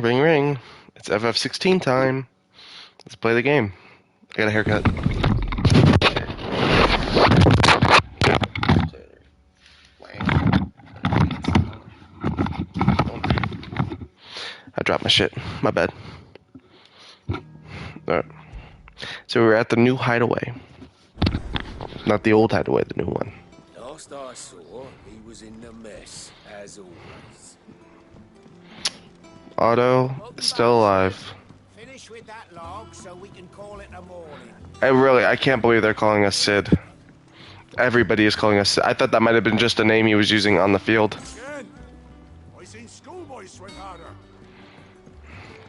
Ring ring. It's FF16 time. Let's play the game. I got a haircut. I dropped my shit. My bad. Alright. So we're at the new hideaway. Not the old hideaway, the new one. Last I saw, he was in the mess, as always. Otto is still alive. Finish with that log so we can call it a morning. I can't believe they're calling us Sid. Everybody is calling us Sid. I thought that might have been just a name he was using on the field. Again, I seen schoolboys swim harder.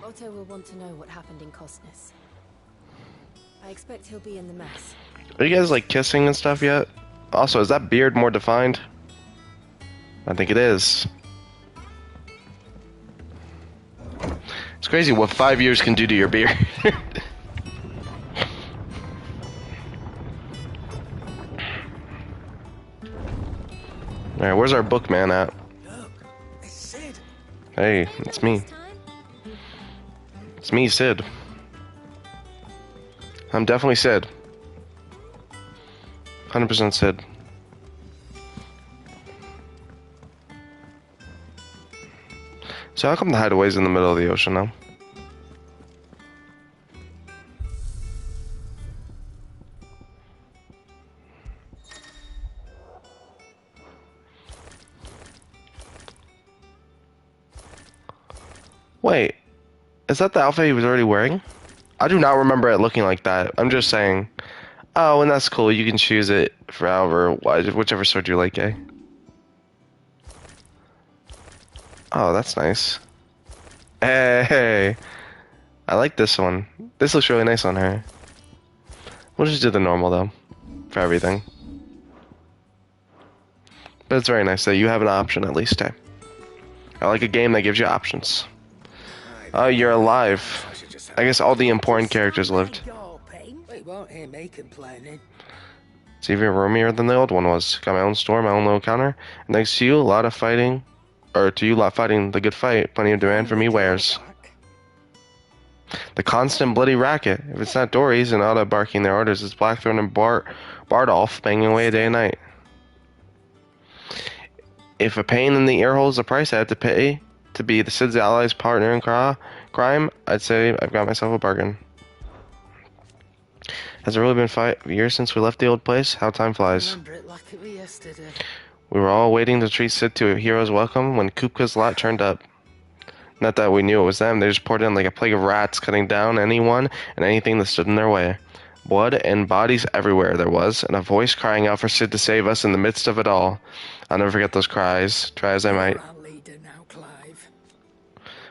Otto will want to know what happened in Cosness. I expect he'll be in the mess. Are you guys like kissing and stuff yet? Also, is that beard more defined? I think it is. It's crazy what 5 years can do to your beard. Alright, where's our bookman at? Look, it's Sid. Hey, it's me. It's me, Sid. I'm definitely Sid. 100% Sid. So how come the hideaway's in the middle of the ocean now? Wait, is that the outfit he was already wearing? I do not remember it looking like that. I'm just saying. Oh, and that's cool. You can choose it for whichever sword you like, eh? Oh, that's nice. Hey, I like this one. This looks really nice on her. We'll just do the normal, though, for everything. But it's very nice that you have an option, at least, eh? I like a game that gives you options. Oh, you're alive. I guess all the important characters lived. We won't hear me complaining. It's even roomier than the old one was. Got my own store, my own little counter. Next to you, a lot of fighting. Or to you, a lot fighting the good fight. Plenty of demand for me wares. The constant bloody racket. If it's not Dory's and Otto barking their orders, it's Blackthorn and Bardolph banging away day and night. If a pain in the ear holds the price I have to pay to be the Sid's allies partner in crime, I'd say I've got myself a bargain. Has it really been 5 years since we left the old place? How time flies. Remember it like it was yesterday. We were all waiting to treat Sid to a hero's welcome when Kupka's lot turned up. Not that we knew it was them, they just poured in like a plague of rats, cutting down anyone and anything that stood in their way. Blood and bodies everywhere there was, and a voice crying out for Sid to save us in the midst of it all. I'll never forget those cries, try as I might. Our leader now, Clive.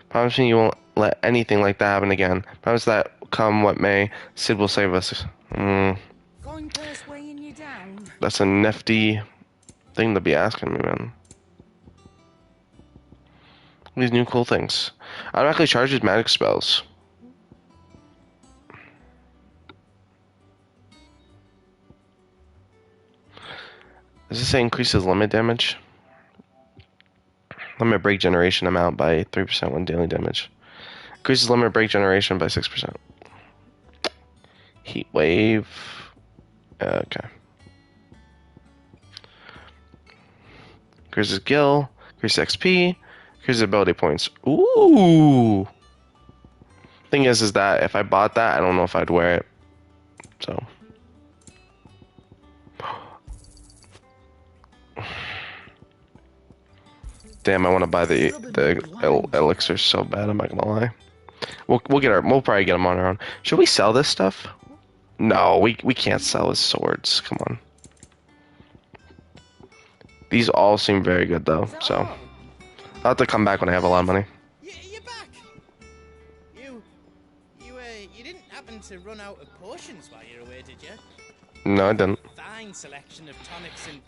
Promise me you won't let anything like that happen again. Promise that come what may, Sid will save us. Going purse weighing you down. That's a nifty thing to be asking me, man. These new cool things. Automatically charges magic spells. Does this say increases limit damage? Limit break generation amount by 3% when daily damage. Increases limit break generation by 6%. Heat wave. Okay. Increases gil. Increases XP. Increases ability points. Ooh. Thing is that if I bought that, I don't know if I'd wear it. So. Damn, I want to buy the elixir so bad. I'm not gonna lie. We'll probably get them on our own. Should we sell this stuff? No, we can't sell his swords. Come on. These all seem very good though, so I'll have to come back when I have a lot of money. You're back. You didn't happen to run out of potions while you were away, did you? No, I didn't. Fine selection of tonics and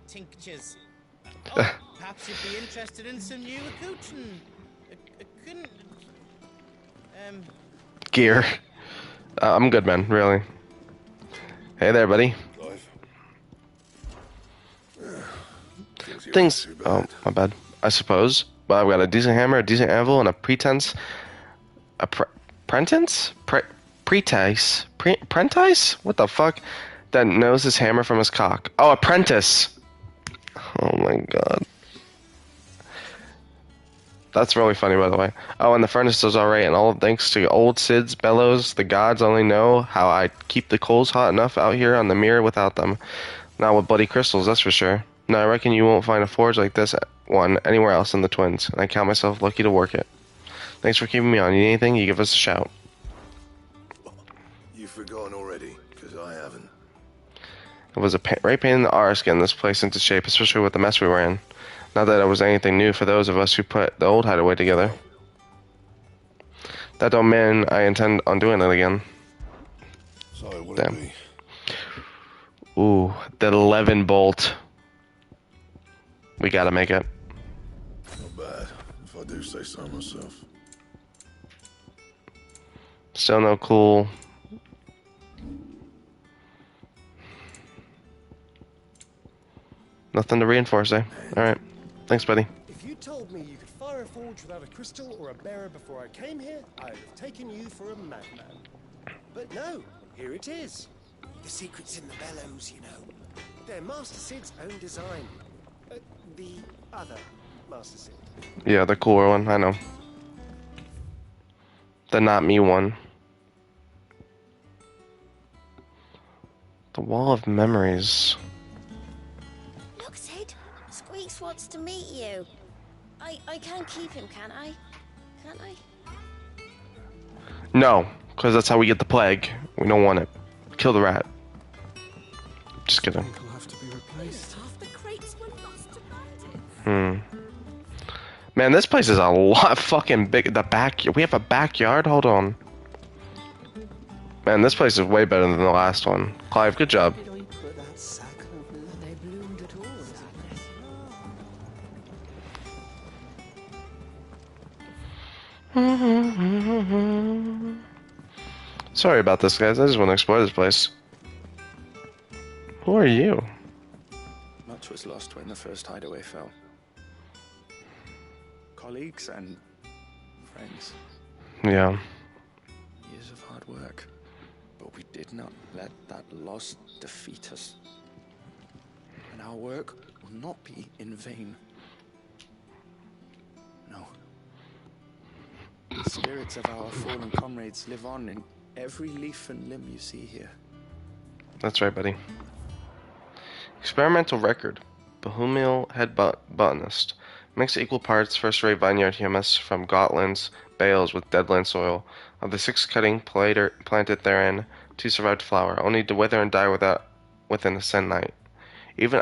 tinctures. Oh, perhaps you'd be interested in some new accoutrement. Gear. I'm good, man. Really. Hey there, buddy. Things. Oh, my bad. I suppose. But I've got a decent hammer, a decent anvil, and a pretense. A prentice? Prentice? What the fuck? That knows his hammer from his cock. Oh, apprentice! Oh my god. That's really funny, by the way. Oh, and the furnace is alright, and all thanks to old Sid's bellows, the gods only know how I keep the coals hot enough out here on the mirror without them. Not with bloody crystals, that's for sure. No, I reckon you won't find a forge like this one anywhere else in the Twins, and I count myself lucky to work it. Thanks for keeping me on. You need anything, you give us a shout. You've forgotten already, because I haven't. It was a right pain in the arse getting this place into shape, especially with the mess we were in. Not that it was anything new for those of us who put the old hideaway together. That don't mean I intend on doing it again. Sorry, what Damn. it be? Ooh, the 11 bolt. We gotta make it. Not bad, if I do say so myself. Still no cool. Nothing to reinforce, eh? Alright. Thanks, buddy. If you told me you could fire a forge without a crystal or a bearer before I came here, I'd have taken you for a madman. But no, here it is. The secret's in the bellows, you know. They're Master Sid's own design. The other Master Sid. Yeah, the cooler one, I know. The not me one. The wall of memories. Look, Sid. Squeaks wants to meet you. I can keep him, can't I? Can't I? No, because that's how we get the plague. We don't want it. Kill the rat. Just kidding. It'll have to be replaced. Half the crates were lost to bandits. Man, this place is a lot fucking big. The back. We have a backyard? Hold on. Man, this place is way better than the last one. Clive, good job. Did I put that sack over there? They bloomed at all, sadness. Sorry about this, guys. I just want to explore this place. Who are you? Much was lost when the first hideaway fell. Colleagues and friends. Yeah. Years of hard work. But we did not let that loss defeat us. And our work will not be in vain. No. The spirits of our fallen comrades live on in every leaf and limb you see here. That's right, buddy. Experimental record. Bohemian head botanist. Mix equal parts first-rate vineyard humus from Gotland's bales with deadland soil. Of the 6 cutting planted therein, 2 survived to flower, only to wither and die within a sennight. Even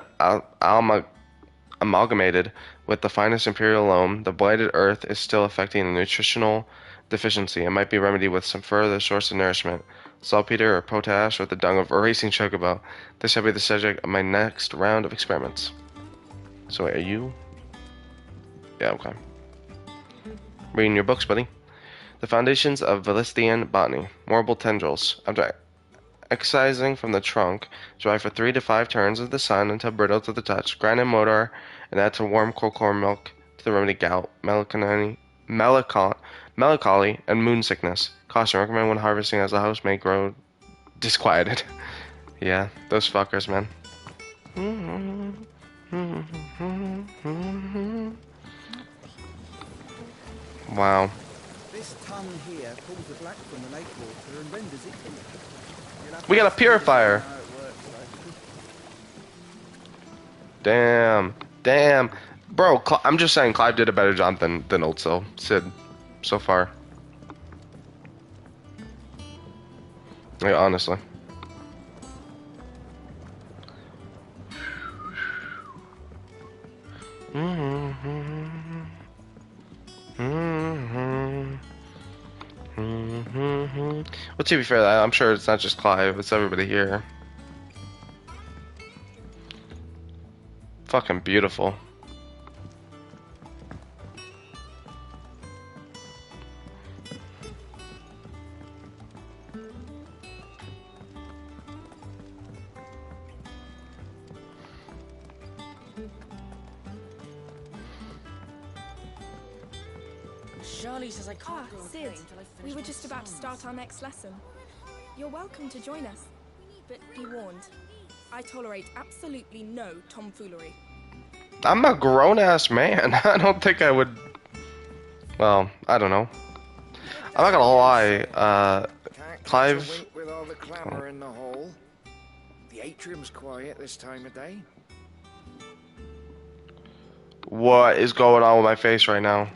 amalgamated with the finest imperial loam, the blighted earth is still affecting a nutritional deficiency and might be remedied with some further source of nourishment. Saltpeter or potash or the dung of a racing chocobo. This shall be the subject of my next round of experiments. So are you? Yeah, okay. Reading your books, buddy. The Foundations of Valisthian Botany. Morbal tendrils. After excising from the trunk, dry for 3 to 5 turns of the sun until brittle to the touch. Grind in mortar and add to warm cocoa milk to the remedy gout, melancholy, and moon sickness. Caution, recommend when harvesting as the host may grow disquieted. Yeah, those fuckers, man. Wow. This tun here pulls the black from the lake water and renders it clear. You'll have We to got a purifier. how it works, though. Damn. Bro, I'm just saying Clive did a better job than old Sid so far. Yeah, honestly. Well, to be fair, I'm sure it's not just Clive, it's everybody here. Fucking beautiful. Shirley says I can't go and Sid, play until I finish we were my just about to start our next lesson. You're welcome to join us, but be warned, I tolerate absolutely no tomfoolery. I'm a grown-ass man. I don't think I would... Well, I don't know. I'm not gonna lie, Can't Clive... catch a wink with all the clamour in the hall. The atrium's quiet this time of day. What is going on with my face right now?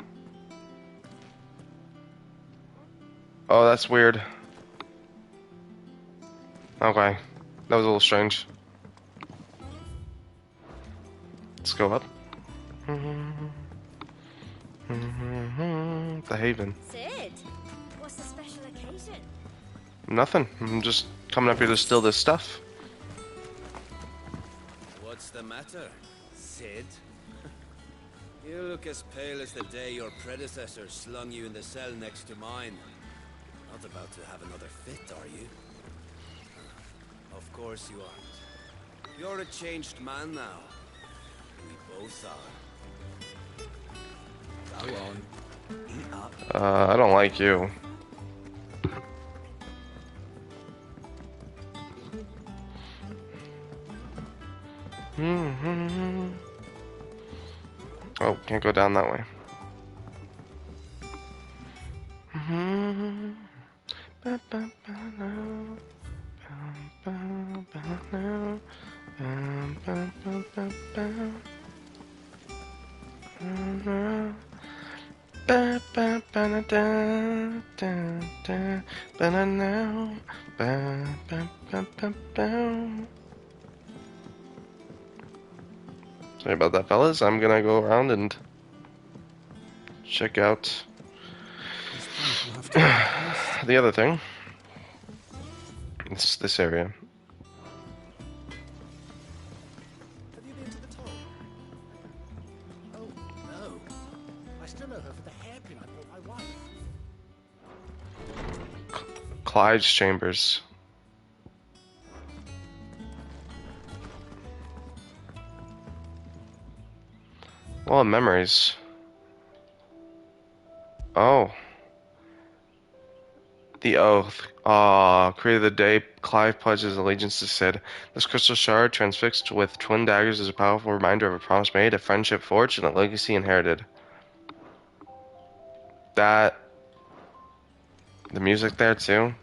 Oh, that's weird. Okay. That was a little strange. Let's go up. The Haven. Sid, what's the special occasion? Nothing. I'm just coming up here to steal this stuff. What's the matter, Sid? You look as pale as the day your predecessor slung you in the cell next to mine. Not about to have another fit, are you? Of course you aren't. You're a changed man now. We both are. Go on. Eat up. I don't like you. Oh, can't go down that way. Sorry about that, fellas. I'm gonna go around and check out the other thing. It's this area. Have you been to the top? Oh, no. I still know her for the hairpin I bought my wife. Clyde's chambers. Well, memories. Oh. The oath. Created the day Clive pledges allegiance to Sid. This crystal shard, transfixed with twin daggers, is a powerful reminder of a promise made, a friendship forged, and a legacy inherited. That... The music there, too.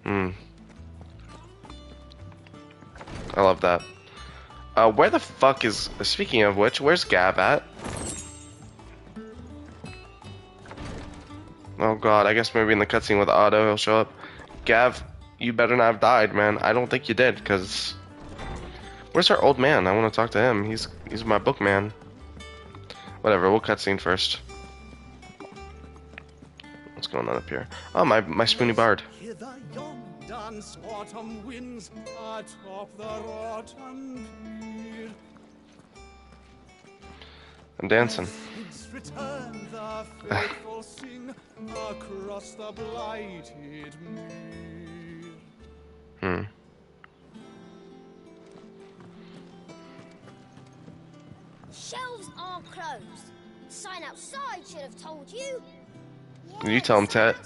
I love that. Where the fuck is... Speaking of which, where's Gav at? Oh god, I guess maybe in the cutscene with Otto he'll show up. Gav, you better not have died, man. I don't think you did, because... Where's our old man? I want to talk to him. He's my bookman. Whatever, we'll cutscene first. What's going on up here? Oh, my spoony bard. Hither yon dance autumn winds atop the rotten pier. I'm dancing. Since return the faithful sing across the blighted mere. Shelves are closed. Sign outside should have told you. You tell him, Tet.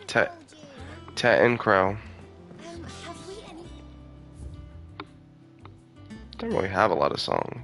Tet and Crow. Have we any? Don't really have a lot of songs.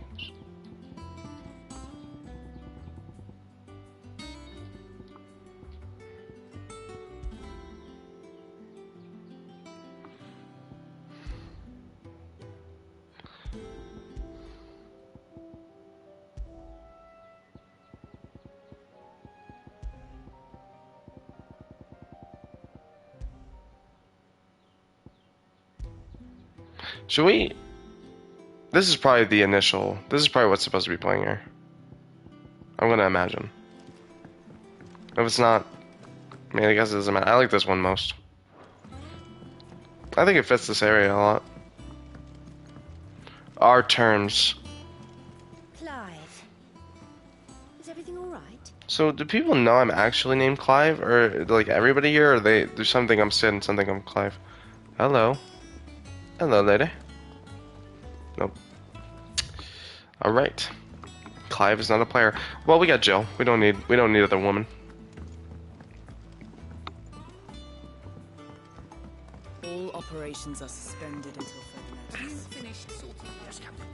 Should we... This is probably the initial... This is probably what's supposed to be playing here. I'm gonna imagine. If it's not... I mean, I guess it doesn't matter. I like this one most. I think it fits this area a lot. Our terms. Clive. Is everything alright? So, do people know I'm actually named Clive? Or, like, everybody here? Or there's something I'm Sid and something I'm Clive? Hello. Hello, lady. Nope. Alright. Clive is not a player. Well, we got Jill. We don't need other woman. All operations are suspended until further notice. You finished sorting? Yes, Captain.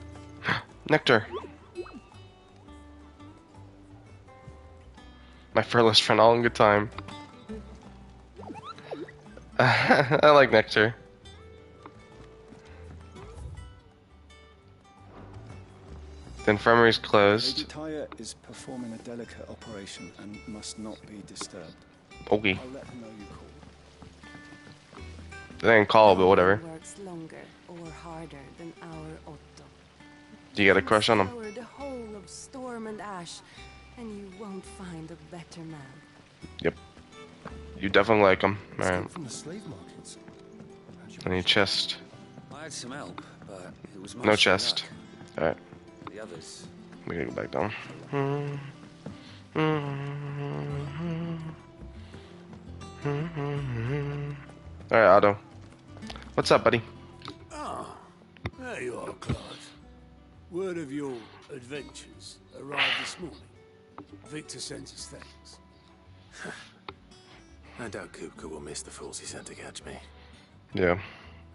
Nectar. My furless friend, all in good time. I like Nectar. The infirmary's closed. Lady Tyre is performing a delicate operation and must not be disturbed. Okay. I'll let her know you called. They didn't call, but whatever. Works longer or harder than our Otto. Do you got a crush on him? Scour the whole of Storm and Ash, and you won't find a better man. Yep. You definitely like him. Alright. From the slave markets. Any chest? I had some help, but it was No chest. Alright. The others. We gotta go back down. Alright, Otto. What's up, buddy? Ah, there you are, Clive. Word of your adventures arrived this morning. Victor sends his thanks. I doubt Kupka will miss the fools he sent to catch me. Yeah.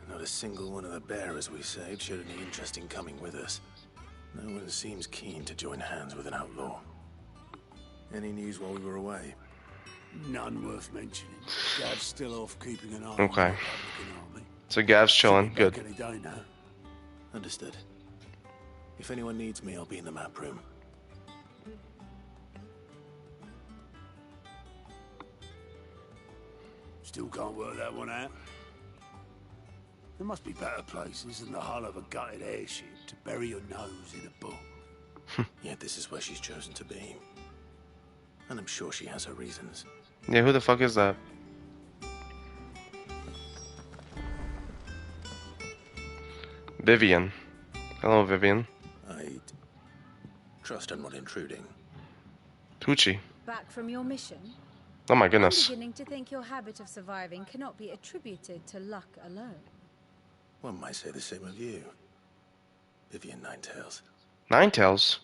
Not a single one of the bearers we saved showed any interest in coming with us. No one seems keen to join hands with an outlaw. Any news while we were away? None worth mentioning. Gav's still off keeping an eye on Okay. the Republican army. So Gav's chilling. Should be back Good. any day now. Understood. If anyone needs me, I'll be in the map room. Still can't work that one out. There must be better places than the hull of a gutted airship to bury your nose in a book. Yet this is where she's chosen to be. And I'm sure she has her reasons. Yeah, who the fuck is that? Vivian. Hello, Vivian. I'd trust I'm not intruding. Tucci. Back from your mission? Oh my goodness. I'm beginning to think your habit of surviving cannot be attributed to luck alone. One might say the same of you, Vivian Ninetails. Ninetails?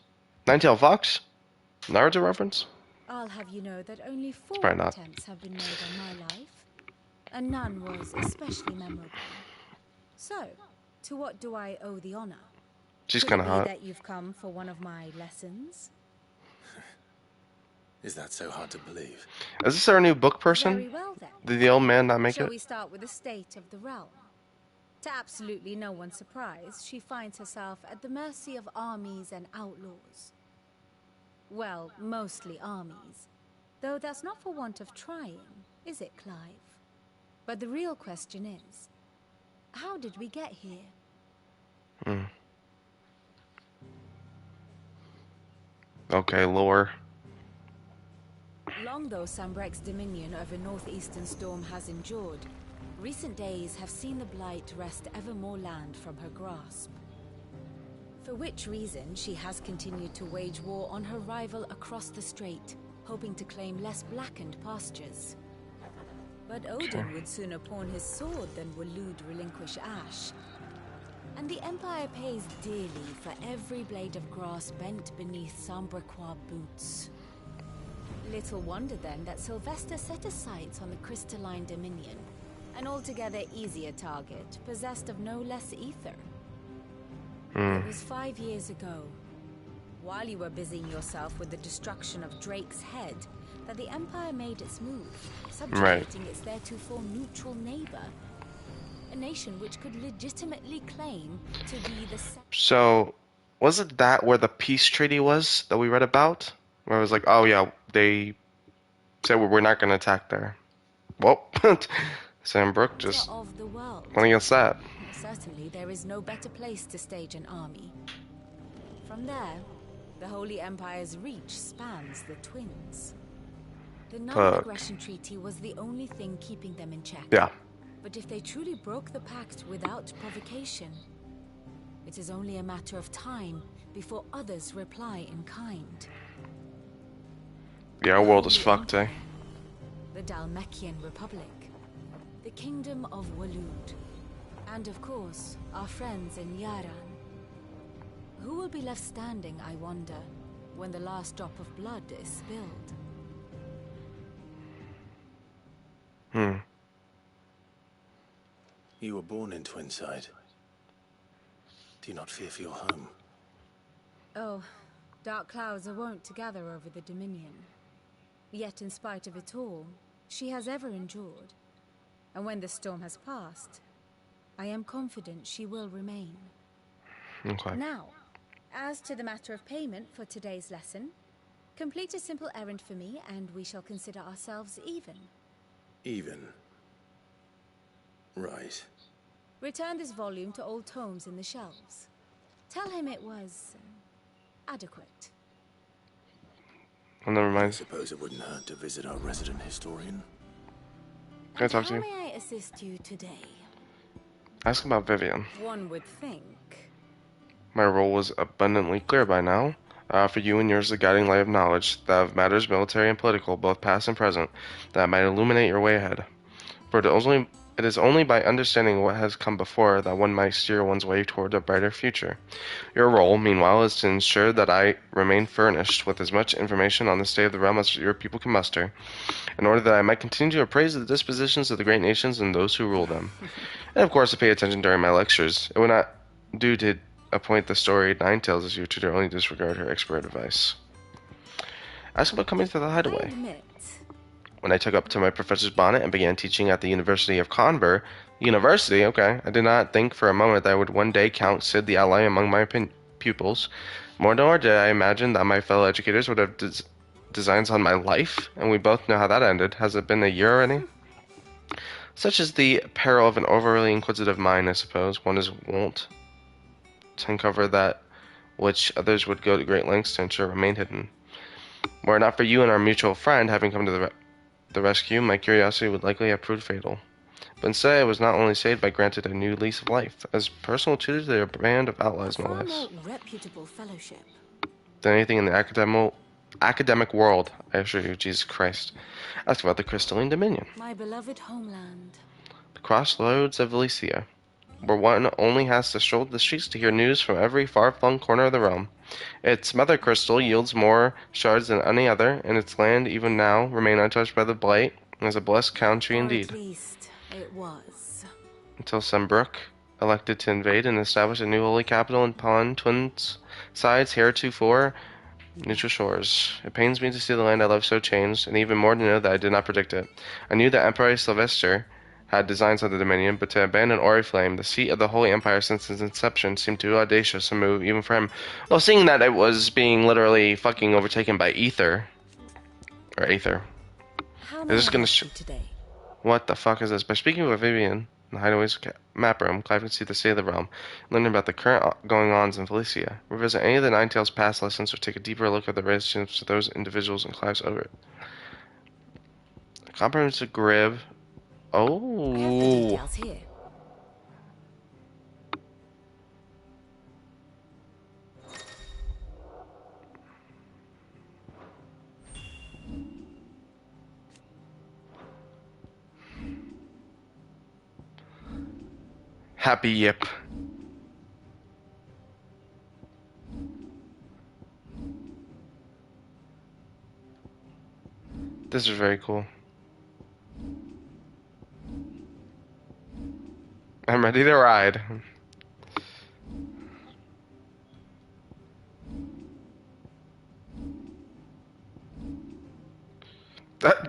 Ninetail Fox? Naruto reference? I'll have you know that only 4 probably not. attempts have been made on my life, and none was especially memorable. So, to what do I owe the honor? She's Could kind it of be hot. that you've come for one of my lessons? Is that so hard to believe? Is this our new book Very person? well then. Did the old man not make Shall it? we start with the state of the realm? To absolutely no one's surprise, she finds herself at the mercy of armies and outlaws. Well, mostly armies. Though that's not for want of trying, is it, Clive? But the real question is, how did we get here? Okay, lore. Long though Sambrek's dominion over northeastern Storm has endured, recent days have seen the Blight wrest ever more land from her grasp. For which reason she has continued to wage war on her rival across the strait, hoping to claim less blackened pastures. But Odin would sooner pawn his sword than Waloed relinquish Ash. And the Empire pays dearly for every blade of grass bent beneath Sambrequois boots. Little wonder then that Sylvester set his sights on the crystalline dominion, an altogether easier target, possessed of no less ether. It was 5 years ago, while you were busying yourself with the destruction of Drake's head, that the Empire made its move, subjugating its theretofore neutral neighbor, a nation which could legitimately claim to be the... So, wasn't that where the peace treaty was that we read about? Where it was like, oh yeah, they said we're not going to attack there. Well, Sam Brooke just of the world. went against that. Certainly there is no better place to stage an army. From there, the Holy Empire's reach spans the twins. The non-aggression treaty was the only thing keeping them in check. Yeah. But if they truly broke the pact without provocation, it is only a matter of time before others reply in kind. Yeah, our world is fucked, eh? The Dalmekian Republic, the Kingdom of Waloed, and of course, our friends in Yaran. Who will be left standing, I wonder, when the last drop of blood is spilled? You were born in Twinside. Do you not fear for your home? Oh, dark clouds are wont to gather over the Dominion. Yet in spite of it all, she has ever endured. And when the storm has passed, I am confident she will remain. Okay. Now, as to the matter of payment for today's lesson, complete a simple errand for me and we shall consider ourselves even. Even? Right. Return this volume to old tomes in the shelves. Tell him it was adequate. Well, never mind. I suppose it wouldn't hurt to visit our resident historian. Can I talk to How you? may I assist you today? Ask about Vivian. One would think. My role was abundantly clear by now. I offer you and yours the guiding light of knowledge, that of matters military and political, both past and present, that might illuminate your way ahead. For it is only by understanding what has come before that one might steer one's way toward a brighter future. Your role, meanwhile, is to ensure that I remain furnished with as much information on the state of the realm as your people can muster, in order that I might continue to appraise the dispositions of the great nations and those who rule them. And of course, to pay attention during my lectures. It would not do to appoint the storied Ninetales as your tutor, only disregard her expert advice. Ask about coming to the hideaway. When I took up to my professor's bonnet and began teaching at the University of Conver, University, okay, I did not think for a moment that I would one day count Sid the ally among my pupils. More nor did I imagine that my fellow educators would have designs on my life, and we both know how that ended. Has it been a year already? Such is the peril of an overly inquisitive mind, I suppose. One is wont to uncover that which others would go to great lengths to ensure remained hidden. Were it not for you and our mutual friend having come to the rescue, my curiosity would likely have proved fatal. But instead, I was not only saved, but granted a new lease of life, as personal tutor to a band of outlaws, no less. More reputable fellowship. Than anything in the academic world, I assure you, Jesus Christ. Ask about the Crystalline Dominion. My beloved homeland. The crossroads of Valencia, where one only has to stroll the streets to hear news from every far-flung corner of the realm. Its mother crystal yields more shards than any other, and its land even now remain untouched by the blight, and is a blessed country indeed. At least it was. Until Sembrook elected to invade and establish a new holy capital upon Twinside's heretofore neutral shores. It pains me to see the land I love so changed, and even more to know that I did not predict it. I knew that Emperor Sylvester had designs on the Dominion, but to abandon Oriflame, the seat of the Holy Empire since its inception, seemed too audacious a move even for him. Well, seeing that it was being literally fucking overtaken by Aether. Or Aether. Is this gonna today? What the fuck is this? By speaking with Vivian in the Hideaway's map room, Clive can see the state of the realm, learning about the current going-ons in Felicia, revisit any of the Ninetales' past lessons, or take a deeper look at the relationships of those individuals in Clive's orbit. A comprehensive grid. Oh. I have the details here. Happy Yip. This is very cool. I'm ready to ride.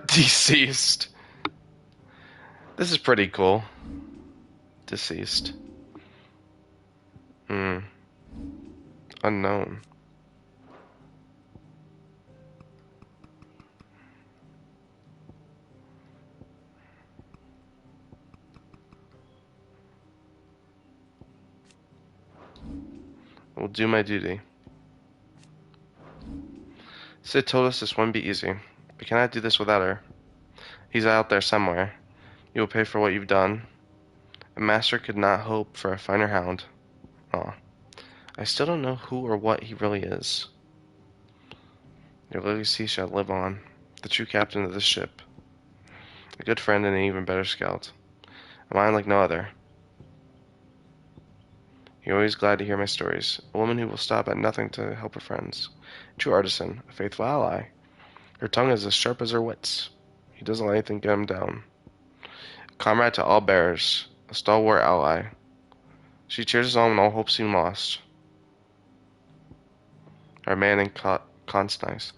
Deceased. This is pretty cool. Deceased. Unknown. I will do my duty. Sid told us this wouldn't be easy. We cannot do this without her. He's out there somewhere. You will pay for what you've done. A master could not hope for a finer hound. Aw. I still don't know who or what he really is. Your legacy shall live on. The true captain of this ship. A good friend and an even better scout. A mind like no other. You're always glad to hear my stories. A woman who will stop at nothing to help her friends. A true artisan. A faithful ally. Her tongue is as sharp as her wits. He doesn't let anything get him down. A comrade to all bearers. A stalwart ally. She cheers us on when all hope seemed lost. Our man in Constance.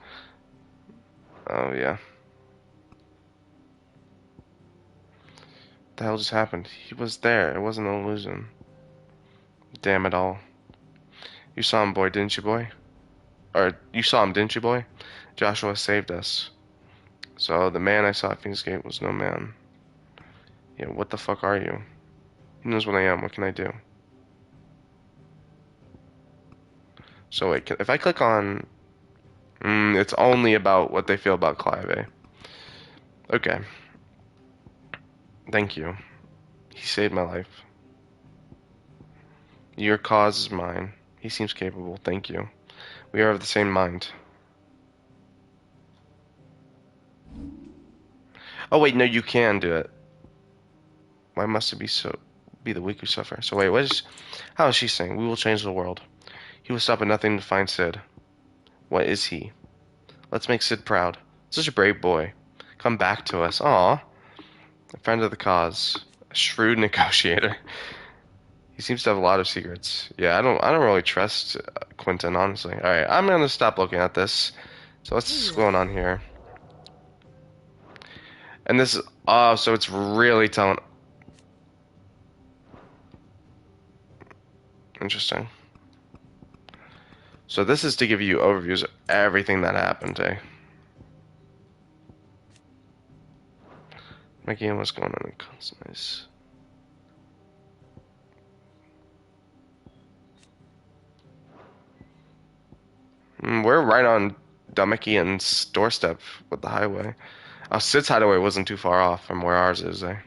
Oh, yeah. What the hell just happened? He was there. It wasn't an illusion. Damn it all. You saw him, boy, didn't you, boy? Or, you saw him, didn't you, boy? Joshua saved us. So, the man I saw at Phoenix Gate was no man. Yeah, what the fuck are you? He knows what I am. What can I do? So, wait, if I click on... it's only about what they feel about Clive, eh? Okay. Thank you. He saved my life. Your cause is mine. He seems capable. Thank you. We are of the same mind. Oh wait, no, you can do it. Why must it be the weak who suffer? So wait, how is she saying? We will change the world. He will stop at nothing to find Sid. What is he? Let's make Sid proud. Such a brave boy. Come back to us. Aw. A friend of the cause. A shrewd negotiator. He seems to have a lot of secrets. Yeah, I don't really trust Quentin, honestly. Alright, I'm gonna stop looking at this. So what's going on here? And this is, oh, so it's really telling. Interesting. So this is to give you overviews of everything that happened, eh? Mickey, what's going on in Constance? We're right on Damakian's doorstep with the highway. Oh, Sid's hideaway wasn't too far off from where ours is, eh?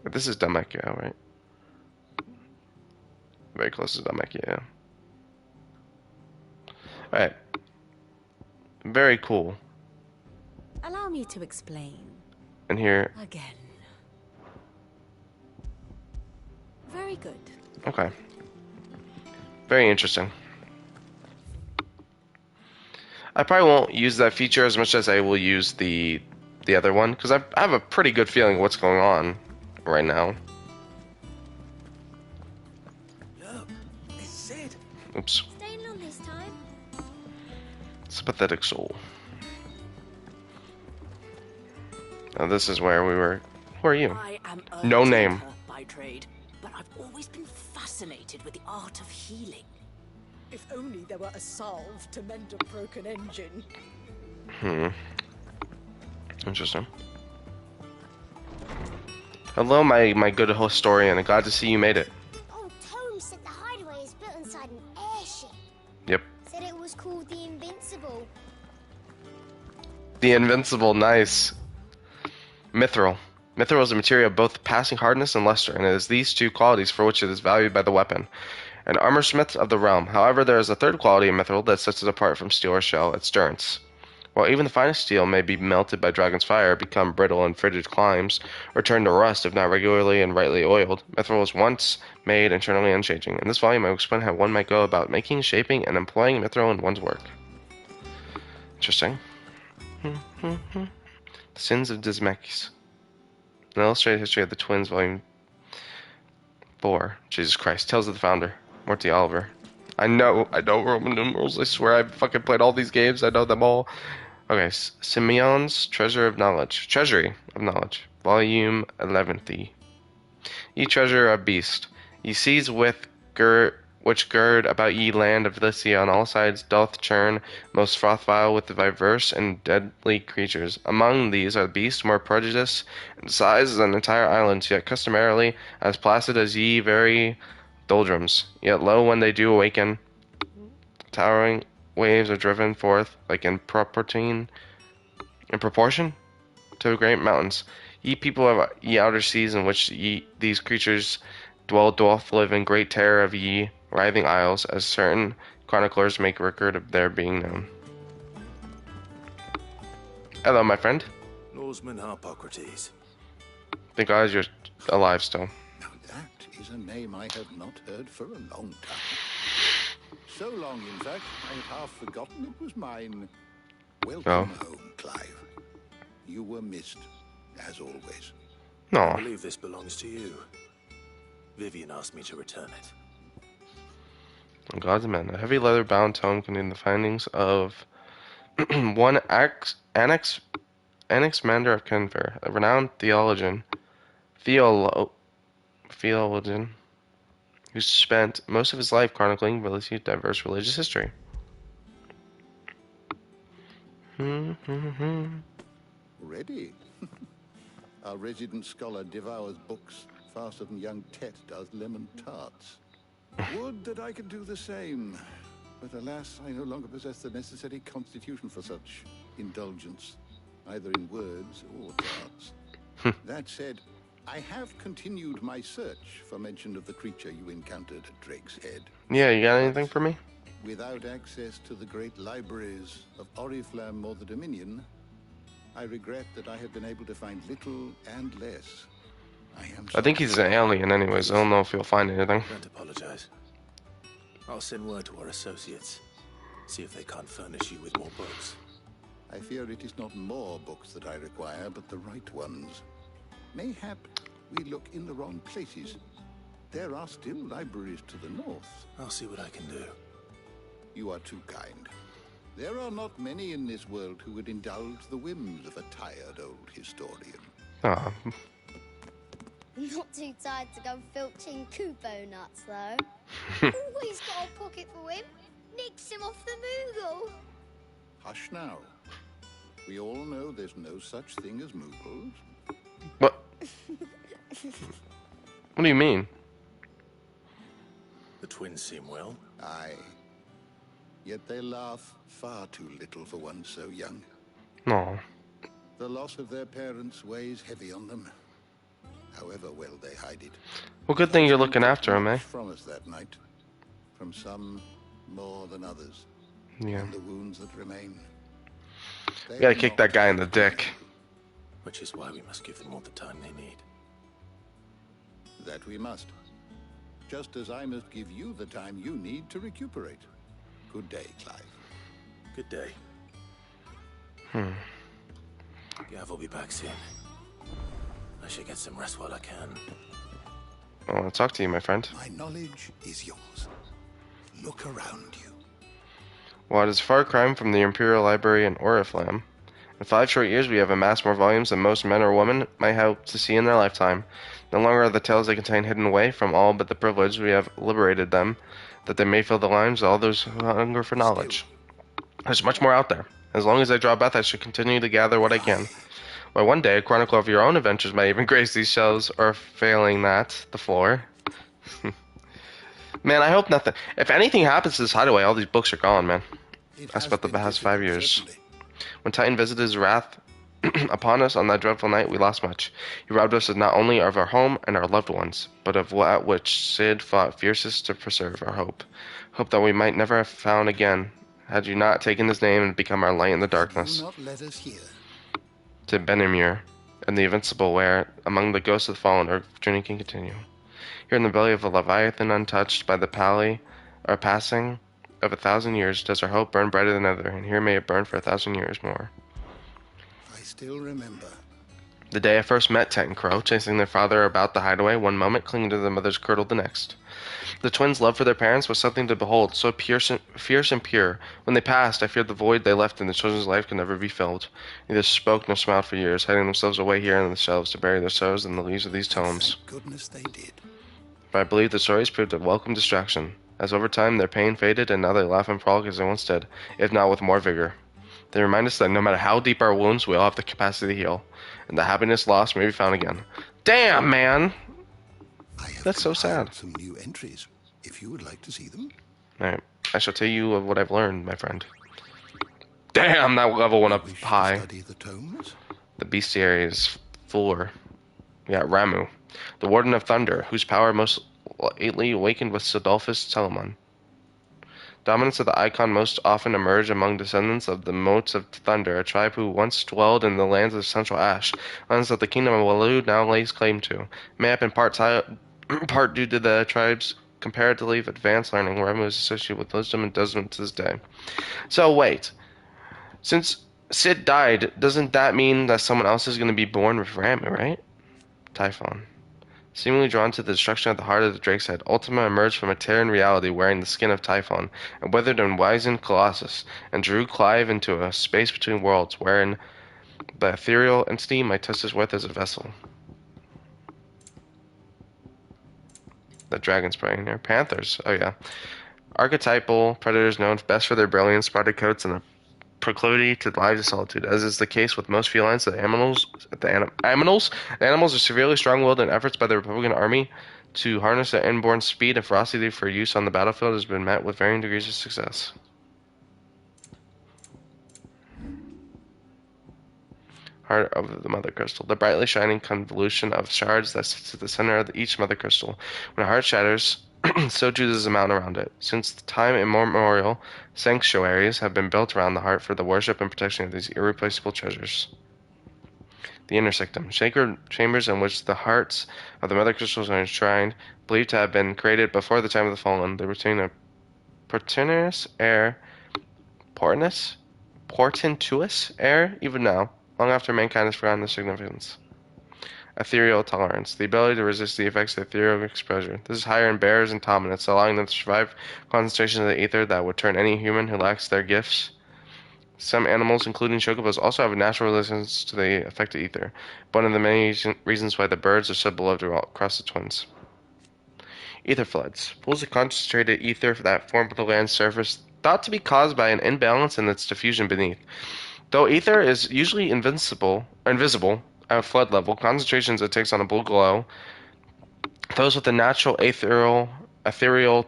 But this is Damakia, right? Very close to Damakia, yeah. Alright. Very cool. Allow me to explain. And here... Again. Very good. Okay. Very interesting. I probably won't use that feature as much as I will use the other one, because I have a pretty good feeling of what's going on right now. Look, it's Sid. Oops. Staying long this time? Sympathetic soul. Now this is where we were. Who are you? I am No name. by trade, but I've always been fascinated with the art of healing. If only there were a salve to mend a broken engine. Interesting. Hello, my good historian. Glad to see you made it. Old Tome said the hideaway is built inside an airship. Yep. Said it was called the Invincible. The Invincible, nice. Mithril. Mithril is a material of both passing hardness and luster, and it is these two qualities for which it is valued by the weapon. An armorsmith of the realm. However, there is a third quality of mithril that sets it apart from steel or shell, its durance. While even the finest steel may be melted by dragon's fire, become brittle in frigid climes, or turn to rust if not regularly and rightly oiled, mithril is once made internally unchanging. In this volume, I will explain how one might go about making, shaping, and employing mithril in one's work. Interesting. The Sins of Dismekis. An illustrated history of the twins, volume 4. Jesus Christ. Tales of the Founder. Morty Oliver. I know Roman numerals. I swear I've fucking played all these games. I know them all. Okay, Simeon's Treasure of Knowledge. Treasury of Knowledge. Volume 11th. Ye treasure of beast. Ye seas which gird about ye land of Lycia on all sides doth churn most froth vile with the diverse and deadly creatures. Among these are beasts more prodigious in size than entire islands, yet customarily as placid as ye very doldrums. Yet lo, when they do awaken, towering waves are driven forth like in proportion to great mountains. Ye people of ye outer seas in which these creatures dwell doth live in great terror of ye writhing isles, as certain chroniclers make record of their being known. Hello, my friend. Norseman Harpocrates. Thank God you're alive still. Now that is a name I have not heard for a long time. So long, in fact, I had half forgotten it was mine. Welcome home, Clive. You were missed, as always. No. I believe this belongs to you. Vivian asked me to return it. God's man. A heavy leather-bound tome containing the findings of one Anaximander of Kenver, a renowned theologian who spent most of his life chronicling relatively diverse religious history. Ready? Our resident scholar devours books faster than young Tet does lemon tarts. Would that I could do the same. But alas, I no longer possess the necessary constitution for such indulgence, either in words or tarts. That said, I have continued my search for mention of the creature you encountered at Drake's Head. Yeah, you got anything for me? Without access to the great libraries of Oriflamme or the Dominion, I regret that I have been able to find little and less. I think he's an alien anyways. I don't know if he'll find anything. Don't apologize. I'll send word to our associates. See if they can't furnish you with more books. I fear it is not more books that I require, but the right ones. Mayhap we look in the wrong places. There are still libraries to the north. I'll see what I can do. You are too kind. There are not many in this world who would indulge the whims of a tired old historian. Ah. Not too tired to go filching Kupo nuts, though. Always got a pocket for him. Nicks him off the Moogle. Hush now. We all know there's no such thing as Moogles. What? What do you mean? The twins seem well. Aye. Yet they laugh far too little for one so young. No. The loss of their parents weighs heavy on them, however well they hide it. Well, good thing you're looking after him, eh? From us that night. From some more than others. Yeah. And the wounds that remain. You gotta kick that guy in the dick. Which is why we must give them all the time they need. That we must. Just as I must give you the time you need to recuperate. Good day, Clive. Good day. Gav will be back soon. I should get some rest while I can. I want to talk to you, my friend. My knowledge is yours. Look around you. Well, it is a far cry from the Imperial Library in Oriflamme. In 5 short years, we have amassed more volumes than most men or women might hope to see in their lifetime. No longer are the tales they contain hidden away from all but the privileged. We have liberated them, that they may fill the lives of all those who hunger for knowledge. There's much more out there. As long as I draw breath, I should continue to gather what I can. Why, one day, a chronicle of your own adventures might even grace these shelves, or failing that, the floor. Man, I hope nothing. If anything happens to this hideaway, all these books are gone, man. That's about the past 5 years. When Titan visited his wrath upon us on that dreadful night, we lost much. He robbed us not only of our home and our loved ones, but of that which Sid fought fiercest to preserve, our hope. Hope that we might never have found again, had you not taken his name and become our light in the darkness. Do not let us hear. To Benimir, and the invincible where, among the ghosts of the fallen, our journey can continue. Here in the belly of a Leviathan untouched by the passing of 1,000 years, does our hope burn brighter than ever, and here may it burn for 1,000 years more. I still remember. The day I first met Tet and Crow, chasing their father about the hideaway one moment, clinging to their mother's girdle the next. The twins' love for their parents was something to behold, so fierce and pure. When they passed, I feared the void they left in the children's life could never be filled. Neither spoke nor smiled for years, hiding themselves away here in the shelves to bury their sorrows in the leaves of these tomes. Thank goodness they did. But I believe the stories proved a welcome distraction, as over time their pain faded and now they laugh and frolic as they once did, if not with more vigor. They remind us that no matter how deep our wounds, we all have the capacity to heal, and that happiness lost may be found again. Damn, man! That's so sad. Some new entries, if you would like to see them. Alright, I shall tell you of what I've learned, my friend. Damn, that level went up high. Study the tomes? The bestiary is fuller. We got Ramu, the Warden of Thunder, whose power most lately awakened with Sidolphus Telamon. Dominance of the icon most often emerge among descendants of the Motes of Thunder, a tribe who once dwelled in the lands of Central Ash, lands that the kingdom of Walud now lays claim to. May have been part due to the tribe's comparatively advanced learning. Ramu is associated with wisdom and judgment to this day. So wait, since Sid died, doesn't that mean that someone else is going to be born with Ramu, right? Typhon. Seemingly drawn to the destruction of the heart of the Drake's Head, Ultima emerged from a Terran reality wearing the skin of Typhon, a withered and wizened Colossus, and drew Clive into a space between worlds, wherein the ethereal entity might test his worth as a vessel. The dragon's prey here. Panthers. Oh yeah. Archetypal predators known best for their brilliant spotted coats and a proclivity to lives of solitude. As is the case with most felines, the animals are severely strong-willed, and efforts by the Republican Army to harness their inborn speed and ferocity for use on the battlefield has been met with varying degrees of success. Heart of the Mother Crystal. The brightly shining convolution of shards that sits at the center of each Mother Crystal. When a heart shatters, so too does the mountain around it. Since the time immemorial, sanctuaries have been built around the heart for the worship and protection of these irreplaceable treasures. The inner sanctum. Sacred chambers in which the hearts of the Mother Crystals are enshrined, believed to have been created before the time of the fallen. They retain a portentous air, even now, long after mankind has forgotten their significance. Ethereal tolerance. The ability to resist the effects of ethereal exposure. This is higher in bears and tomanids, allowing them to survive concentrations of the ether that would turn any human who lacks their gifts. Some animals, including chocobos, also have a natural resistance to the effect of ether. One of the many reasons why the birds are so beloved across the twins. Ether floods. Pools of concentrated ether that form the land's surface, thought to be caused by an imbalance in its diffusion beneath. Though ether is usually invisible at flood level, concentrations it takes on a blue glow, those with a natural ethereal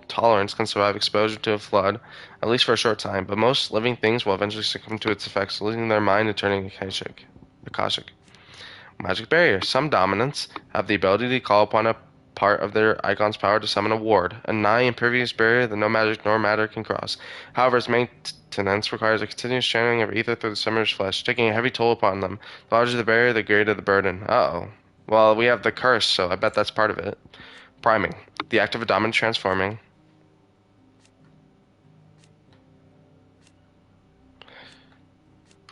tolerance can survive exposure to a flood, at least for a short time, but most living things will eventually succumb to its effects, losing their mind and turning akashic. Magic barrier. Some dominants have the ability to call upon a part of their icon's power to summon a ward, a nigh impervious barrier that no magic nor matter can cross. However, its maintenance requires a continuous channeling of ether through the summoner's flesh, taking a heavy toll upon them. The larger the barrier, the greater the burden. Uh-oh. Well, we have the curse, so I bet that's part of it. Priming. The act of a dominant transforming.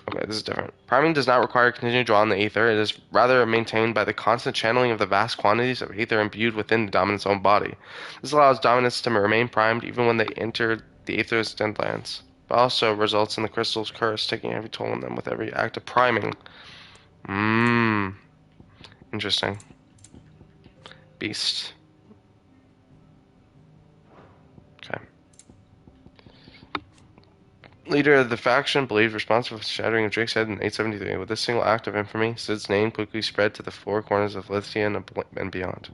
Okay, this is different. Priming does not require continued draw on the ether. It is rather maintained by the constant channeling of the vast quantities of ether imbued within the dominant's own body. This allows dominants to remain primed even when they enter the aether's den lands, but also results in the crystal's curse taking every toll on them with every act of priming. Interesting. Beast. Okay. Leader of the faction believed responsible for the shattering of Drake's head in 873. With this single act of infamy, Sid's name quickly spread to the four corners of Lithia and beyond.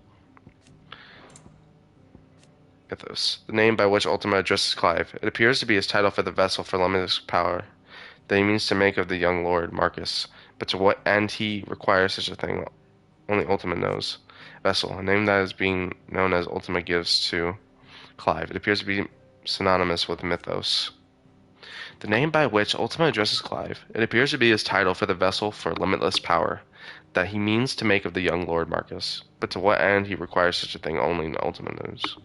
Mythos. The name by which Ultima addresses Clive. It appears to be his title for the vessel for limitless power that he means to make of the young lord, Marcus. But to what end he requires such a thing, only Ultima knows. Vessel, a name that is being known as Ultima gives to Clive. It appears to be synonymous with mythos. The name by which Ultima addresses Clive. It appears to be his title for the vessel for limitless power that he means to make of the young Lord Marcus. But to what end he requires such a thing, only Ultima knows.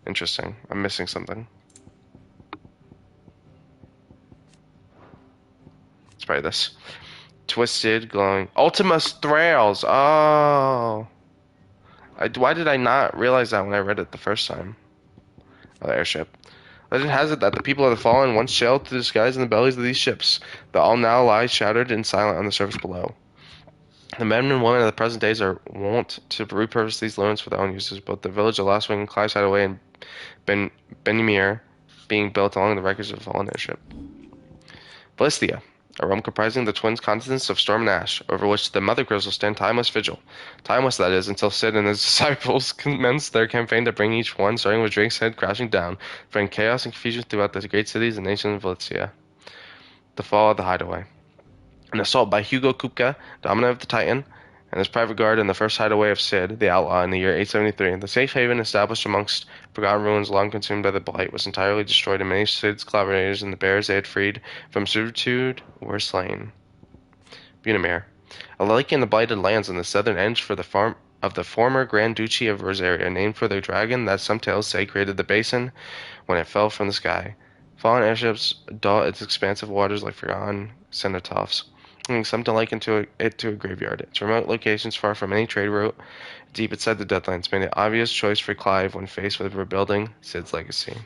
Interesting. I'm missing something. It's probably this. Twisted, glowing. Ultima's Thralls! Oh! Why did I not realize that when I read it the first time? Oh, the airship. Legend has it that the people of the Fallen once sailed to the skies in the bellies of these ships, that all now lie shattered and silent on the surface below. The men and women of the present days are wont to repurpose these ruins for their own uses, both the village of Last Wing and Clive's Hideaway and Benimir being built along the wreckage of the fallen airship. Valisthea, a realm comprising the twin continents of Storm and Ash, over which the Mother Crystals stand timeless vigil. Timeless, that is, until Cid and his disciples commence their campaign to bring each one, starting with Drake's head, crashing down, bring chaos and confusion throughout the great cities and nations of Valisthea. The Fall of the Hideaway. An assault by Hugo Kupka, dominant of the Titan, and his private guard in the first hideaway of Cid, the outlaw, in the year 873. The safe haven established amongst forgotten ruins long consumed by the blight was entirely destroyed, and many of Cid's collaborators and the bears they had freed from servitude were slain. Bunimir, a lake in the blighted lands on the southern edge of the former Grand Duchy of Rosaria, named for the dragon that some tales say created the basin when it fell from the sky. Fallen airships dot its expansive waters like forgotten cenotaphs. and some to liken it to a graveyard. Its remote locations far from any trade route, deep inside the Deadlands, made an obvious choice for Clive when faced with rebuilding Sid's legacy.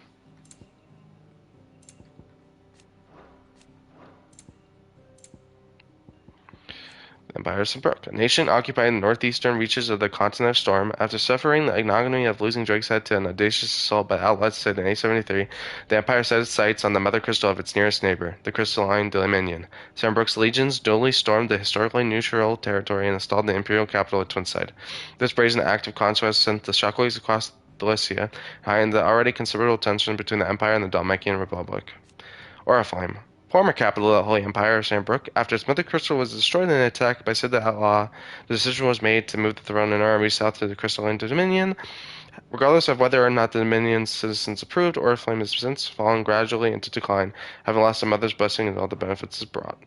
Empire of Sunbrook, a nation occupied in the northeastern reaches of the continent of Storm. After suffering the ignominy of losing Drake's Head to an audacious assault by outlaws Sid in 873, the Empire set its sights on the mother crystal of its nearest neighbor, the Crystalline Dominion. Sunbrook's legions duly stormed the historically neutral territory and installed the imperial capital at Twinside. This brazen act of conquest sent the shockwaves across Thracia, heightened the already considerable tension between the Empire and the Dalmatian Republic. Oriflamme, former capital of the Holy Empire of Sandbrook. After its mother crystal was destroyed in an attack by Sid the Outlaw, the decision was made to move the throne and army south to the Crystalline Dominion. Regardless of whether or not the Dominion's citizens approved, Oriflamme has since fallen gradually into decline, having lost a mother's blessing and all the benefits it brought.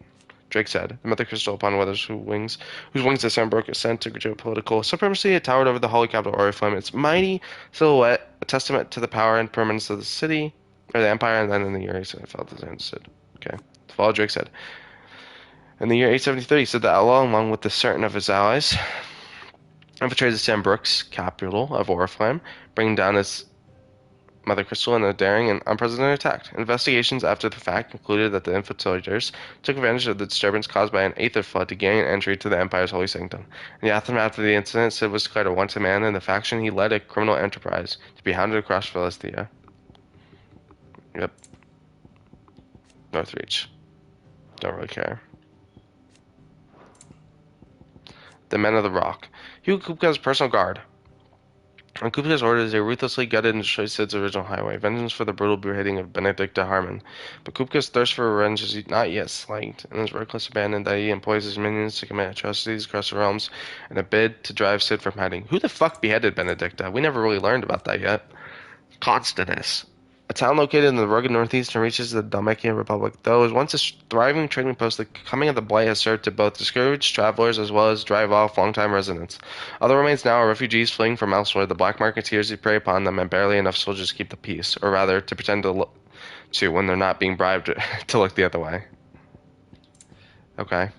Drake said, the mother crystal upon whose wings the Sandbrook ascent to geopolitical supremacy, it towered over the holy capital Oriflamme, its mighty silhouette, a testament to the power and permanence of the city, or the empire, and then in the year 875, fell to the hand Sid. Okay. Follow Drake said. In the year 873, Sid the Outlaw, along with certain of his allies, infiltrated Sandbrook's capital of Oriflamme, bringing down its mother crystal in a daring and unprecedented attack. Investigations after the fact concluded that the infiltrators took advantage of the disturbance caused by an aether flood to gain entry to the Empire's holy sanctum. In the aftermath of the incident, Sid was declared a wanted man in the faction he led a criminal enterprise to be hounded across Philistia. Yep. Northreach. Don't really care. The Men of the Rock. Hugo Kupka's personal guard. On Kupka's orders, they ruthlessly gutted and destroyed Sid's original highway, vengeance for the brutal beheading of Benedicta Harmon. But Kupka's thirst for revenge is not yet slaked, and his reckless abandon that he employs his minions to commit atrocities across the realms in a bid to drive Sid from hiding. Who the fuck beheaded Benedicta? We never really learned about that yet. Constantis. A town located in the rugged northeastern reaches of the Dalmatian Republic. Though it was once a thriving trading post, the coming of the Blight has served to both discourage travelers as well as drive off longtime residents. All that remains now are refugees fleeing from elsewhere, the black marketeers who prey upon them, and barely enough soldiers to keep the peace, or rather, to pretend to when they're not being bribed to look the other way. Okay.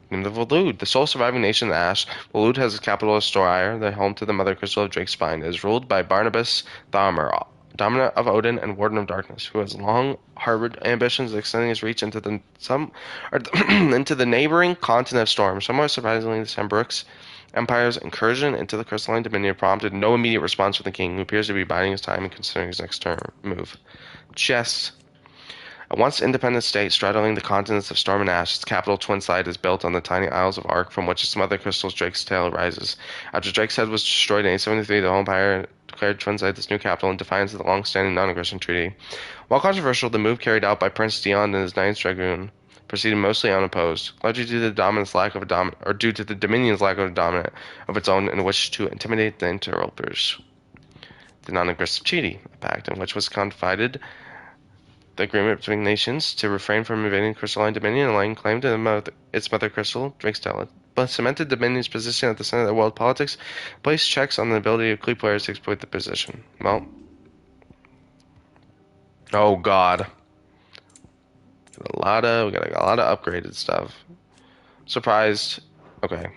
Kingdom of Waloed, the sole surviving nation of Ash. Waloed has its capital of Storyre, the home to the mother crystal of Drake's Spine. It is ruled by Barnabas Thalmer, Dominant of Odin and Warden of Darkness, who has long harbored ambitions of extending his reach into the into the neighboring continent of Storm. Somewhat surprisingly, the Sandbrook's Empire's incursion into the Crystalline Dominion prompted no immediate response from the king, who appears to be biding his time and considering his next move. Chess. A once independent state straddling the continents of Storm and Ash, its capital Twinside is built on the tiny Isles of Ark from which its mother crystal's Drake's tail rises. After Drake's head was destroyed in 873, the whole Empire declared Twinside its new capital in defiance of the long-standing non-aggression treaty. While controversial, the move carried out by Prince Dion and his Ninth Dragoon proceeded mostly unopposed, largely due to the Dominion's lack of a dominant of its own in which to intimidate the interlopers. The non-aggressive treaty, a pact in which was confided the agreement between nations to refrain from invading Crystalline Dominion and laying claim to its mother crystal, Drake's Talent, but cemented Dominion's position at the center of world politics, placed checks on the ability of Clee players to exploit the position. Well, oh god, we got a lot of upgraded stuff. Surprised. Okay.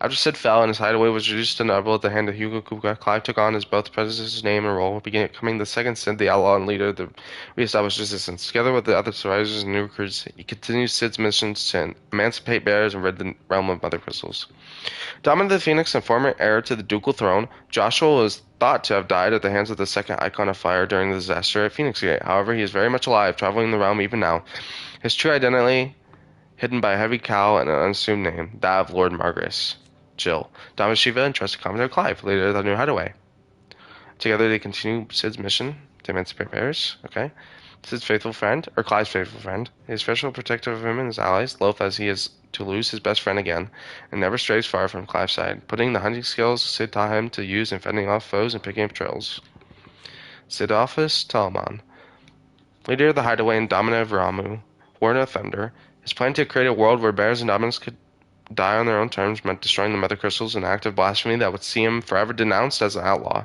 After Sid fell and his hideaway was reduced to Nubble at the hand of Hugo Kupka, Clive took on as both predecessor's name and role, becoming the second Sid the Outlaw and leader of the re-established resistance. Together with the other survivors and new recruits, he continued Sid's missions to emancipate bearers and rid the realm of Mother Crystals. Dominant the Phoenix and former heir to the ducal throne, Joshua was thought to have died at the hands of the second Icon of Fire during the disaster at Phoenix Gate. However, he is very much alive, traveling the realm even now. His true identity hidden by a heavy cowl and an unassumed name, that of Lord Margrace. Jill, Dominant Shiva, and trusted Commodore Clive, leader of the new hideaway. Together they continue Sid's mission to emancipate bearers. Okay. Sid's faithful friend, or Clive's faithful friend, is special protector of him and his allies, loath as he is to lose his best friend again, and never strays far from Clive's side, putting the hunting skills Sid taught him to use in fending off foes and picking up trails. Sidolphus Talman, leader of the hideaway and dominant of Ramu, Warden of Thunder, his plan to create a world where bears and dominants could die on their own terms meant destroying the Mother Crystals, an act of blasphemy that would see him forever denounced as an outlaw.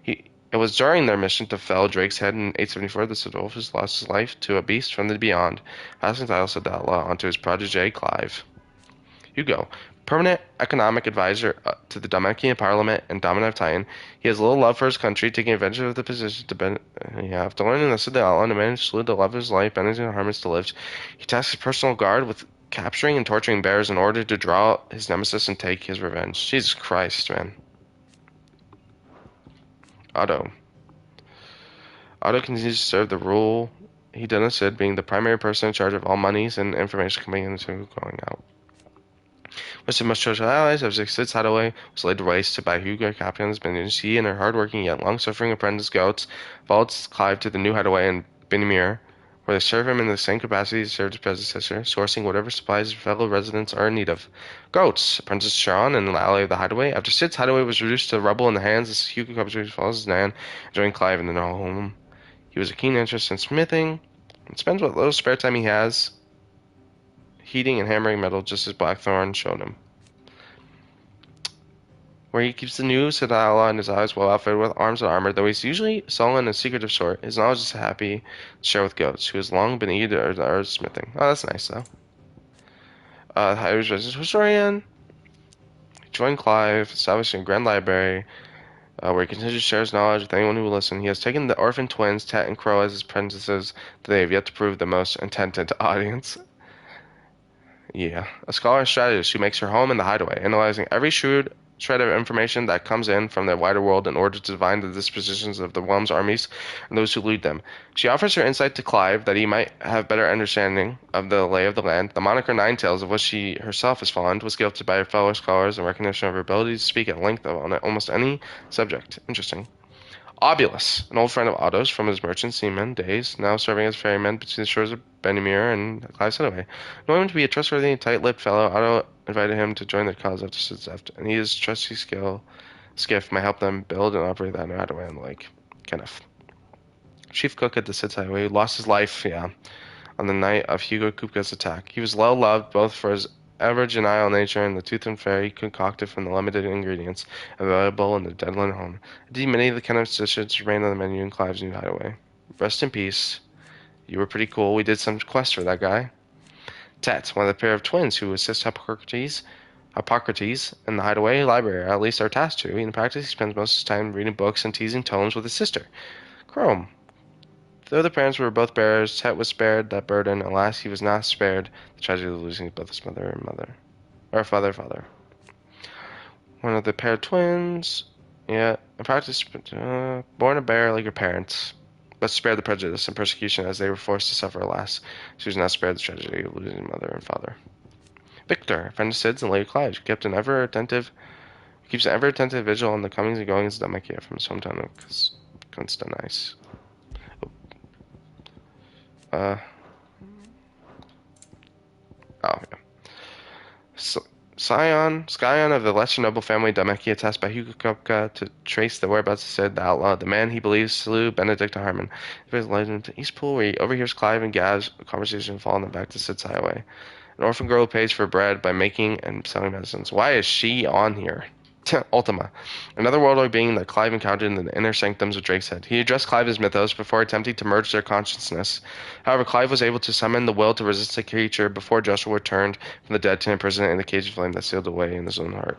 It It was during their mission to fell Drake's head in 874 that Sidolphus lost his life to a beast from the beyond, passing title Sadala onto his protege Clive. Hugo, permanent economic advisor to the Damakian Parliament and dominant of Titan, he has little love for his country, taking advantage of the position to after learning the Sadala to manage to slew the love of his life, Benedict Harmons to live. He tasks his personal guard with capturing and torturing bears in order to draw out his nemesis and take his revenge. Jesus Christ, man. Otto continues to serve the rule he did on Sid, being the primary person in charge of all monies and information coming in and going out. With his most trusted allies, as Sid's hideaway was laid to waste by Hugo Capion's minions, he and her hard-working yet long-suffering apprentice goats followed Clive to the new hideaway in Benimir, where they serve him in the same capacity as served his predecessor, sourcing whatever supplies his fellow residents are in need of. Goats, Apprentice Sharon and the ally of the hideaway. After Sid's hideaway was reduced to rubble in the hands of Hugo Capio follows his nan, joined Clive in the home. He was a keen interest in smithing, and spends what little spare time he has heating and hammering metal, just as Blackthorn showed him. Where he keeps the new Sadala in his eyes, well outfitted with arms and armor, though he's usually sullen and secretive sort, his knowledge is happy to share with Goats, who has long been eager to smithing. Oh, that's nice, though. He was resident historian. He joined Clive, establishing a grand library, where he continues to share his knowledge with anyone who will listen. He has taken the orphan twins, Tet and Crow, as his apprentices, that they have yet to prove the most intended audience. Yeah, a scholar and strategist who makes her home in the hideaway, analyzing every shrewd shred of information that comes in from the wider world in order to divine the dispositions of the Whelm's armies and those who lead them. She offers her insight to Clive that he might have better understanding of the lay of the land. The moniker Ninetails, of which she herself is fond, was gifted by her fellow scholars in recognition of her ability to speak at length on almost any subject. Interesting. Obulus, an old friend of Otto's from his merchant seaman days, now serving as ferryman between the shores of Benimir and Clive's hideaway. Knowing him to be a trustworthy and tight-lipped fellow, Otto invited him to join their cause after Sid's death, and his trusty skiff might help them build and operate that new hideaway on the lake. Kenneth, chief cook at the Sid's hideaway, who lost his life, on the night of Hugo Kupka's attack. He was well loved both for his ever genial nature and the tooth and fairy concocted from the limited ingredients available in the Deadland home. Indeed, many of the Kenneth's dishes remain on the menu in Clive's new hideaway. Rest in peace. You were pretty cool. We did some quests for that guy. Tet, one of the pair of twins who assist Hippocrates in the hideaway library, or at least are tasked to. In practice, he spends most of his time reading books and teasing tomes with his sister. Chrome. Though the parents were both bearers, Tet was spared that burden. Alas, he was not spared the tragedy of losing both his mother and mother. Or father. One of the pair of twins. Yeah, in practice, born a bear like her parents, but spared the prejudice and persecution as they were forced to suffer. Alas, she was not spared the tragedy of losing mother and father. Victor, friend of Sid's and Lady Clive, keeps an ever attentive vigil on the comings and goings of Damakia from his hometown of Constanice. Scion of the lesser noble family Damakia, tasked by Hugo Kupka to trace the whereabouts of Sid, the outlaw, the man he believes slew Benedict Harmon. He is led into Eastpool, where he overhears Clive and Gav's conversation, following them back to Sid's highway. An orphan girl pays for bread by making and selling medicines. Why is she on here? Ultima, another worldly being that Clive encountered in the inner sanctums of Drake's Head. He addressed Clive as Mythos before attempting to merge their consciousness. However, Clive was able to summon the will to resist the creature before Joshua returned from the dead to imprison it in the cage of flame that sealed away in his own heart.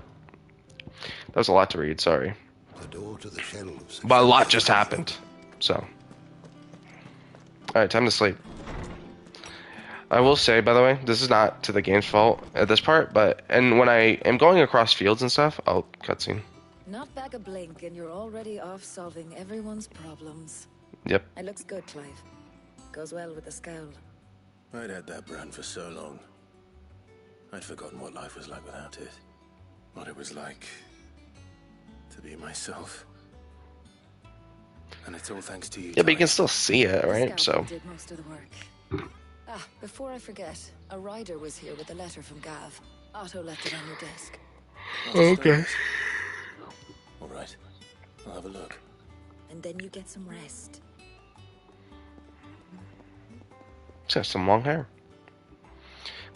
That was a lot to read, sorry. But a lot just happened. So. Alright, time to sleep. I will say, by the way, this is not to the game's fault at this part, and when I am going across fields and stuff, cutscene. Not back a blink and you're already off solving everyone's problems. Yep. It looks good, Clive. Goes well with the scowl. I'd had that brand for so long. I'd forgotten what life was like without it. What it was like to be myself. And it's all thanks to you. Yeah, but you can still see it, right? So. Did most of the work. Before I forget, a rider was here with a letter from Gav. Otto left it on your desk. Okay. All right. I'll have a look. And then you get some rest. She has some long hair.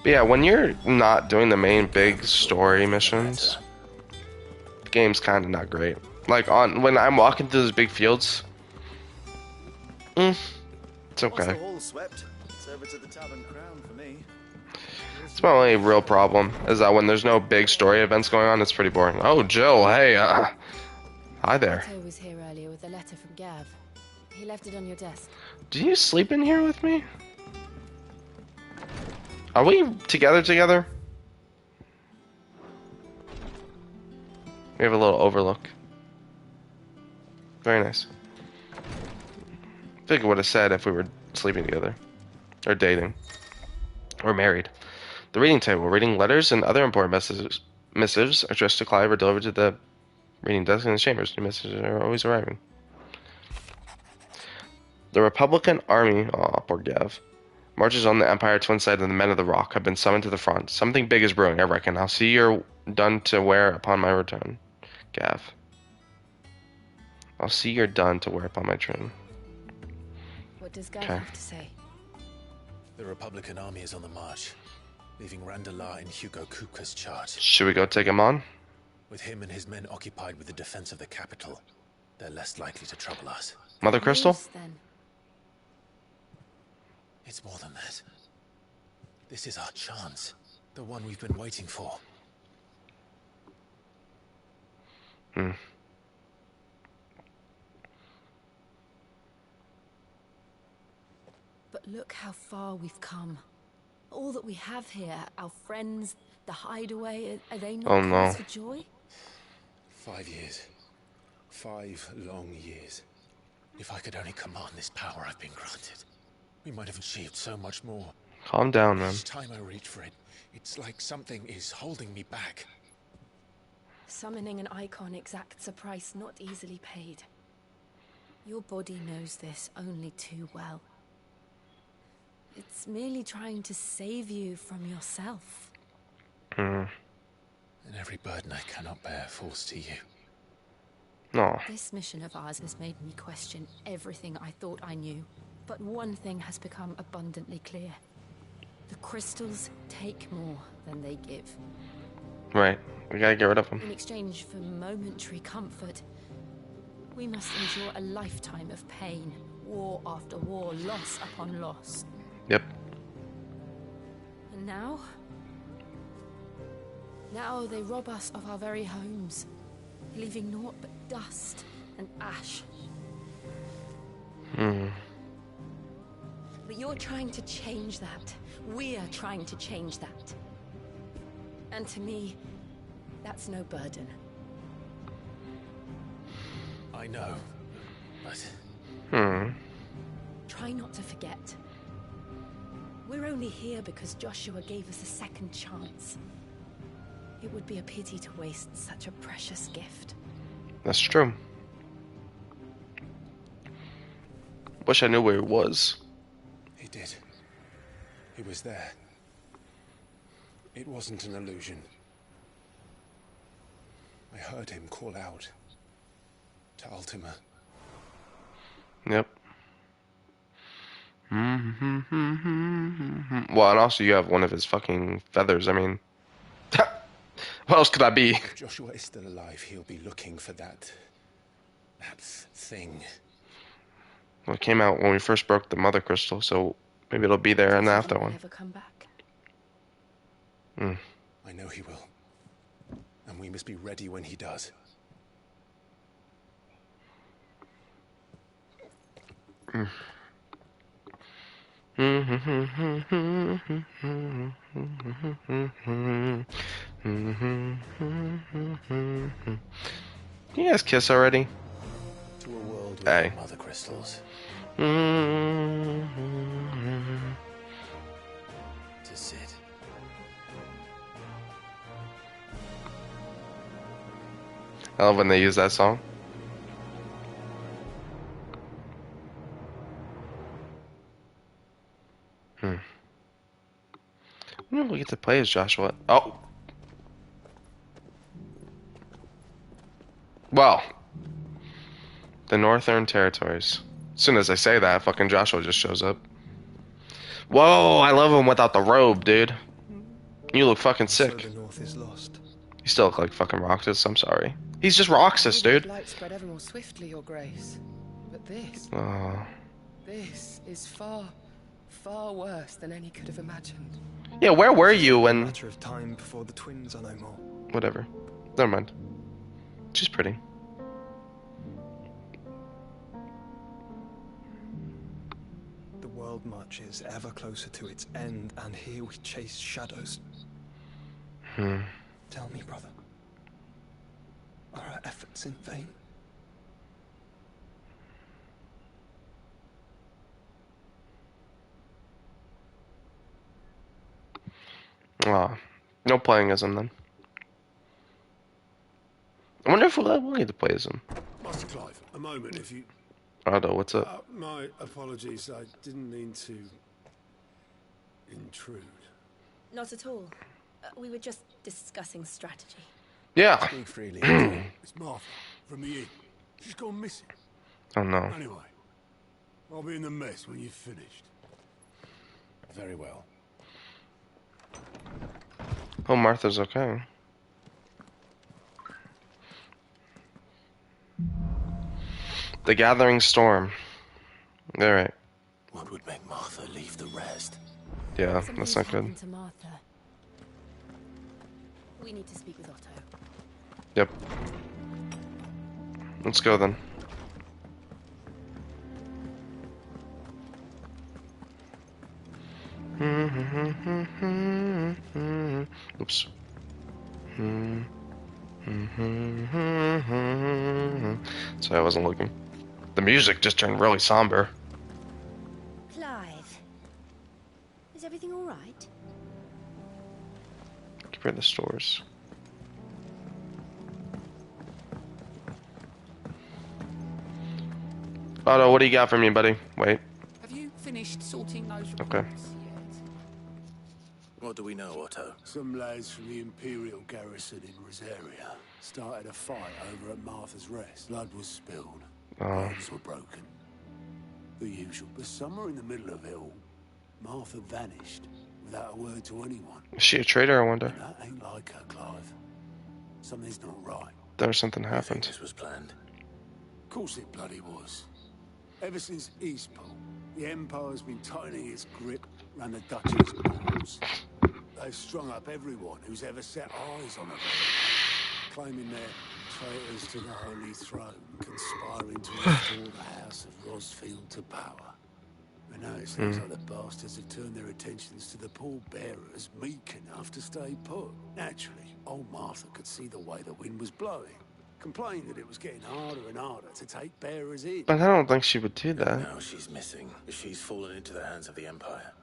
But yeah, when you're not doing the main big story missions, the game's kind of not great. Like on when I'm walking through those big fields. It's Once the okay. hall's swept, it's over to the Tavern Crown for me. It's my only real problem is that when there's no big story events going on, it's pretty boring. Oh, Jill, hey, hi there. Otto was here earlier with a letter from Gav. He left it on your desk. Do you sleep in here with me? Are we together? We have a little overlook. Very nice. I think I would have said if we were sleeping together. Or dating. Or married. The reading table. Reading letters and other important missives addressed to Clive are delivered to the reading desk in the chambers. New messages are always arriving. The Republican Army, oh, poor Gav, marches on the Empire twin side, and the men of the Rock have been summoned to the front. Something big is brewing, I reckon. I'll see you're done to wear upon my return. Gav. I'll see you're done to wear upon my return. What does Gav have to say? The Republican army is on the march, leaving Randalar in Hugo Kupka's charge. Should we go take him on? With him and his men occupied with the defense of the capital, they're less likely to trouble us. Mother Crystal? Then. It's more than that. This is our chance. The one we've been waiting for. But look how far we've come. All that we have here, our friends, the hideaway, are they not cause for joy? 5 years. 5 long years. If I could only command this power I've been granted, we might have achieved so much more. Calm down, man. Each time I reach for it, it's like something is holding me back. Summoning an icon exacts a price not easily paid. Your body knows this only too well. It's merely trying to save you from yourself. And every burden I cannot bear falls to you. No. This mission of ours has made me question everything I thought I knew. But one thing has become abundantly clear. The crystals take more than they give. Right. We gotta get rid of them. In exchange for momentary comfort, we must endure a lifetime of pain. War after war, loss upon loss. Yep. And now? Now they rob us of our very homes, leaving naught but dust and ash. But you're trying to change that. We're trying to change that. And to me, that's no burden. I know, but... Try not to forget. We're only here because Joshua gave us a second chance. It would be a pity to waste such a precious gift. That's true. Wish I knew where he was. He did. He was there. It wasn't an illusion. I heard him call out to Ultima. Yep. Well, and also you have one of his fucking feathers. I mean, what else could that be? If Joshua is still alive, he'll be looking for that thing. Well, it came out when we first broke the mother crystal, so maybe it'll be there in the after one. Never come back. I know he will. And we must be ready when he does. You guys kiss already? To a world with Hey. mother crystals. To Sid. I love when they use that song. I wonder if we get to play as Joshua. Oh! Well. The Northern Territories. As soon as I say that, fucking Joshua just shows up. Whoa, I love him without the robe, dude. You look fucking sick. So the North is lost. You still look like fucking Roxas, I'm sorry. He's just Roxas, The dude. light spread ever more swiftly, Your Grace. But this... Oh. This is far, far worse than any could have imagined. Yeah, where were you A when... matter of time before the twins are no more. Whatever. Never mind. She's pretty. The world marches ever closer to its end, and here we chase shadows. Tell me, brother, are our efforts in vain? Oh. No playing as him then. I wonder if we'll get to play as him. Master Clive, a moment, if you... Otto, what's up? My apologies, I didn't mean to... intrude. Not at all. We were just discussing strategy. Yeah. Speak freely. It's Martha, from the inn. She's gone missing. Oh no. Anyway, I'll be in the mess when you've finished. Very well. Oh, Martha's okay. The Gathering Storm. Alright. What would make Martha leave the rest? Yeah, that's not good. To Martha. We need to speak with Otto. Yep. Let's go then. Oops. Sorry, I wasn't looking. The music just turned really somber. Clive, is everything all right? Get rid of the stores. Otto, what do you got for me, buddy? Wait. Have you finished sorting those Okay. reports yet? What do we know, Otto? Some lads from the Imperial garrison in Rosaria started a fight over at Martha's Rest. Blood was spilled. Bones were broken. The usual. But somewhere in the middle of it all, Martha vanished without a word to anyone. Is she a traitor, I wonder? And that ain't like her, Clive. Something's not right. There something happened. This was planned. Of course it bloody was. Ever since Eastport, the Empire's been tightening its grip around the Duchy's borders. They've strung up everyone who's ever set eyes on her, claiming they're traitors to the Holy Throne, conspiring to restore the House of Rosfield to power. And now it seems like the bastards have turned their attentions to the pallbearers meek enough to stay put. Naturally, old Martha could see the way the wind was blowing. Complained that it was getting harder and harder to take bearers in. But I don't think she would do that. Now she's missing. She's fallen into the hands of the Empire.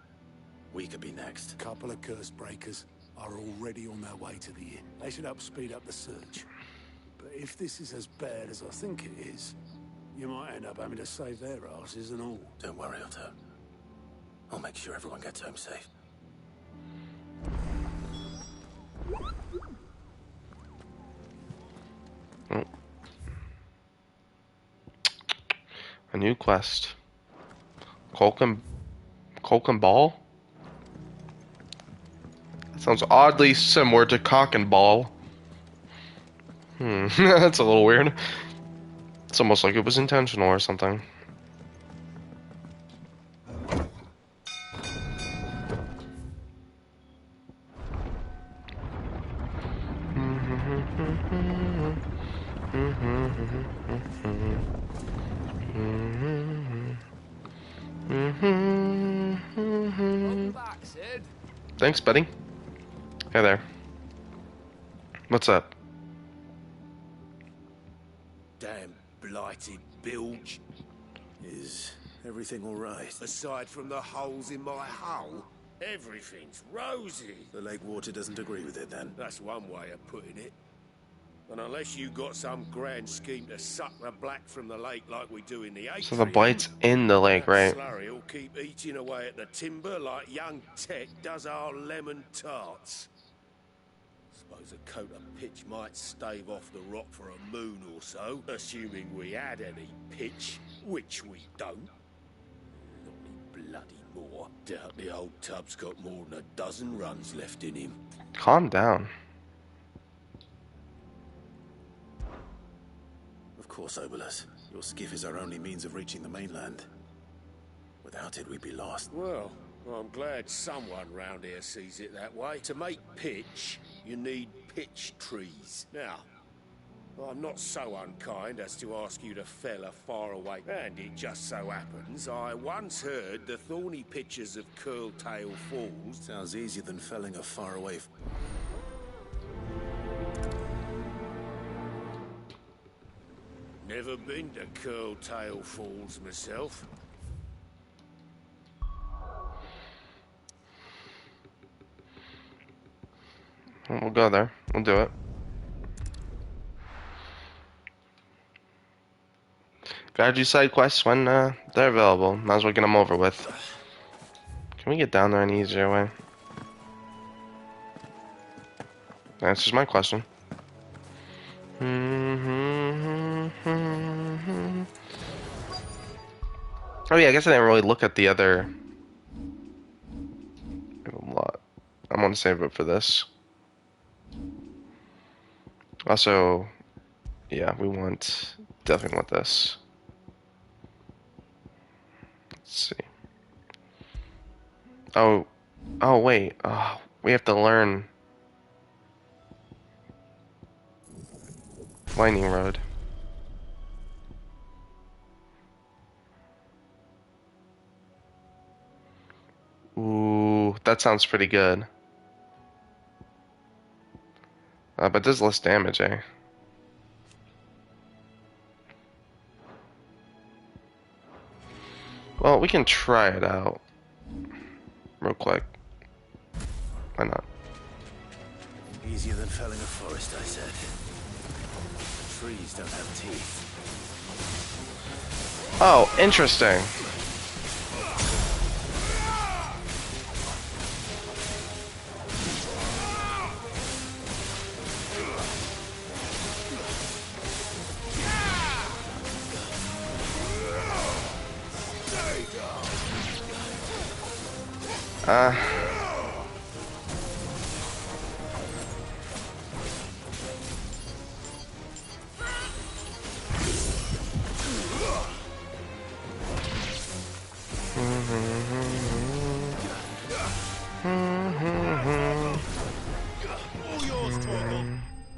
We could be next. A couple of curse breakers are already on their way to the inn. They should help speed up the search. But if this is as bad as I think it is, you might end up having to save their asses and all. Don't worry, Otto. I'll make sure everyone gets home safe. Oh. A new quest. Colkin Ball? That sounds oddly similar to Cock and Ball. That's a little weird. It's almost like it was intentional or something. Welcome back, Sid. Thanks, buddy. Hey there. What's up? Damn blighted bilge. Is everything all right? Aside from the holes in my hull, everything's rosy. The lake water doesn't agree with it, then? That's one way of putting it. And unless you got some grand scheme to suck the black from the lake like we do in the atrium... So the blight's in the lake, right? Slurry will keep eating away at the timber like young Tech does our lemon tarts. Suppose a coat of pitch might stave off the rot for a moon or so, assuming we had any pitch, which we don't. Not any bloody more. Doubt the old tub's got more than a dozen runs left in him. Calm down. course, Obolus. Your skiff is our only means of reaching the mainland. Without it, we'd be lost. Well, I'm glad someone round here sees it that way. To make pitch, you need pitch trees. Now, I'm not so unkind as to ask you to fell a far away. And it just so happens, I once heard the thorny pitches of Curltail Falls. Sounds easier than felling a far away. Never been to Curltail Falls myself. We'll go there. We'll do it. Gotta do side quests when they're available. Might as well get them over with. Can we get down there any easier way? That's just my question. Oh yeah, I guess I didn't really look at the other. A lot. I'm gonna save it for this. Also, yeah, we definitely want this. Let's see. Oh wait. Oh, we have to learn Lightning Road. Ooh, that sounds pretty good. But does less damage, eh? Well, we can try it out real quick. Why not? Easier than felling a forest, I said. Trees don't have teeth. Oh, interesting.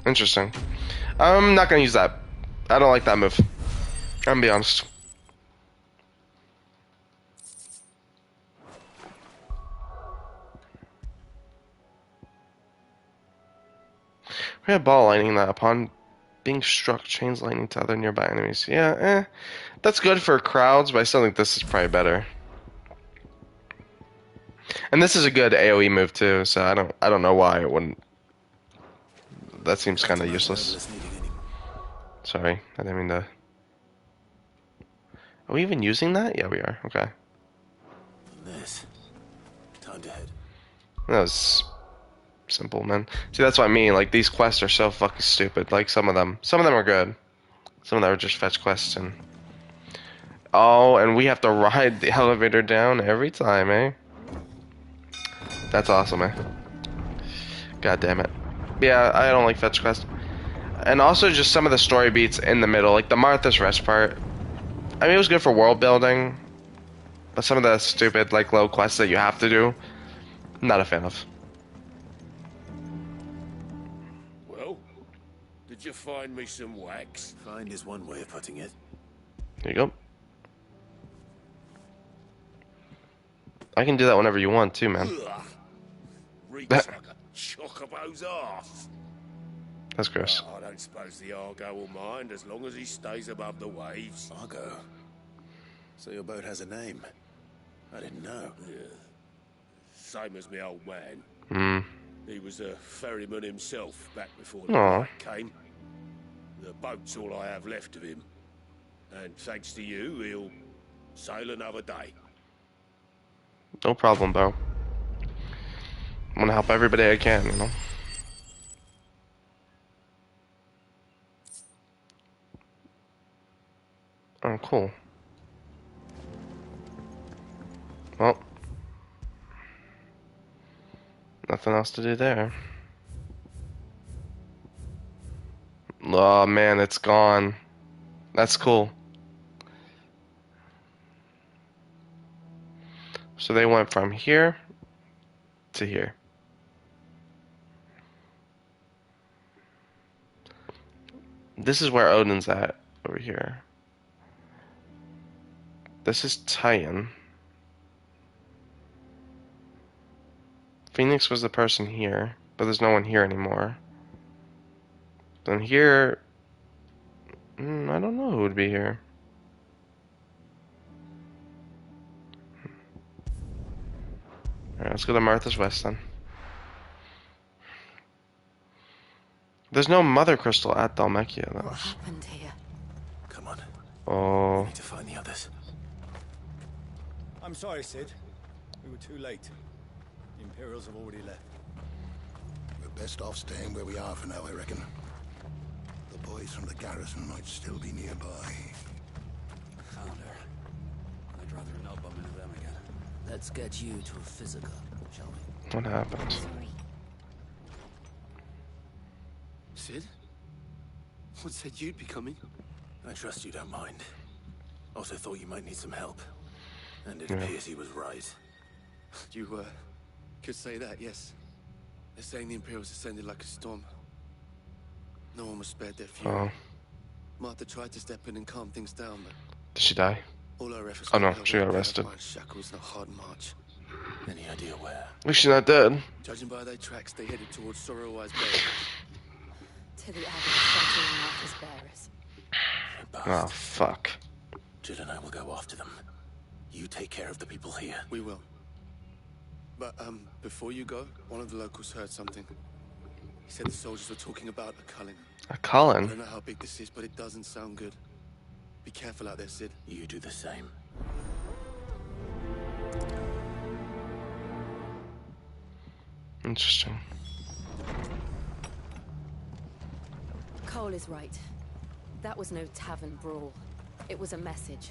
Interesting. I'm not gonna use that. I don't like that move. I'm gonna be honest. We have ball lightning that upon being struck chains lightning to other nearby enemies. Yeah, that's good for crowds, but I still think this is probably better. And this is a good AoE move too, so I don't know why it wouldn't. That seems kind of useless. Sorry, I didn't mean to. Are we even using that? Yeah, we are. Okay. This. Time to head. That was simple, man. See, that's what I mean. Like, these quests are so fucking stupid. Like, some of them are good. Some of them are just fetch quests and. Oh, and we have to ride the elevator down every time, eh? That's awesome, eh? God damn it. Yeah, I don't like fetch quests. And also just some of the story beats in the middle, like the Martha's Rest part. I mean, it was good for world building, but some of the stupid, like, low quests that you have to do, not a fan of. Well, did you find me some wax? Find is one way of putting it. There you go. I can do that whenever you want, too, man. Reeks like a chocobo's arse. That's gross. I don't suppose the Argo will mind as long as he stays above the waves. Argo? So your boat has a name? I didn't know. Yeah. Same as me old man. Hmm. He was a ferryman himself back before the Aw. night came. The boat's all I have left of him. And thanks to you, he'll sail another day. No problem, bro. I'm gonna help everybody I can, you know? Oh, cool. Well. Nothing else to do there. Oh, man, it's gone. That's cool. So they went from here to here. This is where Odin's at, over here. This is Titan. Phoenix was the person here, but there's no one here anymore. Then here... I don't know who would be here. Alright, let's go to Martha's West then. There's no mother crystal at Dhalmekia, though. What happened here? Come on. Oh. We need to find the others. I'm sorry, Sid. We were too late. The Imperials have already left. We're best off staying where we are for now, I reckon. The boys from the garrison might still be nearby. Found her. I'd rather not bump into them again. Let's get you to a physical, shall we? What happened? Sorry. Sid? What said you'd be coming? I trust you don't mind. Also thought you might need some help. And it Yeah. appears he was right. You, could say that, yes. They're saying the Imperials descended like a storm. No one was spared their fury. Oh. Martha tried to step in and calm things down, but Did she die? all our efforts Oh no, couldn't she got help arrested. wild shackles and a hard march. Any idea where? At least she's not dead. Judging by their tracks, they headed towards Sorrowwise Bay. To the abbey centering Martha's bearers. Oh, fuck. Jill and I will go after them. You take care of the people here. We will. But, before you go, one of the locals heard something. He said the soldiers were talking about a culling. A I Cullen? don't know how big this is, but it doesn't sound good. Be careful out there, Sid. You do the same. Interesting. Cole is right. That was no tavern brawl. It was a message.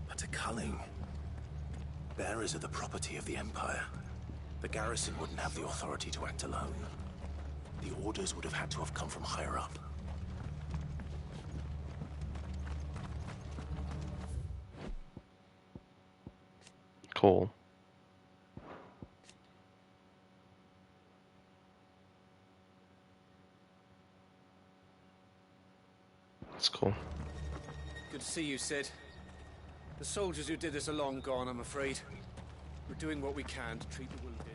But a culling. Bearers are the property of the Empire. The garrison wouldn't have the authority to act alone. The orders would have had to have come from higher up. Cool. That's cool. Good to see you, Sid. The soldiers who did this are long gone, I'm afraid. We're doing what we can to treat the wounded.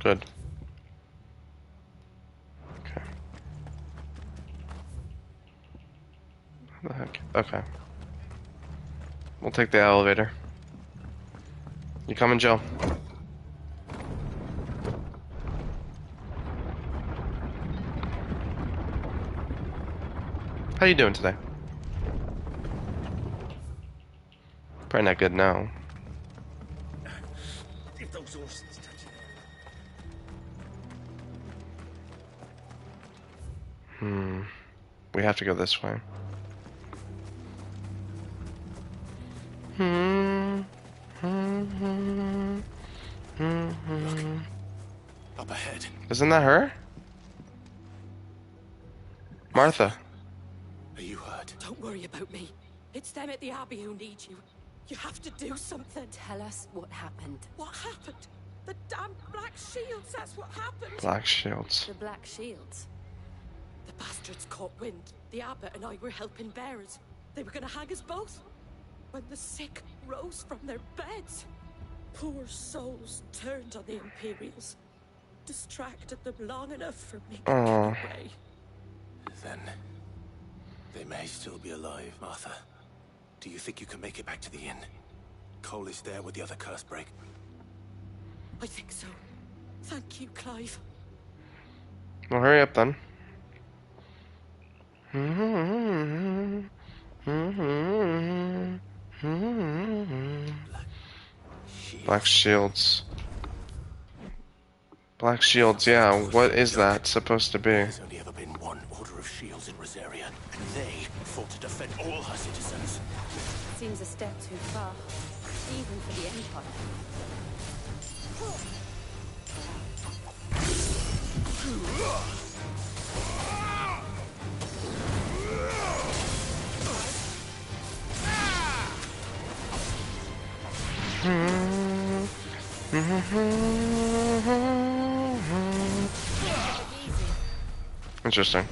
Good. Okay. What the heck? Okay. We'll take the elevator. You coming, Joe? How you doing today? Probably not good now. If those horses touch it. We have to go this way. Up ahead. Isn't that her? Martha. Are you hurt? Don't worry about me. It's them at the Abbey who need you. You have to do something. Tell us what happened. What happened? The damn Black Shields, that's what happened. Black Shields. The Black Shields. The bastards caught wind. The abbot and I were helping bearers. They were gonna hang us both. When the sick rose from their beds, poor souls turned on the Imperials. Distracted them long enough for me to get away. Then they may still be alive, Martha. Do you think you can make it back to the inn? Cole is there with the other curse break. I think so. Thank you, Clive. Well, hurry up then. Black Shields. Black Shields, yeah. What is that supposed to be? There's only ever been one Order of Shields in Rosaria, and they fought to defend all her citizens. Seems a step too far, even for the Empire. Interesting.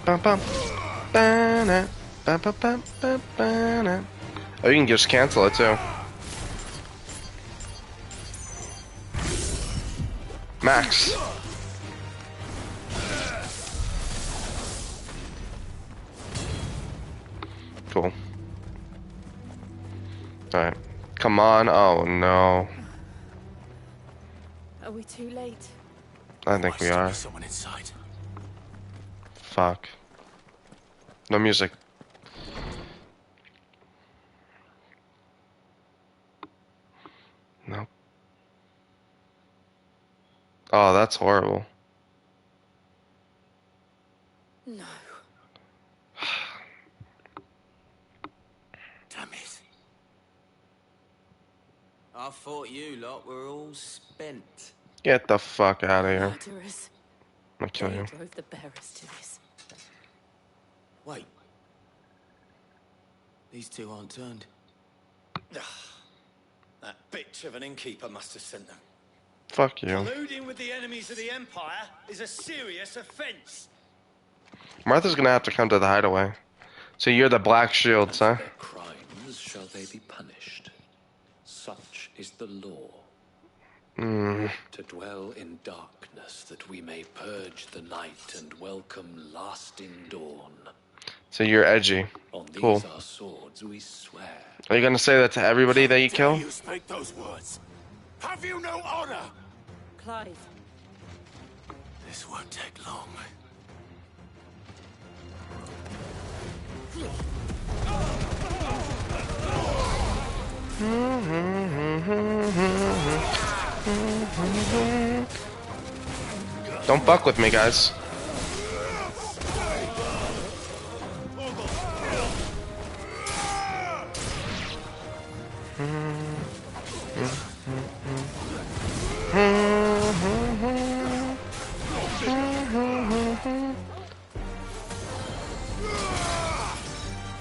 Bum, bum. Ba-na, ba-ba-ba-ba-ba-na. Oh, you can just cancel it too. Max. Cool. Alright. Come on. Oh no. Are we too late? I think we are. Someone inside. Fuck. No music. No. Oh, that's horrible. No. Damn it. I thought you lot were all spent. Get the fuck out of here. Murderers. I'm gonna kill They you. drove the bearers to this. Wait. These two aren't turned. That bitch of an innkeeper must have sent them. Fuck you. Colluding with the enemies of the Empire is a serious offense. Martha's gonna have to come to the hideaway. So you're the Black Shields, huh? Their crimes shall they be punished. Such is the law. To dwell in darkness that we may purge the night and welcome lasting dawn. So you're edgy. On these Cool. our swords we swear. Are you gonna say that to everybody that you kill? You speak those words. Have you no honor? Clive. This won't take long. Don't fuck with me, guys.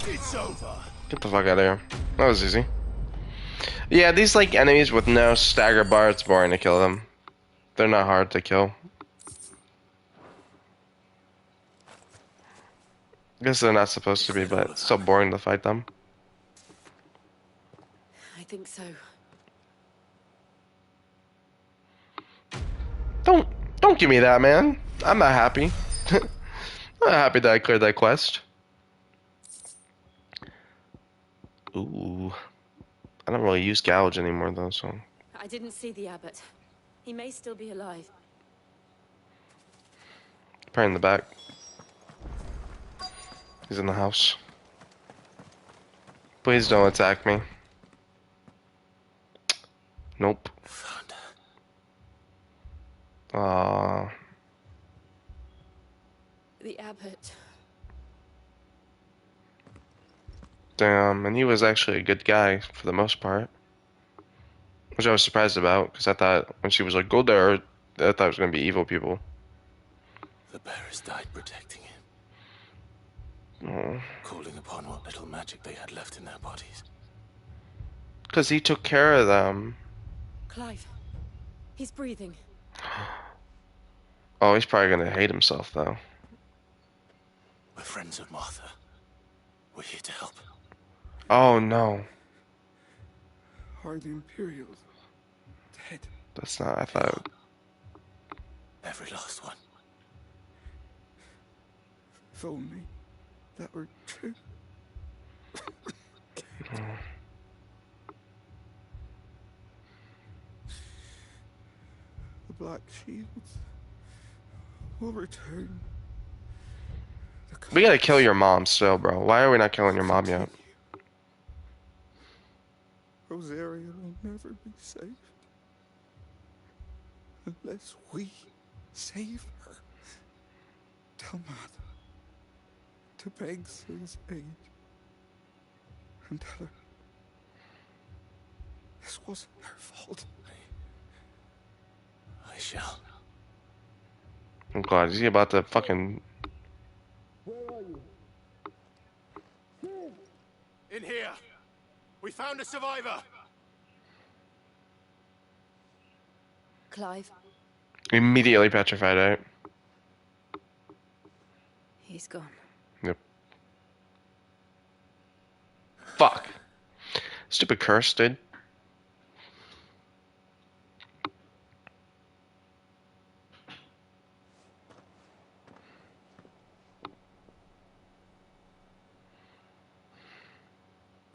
It's over. Get the fuck out of here. That was easy. Yeah, these like enemies with no stagger bar, it's boring to kill them. They're not hard to kill. I guess they're not supposed to be, but it's so boring to fight them. I think so. Don't give me that, man. I'm not happy. I'm not happy that I cleared that quest. Ooh. I don't really use gouge anymore though, so. I didn't see the abbot. He may still be alive. Probably in the back. He's in the house. Please don't attack me. Nope. Aww. The abbot. Damn, and he was actually a good guy for the most part. Which I was surprised about, because I thought when she was like, go there, I thought it was going to be evil people. The bearers died protecting him. Oh. Calling upon what little magic they had left in their bodies. Because he took care of them. Clive. He's breathing. Oh, he's probably going to hate himself, though. We're friends of Martha. We're here to help. Oh, no. Are the Imperials dead? That's not, I thought. Every last one. If only that were true. The Black Shields will return. We gotta kill your mom still, bro. Why are we not killing your mom yet? Rosaria will never be saved unless we save her. Tell Martha to beg Sir's aid and tell her This wasn't her fault. I shall. Oh god, is he about to fucking... In here! We found a survivor! Clive, Immediately petrified, right? he's gone. Yep. Fuck. Stupid curse, dude.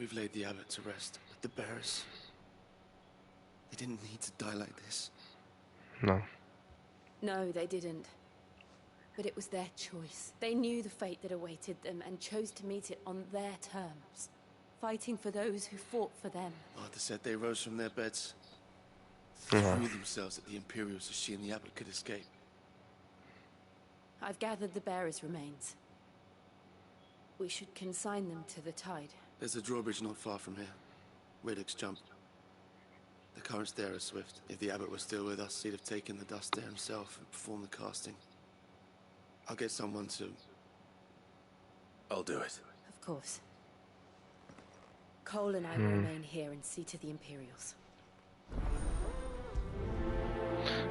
We've laid the abbot to rest, but the bearers... They didn't need to die like this. No. No, they didn't. But it was their choice. They knew the fate that awaited them and chose to meet it on their terms, fighting for those who fought for them. Martha said they rose from their beds, Uh-huh. threw themselves at the Imperials so she and the abbot could escape. I've gathered the bearers' remains. We should consign them to the tide. There's a drawbridge not far from here. Radix jump. The currents there are swift. If the abbot was still with us, he'd have taken the dust there himself and performed the casting. I'll get someone to... I'll do it. Of course. Cole and I will remain here and see to the Imperials.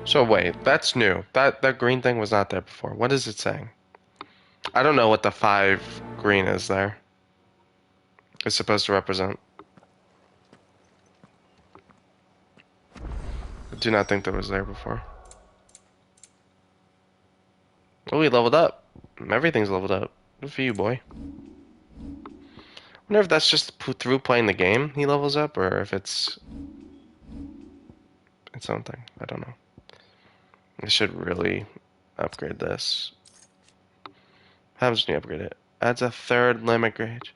So wait, that's new. That green thing was not there before. What is it saying? I don't know what the 5 green is there. It's supposed to represent. I do not think that was there before. Oh, we leveled up. Everything's leveled up. Good for you, boy. I wonder if that's just through playing the game he levels up, or if it's something. I don't know. I should really upgrade this. What happens when you upgrade it? Adds a 3rd limit gauge.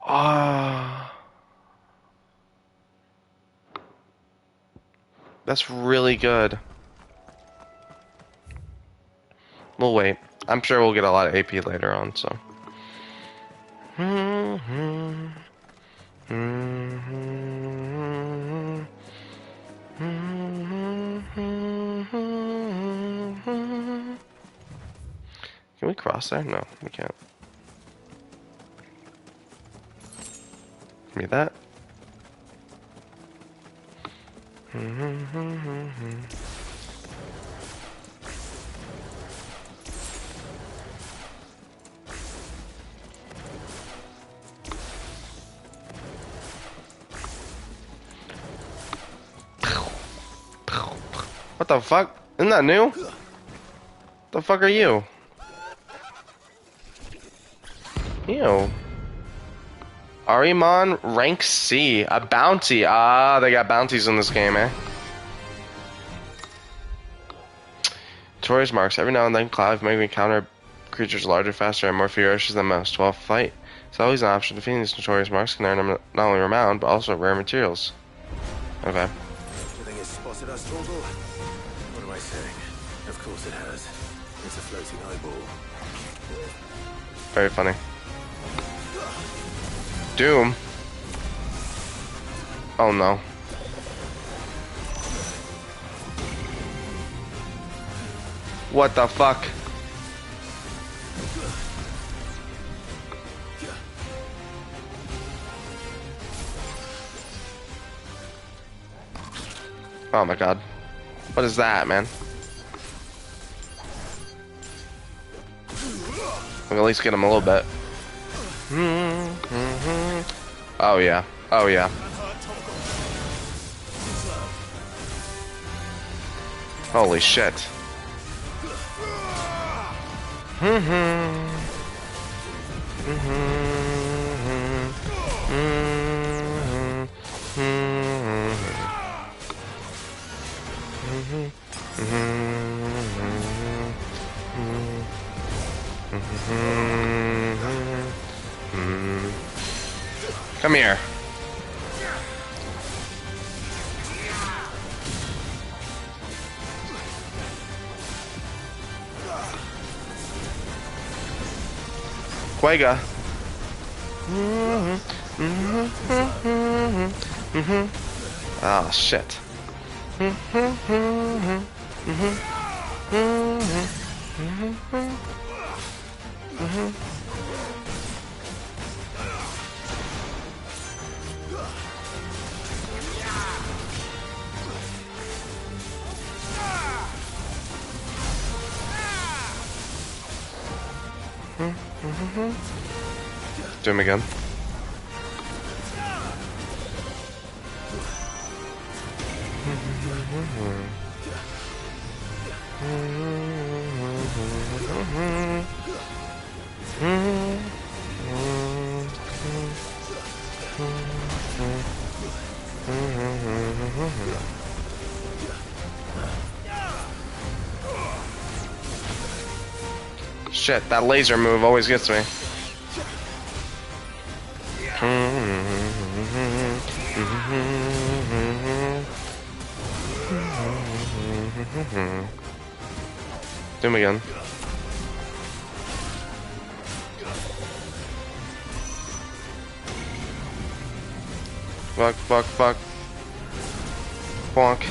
Ah. That's really good. We'll wait. I'm sure we'll get a lot of AP later on, so. Can we cross there? No, we can't. Give me that. What the fuck? Isn't that new? What the fuck are you? Ew. Arimon rank C. A bounty. Ah, they got bounties in this game, eh? Notorious marks. Every now and then, Clive may encounter creatures larger, faster, and more ferocious than most. While fight is always an option, defeating these notorious marks can earn them not only renown, but also rare materials. Okay. Do you think it's spotted us, Torgal? What am I saying? Of course it has. It's a floating eyeball. Very funny. Doom. Oh no. What the fuck? Oh my god. What is that, man? We'll at least get him a little bit. Oh yeah. Oh yeah. Holy shit. Come here. Quega. Oh shit. Do him again. Shit, that laser move always gets me. Do him again. Fuck, fuck, fuck. Bonk.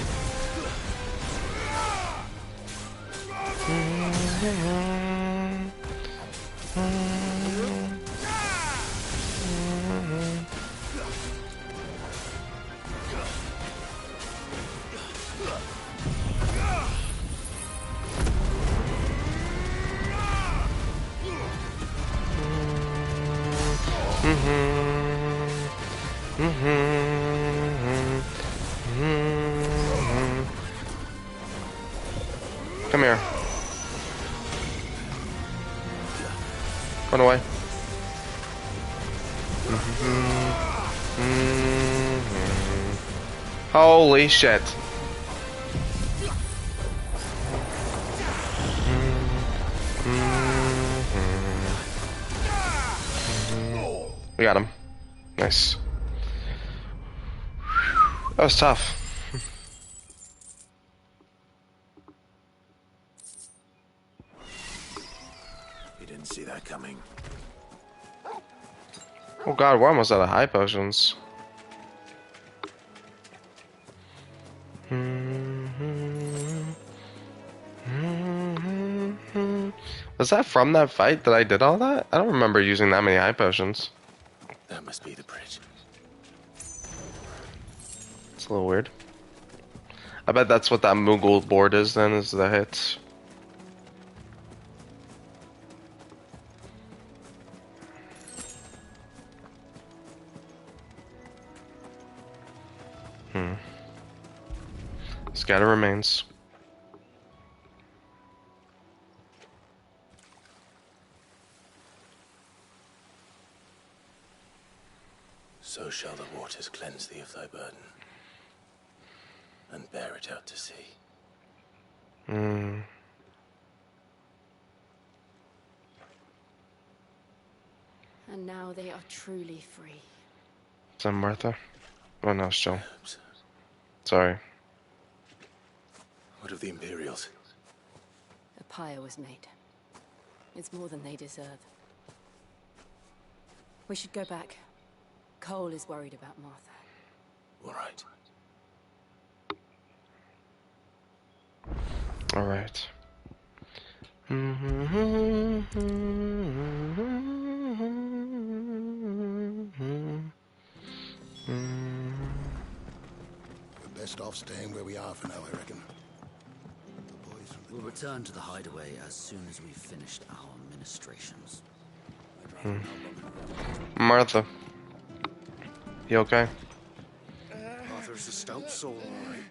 Come here. Run away. Holy shit. We got him. Nice. That was tough. You didn't see that coming. Oh god, we're almost out of high potions. Was that from that fight that I did all that? I don't remember using that many high potions. That must be the bridge. It's a little weird. I bet that's what that Moogle board is then, is the hits. Scatter remains. So shall the waters cleanse thee of thy burden, and bear it out to sea. Hmm. And now they are truly free. Is that Martha? Oh no, it's Jill. Sorry. What of the Imperials? A pyre was made. It's more than they deserve. We should go back. Cole is worried about Martha. All right. All right. We're best off staying where we are for now, I reckon. We'll return to the hideaway as soon as we've finished our ministrations. Martha. You okay? Arthur's a stout soul, all right.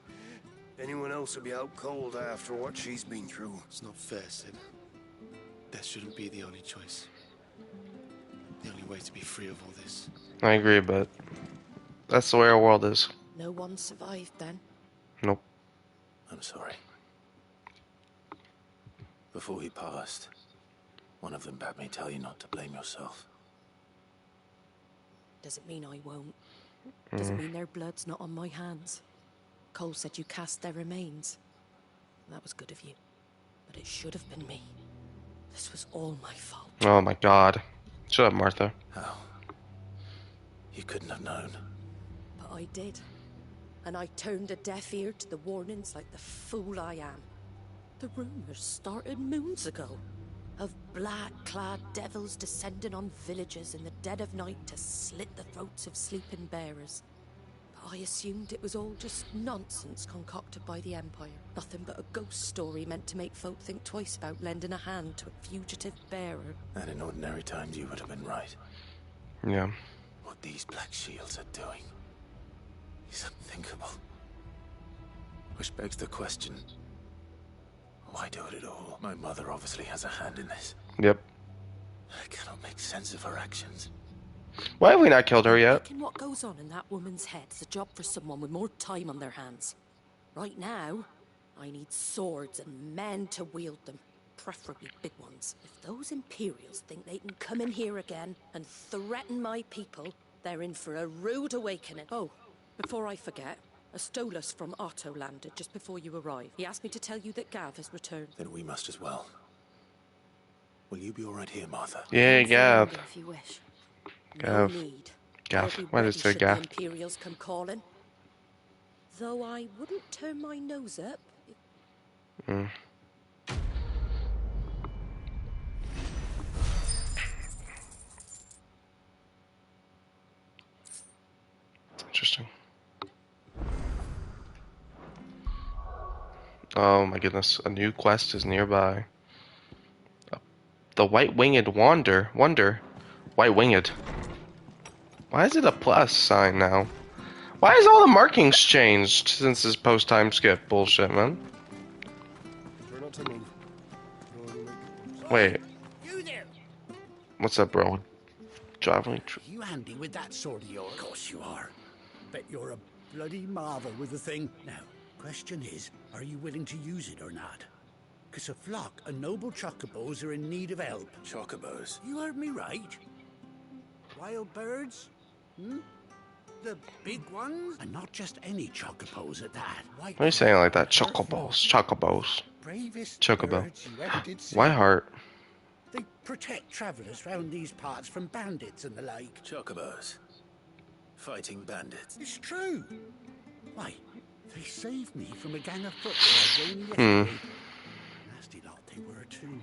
Anyone else would be out cold after what she's been through. It's not fair, Sid. Death shouldn't be the only choice. The only way to be free of all this. I agree, but that's the way our world is. No one survived then? Nope. I'm sorry. Before he passed, one of them bade me tell you not to blame yourself. Does it mean I won't? Does it mean their blood's not on my hands? Cole said you cast their remains. That was good of you. But it should have been me. This was all my fault. Oh my god. Shut up, Martha. How? You couldn't have known. But I did. and I turned a deaf ear to the warnings like the fool I am. The rumors started moons ago, of black-clad devils descending on villages in the dead of night to slit the throats of sleeping bearers. But I assumed it was all just nonsense concocted by the Empire. Nothing but a ghost story meant to make folk think twice about lending a hand to a fugitive bearer. And in ordinary times you would have been right. Yeah. What these Black Shields are doing is unthinkable. Which begs the question, why do it at all? My mother obviously has a hand in this. Yep. I cannot make sense of her actions. Why have we not killed her I yet? reckon what goes on in that woman's head is a job for someone with more time on their hands. Right now, I need swords and men to wield them, preferably big ones. If those Imperials think they can come in here again and threaten my people, they're in for a rude awakening. Oh, before I forget, a Stolas from Otto landed just before you arrived. He asked me to tell you that Gav has returned. Then we must as well. Will you be all right here, Martha? Yeah, Gav. If you wish. Gav. No need. Gav. I'll be Why ready does it say should the Gav? Imperials come calling. Though I wouldn't turn my nose up. Mm. Interesting. Oh my goodness, a new quest is nearby. The White-Winged Wonder. White-Winged. Why is it a plus sign now? Why is all the markings changed since this post-time skip bullshit, man? Try not to move. Wait, You there? what's up, bro? Traveling. You handy with that sword of yours? Of course you are. Bet you're a bloody marvel with the thing. Now, question is, are you willing to use it or not? Because a flock of noble chocobos are in need of help. Chocobos? You heard me right. Wild birds? Hmm? The big ones? And not just any chocobos at that. Why are you saying it like that? Chocobos. Chocobos. Bravest Chocobo. birds you ever did see. Why heart? They protect travelers round these parts from bandits and the like. Chocobos. Fighting bandits. It's true. Why, they saved me from a gang of football going yesterday. Nasty lot they were too.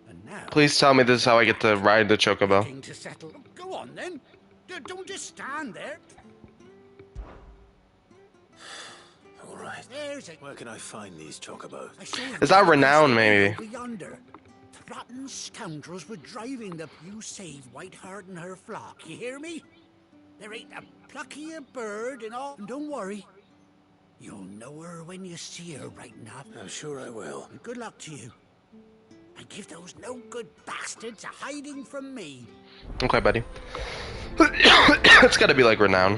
And now Please tell me this is how I get to ride the Chocobo. looking to settle. Go on then. Don't just stand there. All right. There's a... Where can I find these chocobos? I saw Is that them renowned, maybe? over yonder. The rotten scoundrels were driving the... You save Whiteheart and her flock. You hear me? There ain't a pluckier bird in all... And don't worry. You'll know her when you see her, right enough. I'm sure I will. And good luck to you. And give those no-good bastards a hiding from me. Okay, buddy. It's gotta be like renown.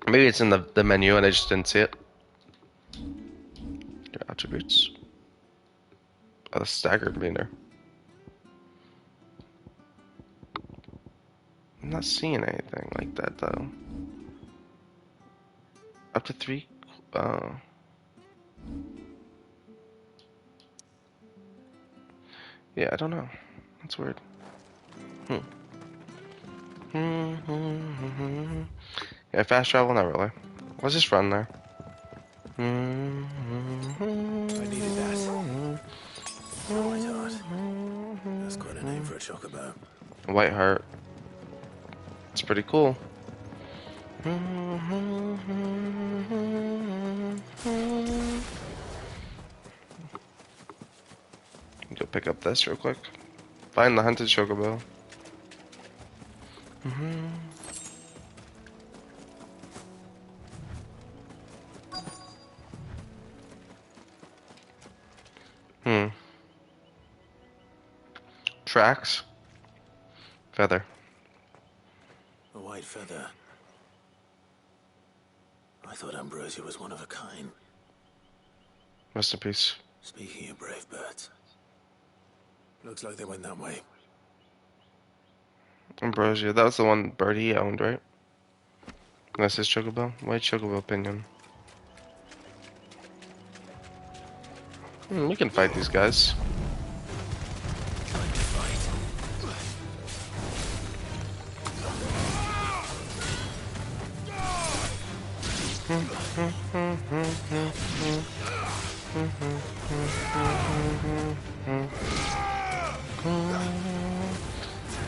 Maybe it's in the menu and I just didn't see it. Your attributes. Oh, the staggered meter. I'm not seeing anything like that though. Up to 3. Yeah, I don't know. That's weird. Yeah, fast travel, not really. Let's just run there. I needed that. Whiteheart. That's quite a name for a chocobo. Whiteheart. It's pretty cool. Go pick up this real quick. Find the hunted chocobo. Tracks. Feather. A white feather. I thought Ambrosia was one of a kind. Rest in peace. Speaking of brave birds. Looks like they went that way. Ambrosia. That was the one bird he owned, right? That's his chocobo? White chocobo opinion. We can fight these guys.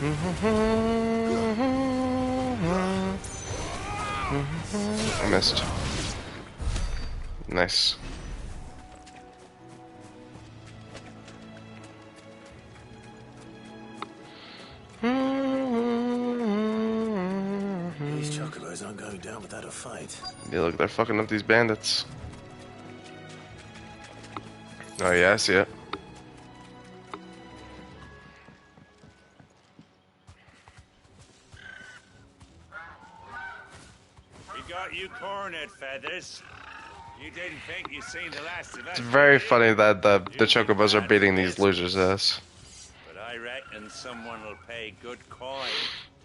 I missed. Nice. These chocobos aren't going down without a fight. Yeah, look, they're fucking up these bandits. Oh yeah, I see it. We got you cornered, Feathers. You didn't think you seen the last of us. It's very funny that the chocobos are beating these losers' ass. But I reckon someone will pay good coin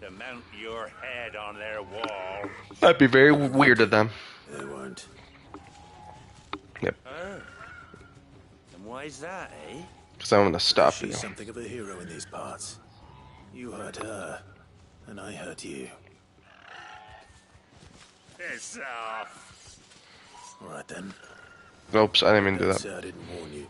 to mount your head on their wall. That'd be very weird of them. They won't. Yep. Oh. And why's that, eh? Because I'm gonna stop you. She's something of a hero in these parts. You hurt her, and I hurt you. Piss off. All right then. Oops, I didn't mean to do Don't that. say I didn't warn you.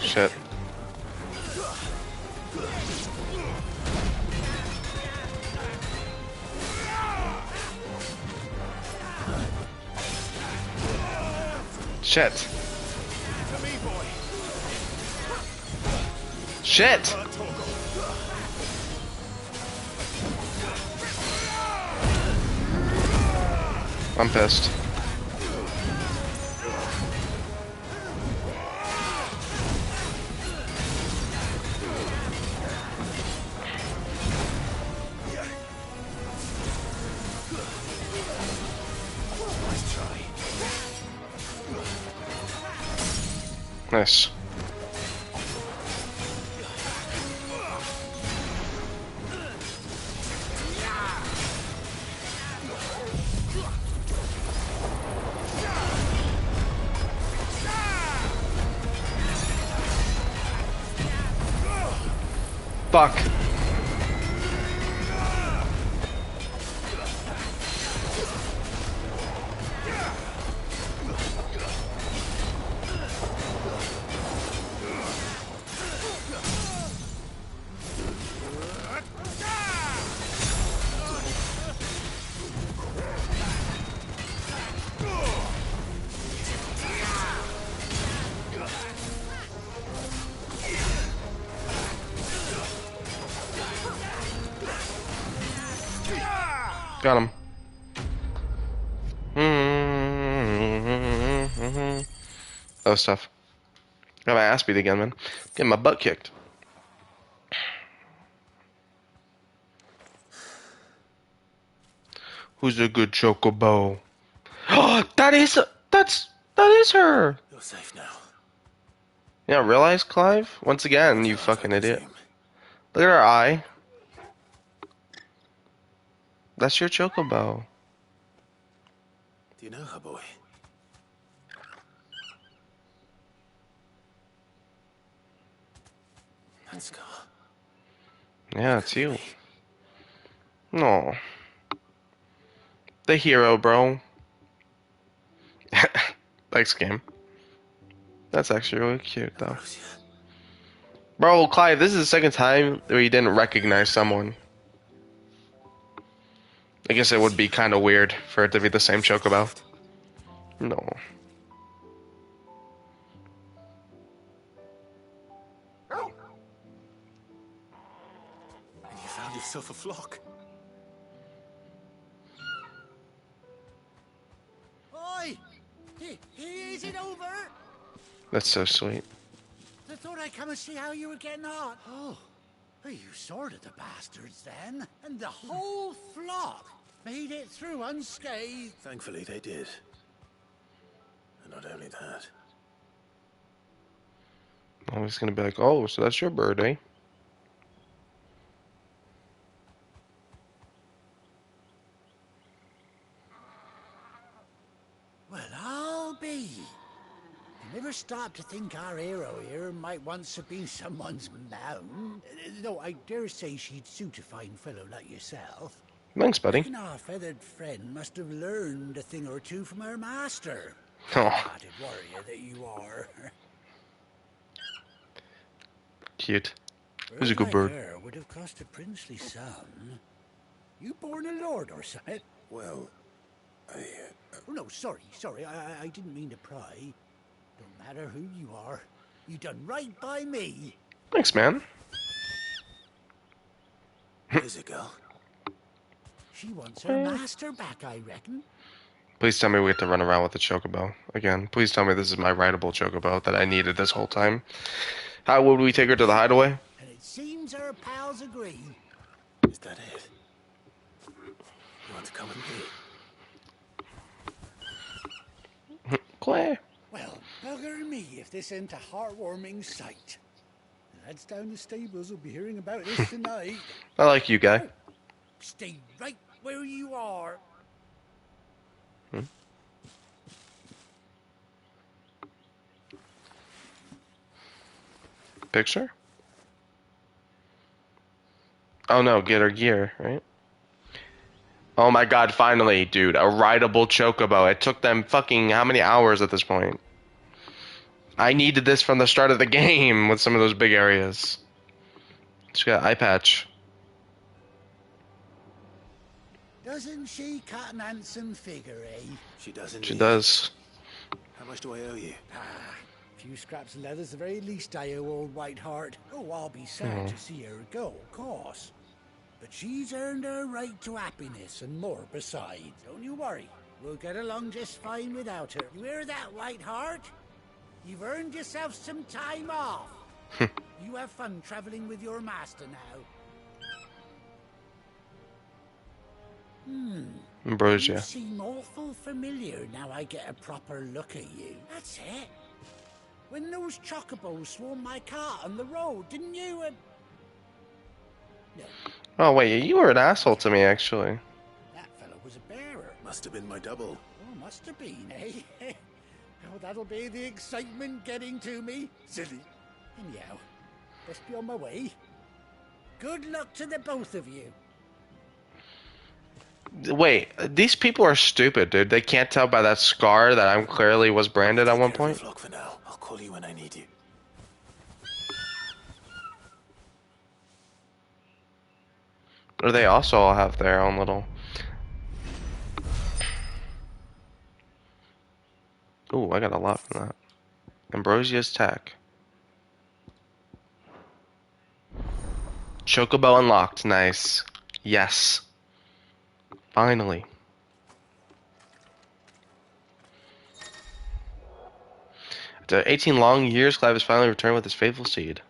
Shit. Shit. Shit! I'm pissed. Nice. Fuck. Got him. That was tough. Got my ass beat again, man. Getting my butt kicked. Who's a good chocobo? Oh, that is her. You're safe now. Yeah, realize, Clive? Once again, you fucking idiot. Look at her eye. That's your chocobo. Do you know her, boy? That scar. Yeah, it's you. No. The hero, bro. Thanks, game. That's actually really cute, though. Bro, Clive, this is the second time where you didn't recognize someone. I guess it would be kind of weird for it to be the same chocobo. No. And you found yourself a flock. Oi! Is it over? That's so sweet. I thought I'd come and see how you were getting on. Oh, well, you sorted the bastards then, and the whole flock made it through unscathed. Thankfully, they did. Not only that. I was gonna be like, oh, so that's your bird, eh? Well, I'll be. I never stopped to think our hero here might once have been someone's mound. Though I dare say she'd suit a fine fellow like yourself. Thanks, buddy. Reckon our feathered friend must have learned a thing or two from her master. Oh. Hearted warrior that you are. Cute. He's a good bird. Her would have cost a princely sum. You born a lord or something? Well, Oh, no, sorry. I didn't mean to pry. Don't matter who you are. You done right by me. Thanks, man. Where's it go? She wants her master back, I reckon. Please tell me we get to run around with the chocobo again. Please tell me this is my rideable chocobo that I needed this whole time. How would we take her to the hideaway? And it seems her pals agree. Is that it? You want to come with me? Claire. Well, bugger me if this ain't a heartwarming sight. The lads down the stables will be hearing about this tonight. I like you, guy. Stay right where you are. Picture? Oh no, get her gear, right? Oh my god, finally, dude. A rideable chocobo. It took them fucking how many hours at this point? I needed this from the start of the game with some of those big areas. She got eye patch. Doesn't she cut an handsome figure, eh? She does indeed. She does. How much do I owe you? A few scraps of leather's the very least I owe old Whiteheart. Oh, I'll be sad to see her go, of course. But she's earned her right to happiness and more besides. Don't you worry. We'll get along just fine without her. You hear that, Whiteheart? You've earned yourself some time off. You have fun traveling with your master now. Ambrosia. You seem awful familiar now I get a proper look at you. That's it. When those chocobos swarmed my car on the road, didn't you? No. Oh wait, you were an asshole to me, actually. That fellow was a bearer. Must have been my double. Oh, must have been, eh? Oh, that'll be the excitement getting to me. Silly. Anyhow, best be on my way. Good luck to the both of you. Wait, these people are stupid, dude. They can't tell by that scar that I'm clearly was branded at one point. Flock for now. I'll call you when I need you. Or they also all have their own little... Ooh, I got a lot from that. Ambrosia's tack. Chocobo unlocked. Nice. Yes. Finally. After 18 long years, Clive has finally returned with his faithful seed.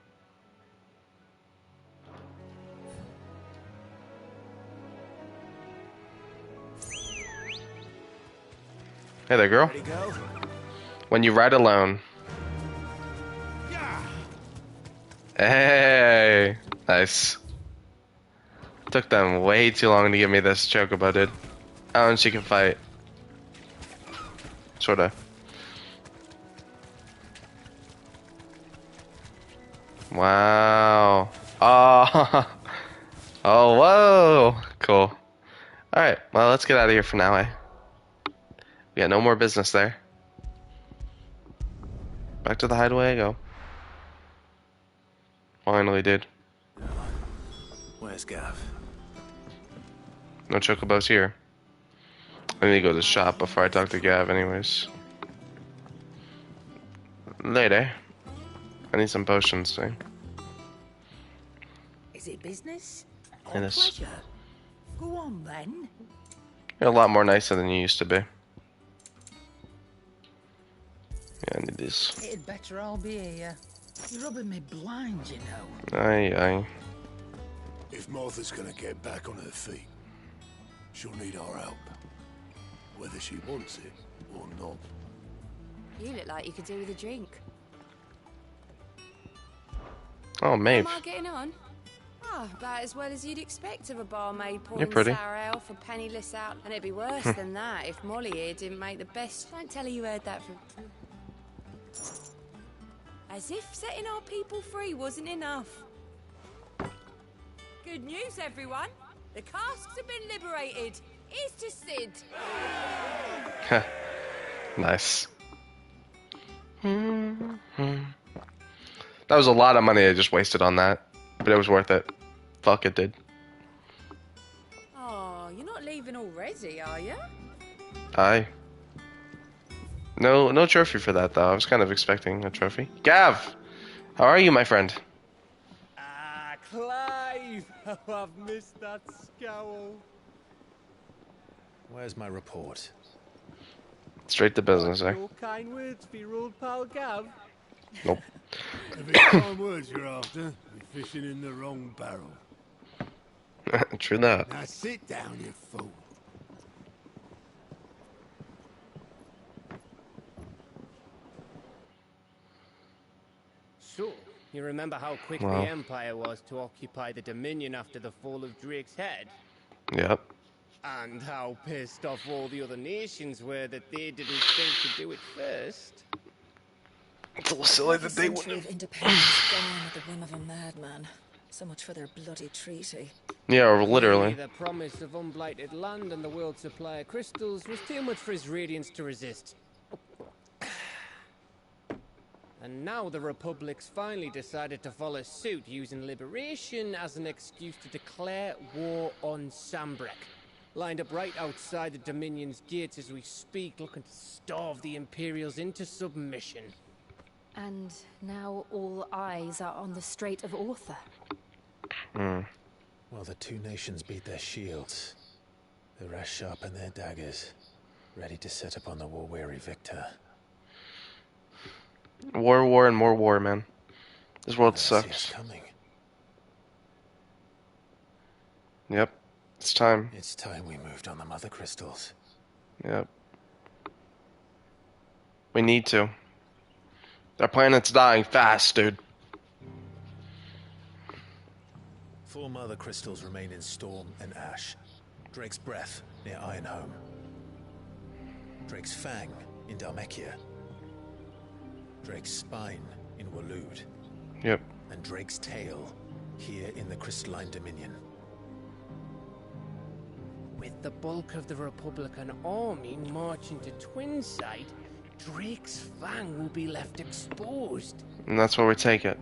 Hey there, girl. When you ride alone. Hey! Nice. Took them way too long to give me this chocobo, dude. Oh, and she can fight. Sorta. Wow. Oh. Oh, whoa. Cool. Alright, well, let's get out of here for now, eh? We got no more business there. Back to the hideaway I go. Finally, dude. Where's Gav? No chocobos here. I need to go to the shop before I talk to Gav anyways. Later. I need some potions, too. Is it business? It is. Pleasure. Go on then. You're a lot more nicer than you used to be. Yeah, I need these. It'd better all be here. You're rubbing me blind, you know. Aye. If Martha's gonna get back on her feet, she'll need our help. Whether she wants it or not. You look like you could do with a drink. Oh, Maeve. How am I getting on? Ah, about as well as you'd expect of a barmaid You're pouring pretty. sour ale for penniless out. And it'd be worse than that if Molly here didn't make the best. Don't tell her you heard that from... As if setting our people free wasn't enough. Good news, everyone. The casks have been liberated. Here's to Sid. Nice. That was a lot of money I just wasted on that, but it was worth it. Fuck it, did. Oh, you're not leaving already, are you? Aye. No trophy for that though. I was kind of expecting a trophy. Gav, how are you, my friend? Ah, Clive! How I've missed that scowl. Where's my report? Straight to business, eh? Your kind words for your old pal Gav. Nope. If it's kind words you're after, you're fishing in the wrong barrel. True that. Now sit down, you fool. So, you remember how quick Well. the Empire was to occupy the Dominion after the fall of Drake's Head? Yep. And how pissed off all the other nations were that they didn't think to do it first? It's a little silly that they Century of independence gone at the whim of a madman. So much for their bloody treaty. Yeah, or Clearly, literally. the promise of unblighted land and the world's supply of crystals was too much for his radiance to resist. And now the Republic's finally decided to follow suit, using liberation as an excuse to declare war on Sambrek. Lined up right outside the Dominion's gates as we speak, looking to starve the Imperials into submission. And now all eyes are on the Strait of Author. Well, the two nations beat their shields. The rest sharpen their daggers, ready to set upon the war-weary victor. War, and more war, man. This world I see us sucks. coming. Yep. It's time. It's time we moved on the mother crystals. Yep. We need to. Our planet's dying fast, dude. 4 mother crystals remain in Storm and Ash. Drake's Breath near Ironhome. Drake's Fang in Dhalmekia. Drake's Spine in Waloed. Yep. And Drake's Tail here in the Crystalline Dominion. With the bulk of the Republican army marching to Twinside, Drake's Fang will be left exposed. And that's where we take it.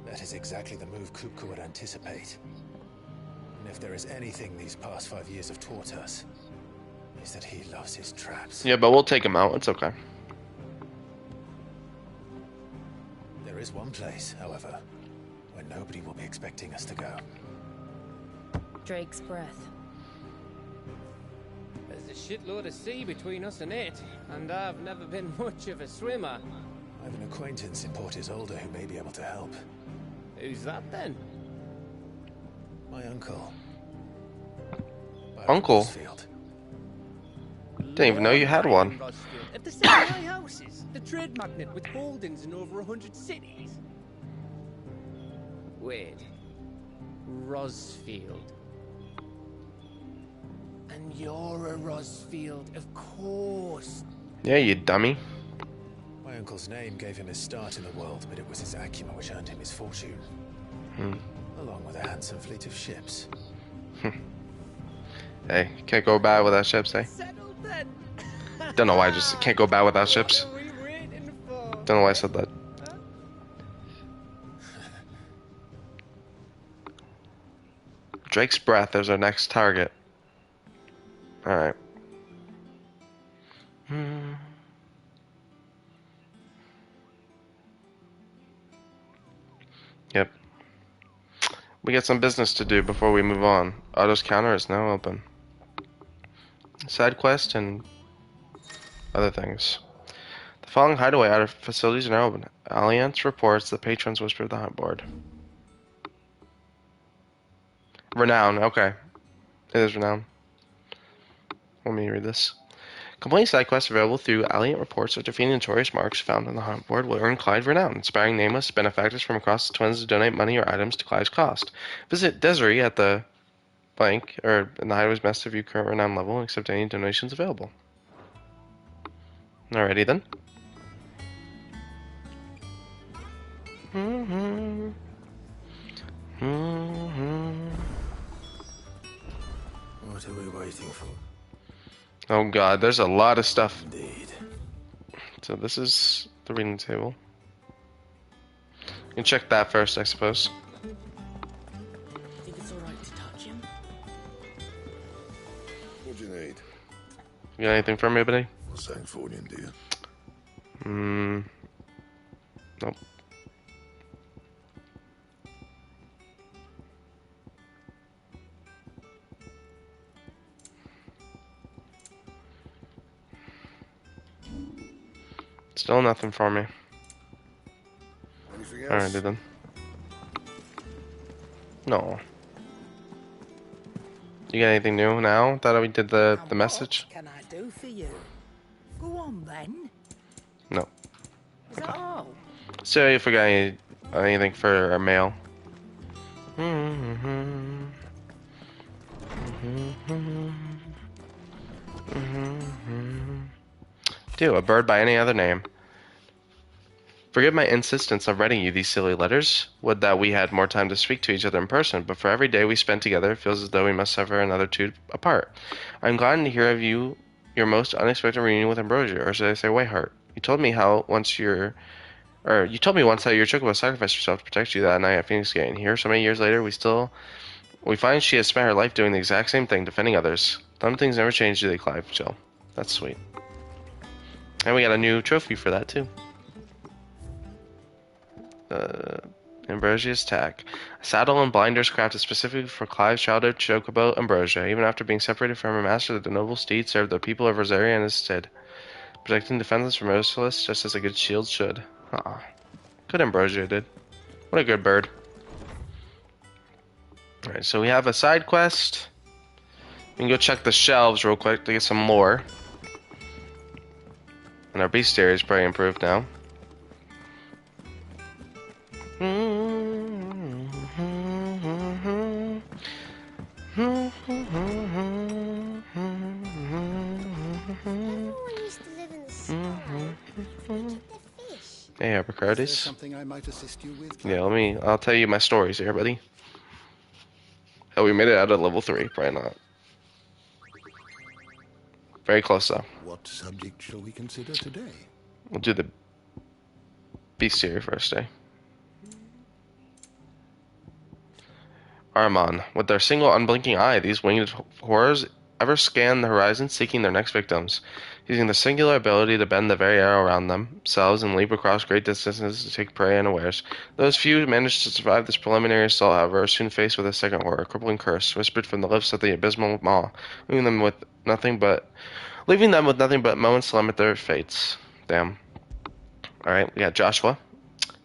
That is exactly the move Kupka would anticipate. And if there is anything these past 5 years have taught us, is that he loves his traps. Yeah, but we'll take him out. It's okay. There is one place, however, where nobody will be expecting us to go. Drake's Breath. There's a shitload of sea between us and it, and I've never been much of a swimmer. I have an acquaintance in Port Isolde who may be able to help. Who's that then? My uncle. Uncle? Field. Didn't even know you had one. Of the Samurai houses, the trade magnate with holdings in over 100 cities. Wait. Rosfield. And you're a Rosfield, of course. Yeah, you dummy. My uncle's name gave him his start in the world, but it was his acumen which earned him his fortune. Along with a handsome fleet of ships. Hey, can't go bad without ships, eh? Settled then. Don't know why I just can't go bad without ships. What are we waiting for? Don't know why I said that. Drake's Breath is our next target. Alright. Yep. We got some business to do before we move on. Otto's counter is now open. Side quest and other things. The following hideaway outer facilities are now open. Alliance reports the patrons whisper the hunt board. Renown, okay. It is Renown. Let me read this. Complete side quests available through Alliant reports of defeating notorious marks found on the hunt board will earn Clyde renown, inspiring nameless benefactors from across the Twins to donate money or items to Clyde's cost. Visit Desiree at the blank, or in the Hideaway's Mess to view current renown level and accept any donations available. Alrighty then. What are we waiting for? Oh god, there's a lot of stuff. Indeed. So this is the reading table. You can check that first, I suppose. Think it's alright to touch him? What do you need? You got anything for me, buddy? Not Sangfordian, do you? Nope. Still nothing for me. Anything else? Alrighty then. No. You got anything new now that we did the message? What can I do for you? Go on then. No. Is that all? So you forgot anything for our mail? Do a bird by any other name. Forgive my insistence of writing you these silly letters. Would that we had more time to speak to each other in person, but for every day we spend together, it feels as though we must suffer another two apart. I am glad to hear of your most unexpected reunion with Ambrosia, or should I say Whiteheart. You told me once that your chocobo sacrificed herself to protect you that night at Phoenix Gate, and here, so many years later, we find she has spent her life doing the exact same thing, defending others. Some things never change, do they, Clive? Chill. That's sweet. And we got a new trophy for that, too. Ambrosia's Tack. A saddle and blinders crafted specifically for Clive's childhood chocobo, Ambrosia. Even after being separated from her master, the noble steed served the people of Rosaria in his stead, protecting defenseless from merciless, just as a good shield should. Aw. Good Ambrosia did. What a good bird. Alright, so we have a side quest. We can go check the shelves real quick to get some lore. And our bestiary is pretty improved now. Hey, Abercrombie. Something I might assist you with? Yeah, I'll tell you my stories here, buddy. Oh, we made it out of level 3, probably not. Very close though. What subject shall we consider today? We'll do the bestiary first, eh? Armon. With their single unblinking eye, these winged horrors ever scan the horizon seeking their next victims, using the singular ability to bend the very air around themselves and leap across great distances to take prey unawares. Those few who managed to survive this preliminary assault, however, are soon faced with a second horror, a crippling curse, whispered from the lips of the abysmal maw, leaving them with nothing but moments to limit their fates. Damn. Alright, we got Joshua.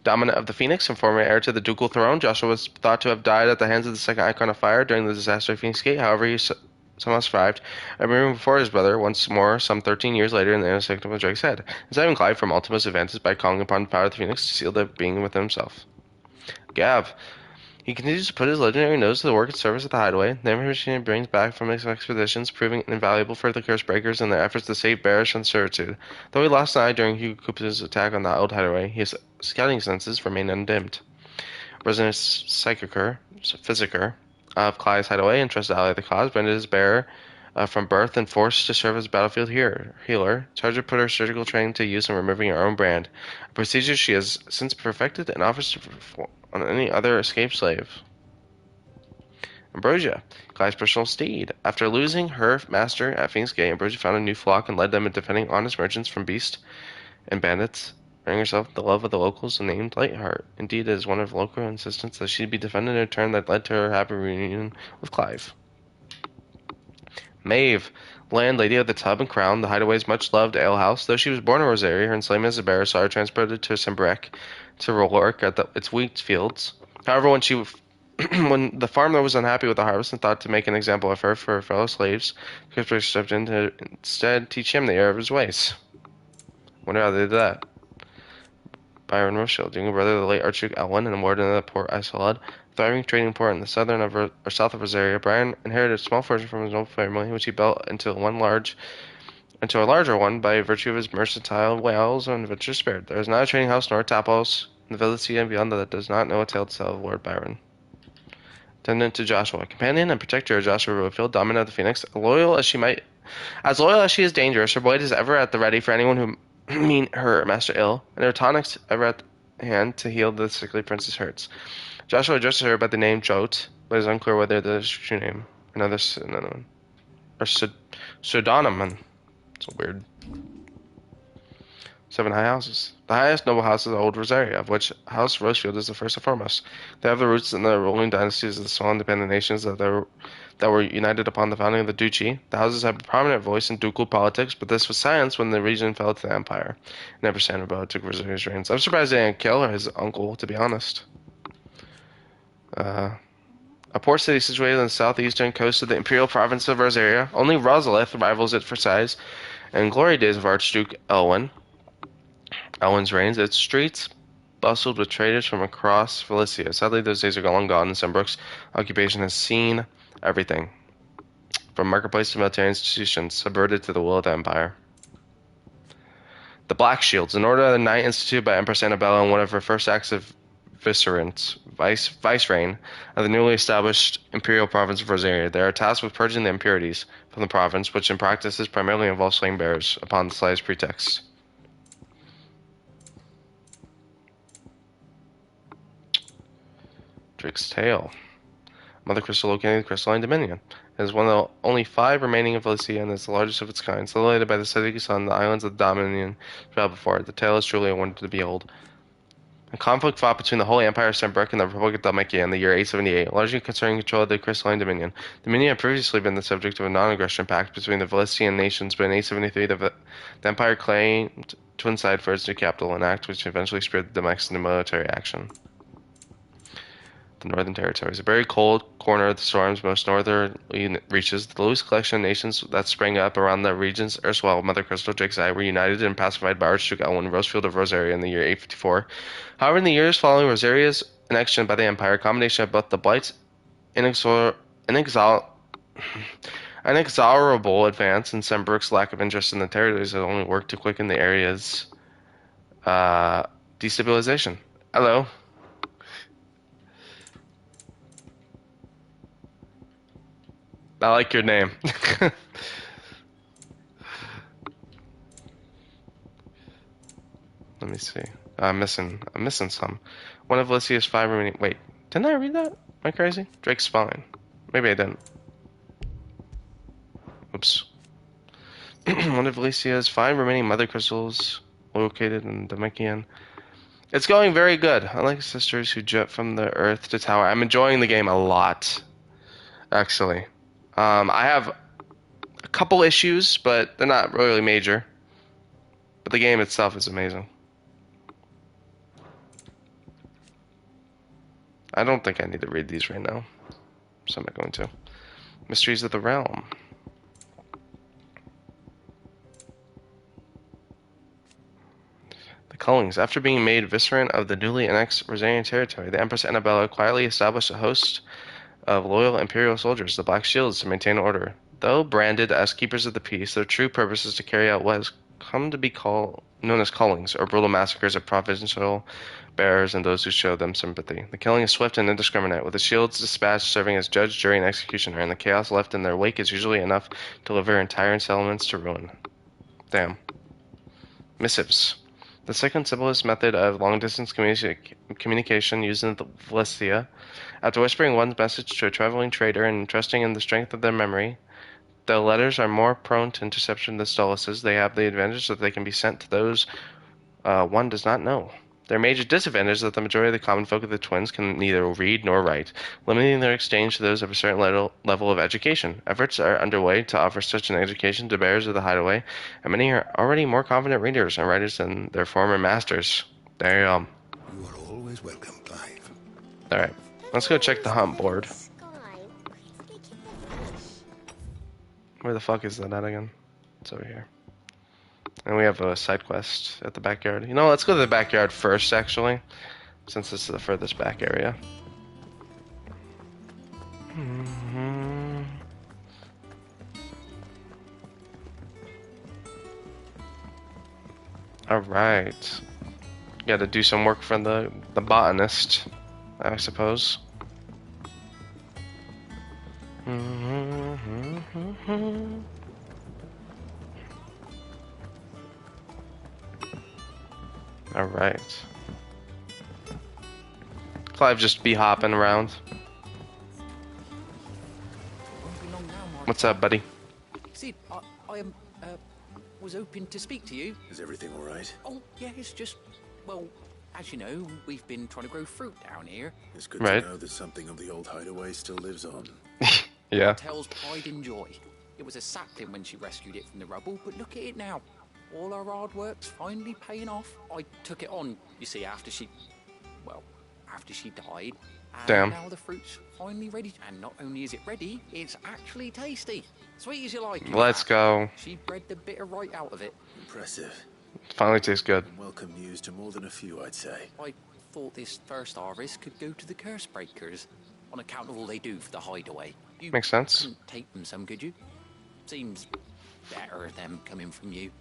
Dominant of the Phoenix and former heir to the ducal throne, Joshua was thought to have died at the hands of the second Icon of Fire during the disaster of Phoenix Gate. However, he somehow survived, appearing before his brother once more some 13 years later in the intersect of Drake's Head, and saving Clive from Ultima's advances by calling upon the power of the Phoenix to seal the being within himself. Gav. He continues to put his legendary nose to the work and service of the Hideaway. The information he brings back from his expeditions proving invaluable for the Curse Breakers in their efforts to save Barish from servitude. Though he lost an eye during Hugo Cooper's attack on the old Hideaway, his scouting senses remain undimmed. Resident Psychicer of Clive's Hideaway and trusted ally of the cause, branded his bearer from birth and forced to serve as a battlefield healer. Charger put her surgical training to use in removing her own brand, a procedure she has since perfected and offers to perform on any other escaped slave. Ambrosia, Clive's personal steed. After losing her master at Phoenix Gate, Ambrosia found a new flock and led them in defending honest merchants from beasts and bandits, earning herself the love of the locals and named Lightheart. Indeed, it is one of local insistence that she be defended in a turn that led to her happy reunion with Clive. Maeve, landlady of the Tub and Crown, the Hideaway's much-loved alehouse. Though she was born in Rosaria, her enslavement as a bearer saw her transported to Sembrec to Rolork at its wheat fields. However, when she When the farmer was unhappy with the harvest and thought to make an example of her for her fellow slaves, Cuthbert stepped in to instead teach him the error of his ways. Wonder how they did that. Byron Rothschild, younger brother of the late Archduke Elwin and warden of the Port Isolde, thriving trading port in the south of Rosaria. Brian inherited a small fortune from his noble family, which he built into a larger one by virtue of his mercantile wiles and adventurous spirit. There is not a trading house nor a tap house in the Valencia and beyond that does not know a tale to tell of Lord Byron. Attendant to Joshua, companion and protector of Joshua Roadfield, dominant of the Phoenix, as loyal as she is dangerous, her blade is ever at the ready for anyone who mean her master ill, and her tonics ever at hand to heal the sickly prince's hurts. Joshua addresses her by the name Jote, but it is unclear whether the true name, another synonym, or pseudonym. It's weird. 7 high houses. The highest noble house is Old Rosaria, of which House Rosefield is the first and foremost. They have their roots in the ruling dynasties of the small independent nations that were united upon the founding of the duchy. The houses have a prominent voice in ducal politics, but this was silenced when the region fell to the empire. Never Sandoval took Rosaria's reigns. I'm surprised they didn't kill his uncle, to be honest. A port city situated on the southeastern coast of the imperial province of Rosaria. Only Rosalith rivals it for size. In glory days of Archduke Elwin's reigns, its streets bustled with traders from across Felicia. Sadly, those days are long gone, and Sembrook's occupation has seen everything, from marketplace to military institutions, subverted to the will of the Empire. The Black Shields, an order of the night instituted by Empress Annabella in one of her first acts of vice-reign of the newly established imperial province of Rosaria. They are tasked with purging the impurities from the province, which in practice is primarily involves slaying bearers upon the slightest pretext. Drake's Tail. Mother Crystal located in the Crystalline Dominion. It is one of the only 5 remaining in Felicia and is the largest of its kind. Celebrated by the setting sun, the islands of the Dominion traveled before it. The tail is truly a wonder to behold. A conflict fought between the Holy Empire of Sembrook and the Republic of Dalmatia in the year 878, largely concerning control of the Crystalline Dominion. Dominion had previously been the subject of a non-aggression pact between the Valesian nations, but in 873 the Empire claimed twin side for its new capital, an act which eventually spurred the Dalmatians into military action. The Northern Territories, a very cold corner of the storm's most northerly reaches. The loose collection of nations that sprang up around the region's erstwhile Mother Crystal, Drake's Eye, were united and pacified by Archduke Elwin Rosefield of Rosaria in the year 854. However, in the years following Rosaria's annexion by the Empire, a combination of both the Blight's inexorable advance and Sembrook's lack of interest in the territories had only worked to quicken the area's destabilization. Hello. I like your name. Let me see. I'm missing some. One of Lycia's 5 remaining. Wait, didn't I read that? Am I crazy? Drake's spine. Maybe I didn't. Oops. One of Lycia's 5 remaining mother crystals located in Damakian. It's going very good. Unlike sisters who jet from the earth to tower, I'm enjoying the game a lot. Actually. I have a couple issues, but they're not really major. But the game itself is amazing. I don't think I need to read these right now, so I'm not going to. Mysteries of the Realm. The Cullings. After being made vicegerent of the newly annexed Rosarian territory, the Empress Annabella quietly established a host of loyal imperial soldiers, the Black Shields, to maintain order. Though branded as keepers of the peace, their true purpose is to carry out what has come to be known as cullings, or brutal massacres of provincial bearers and those who show them sympathy. The killing is swift and indiscriminate, with the Shields dispatched serving as judge, jury, and executioner, and the chaos left in their wake is usually enough to deliver entire settlements to ruin. Damn. Missives. The second simplest method of long-distance communication used in Valencia. After whispering one's message to a traveling trader and trusting in the strength of their memory, the letters are more prone to interception than stoluses. They have the advantage that they can be sent to those one does not know. Their major disadvantage is that the majority of the common folk of the twins can neither read nor write, limiting their exchange to those of a certain level of education. Efforts are underway to offer such an education to bearers of the hideaway, and many are already more confident readers and writers than their former masters. There you go. You are always welcome, Clive. Alright. Let's go check the hunt board. Where the fuck is that at again? It's over here. And we have a side quest at the backyard. You know, let's go to the backyard first, actually, since this is the furthest back area. Alright. Gotta do some work for the botanist, I suppose. Alright. Clive just be hopping around. What's up, buddy? Sid, I was hoping to speak to you. Is everything all right? Oh, yeah, it's just, well, as you know, we've been trying to grow fruit down here. It's good to know that something of the old hideaway still lives on. Yeah. Martell's pride and joy. It was a sapling when she rescued it from the rubble, but look at it now. All our hard work's finally paying off. I took it on, you see, after she died. And Damn. now the fruit's finally ready. And not only is it ready, it's actually tasty. Sweet as you like. Let's go. She bred the bitter right out of it. Impressive. Finally tastes good. Welcome news to more than a few, I'd say. I thought this first harvest could go to the curse breakers on account of all they do for the hideaway. You Makes sense. couldn't take them some, could you? Seems better them coming from you.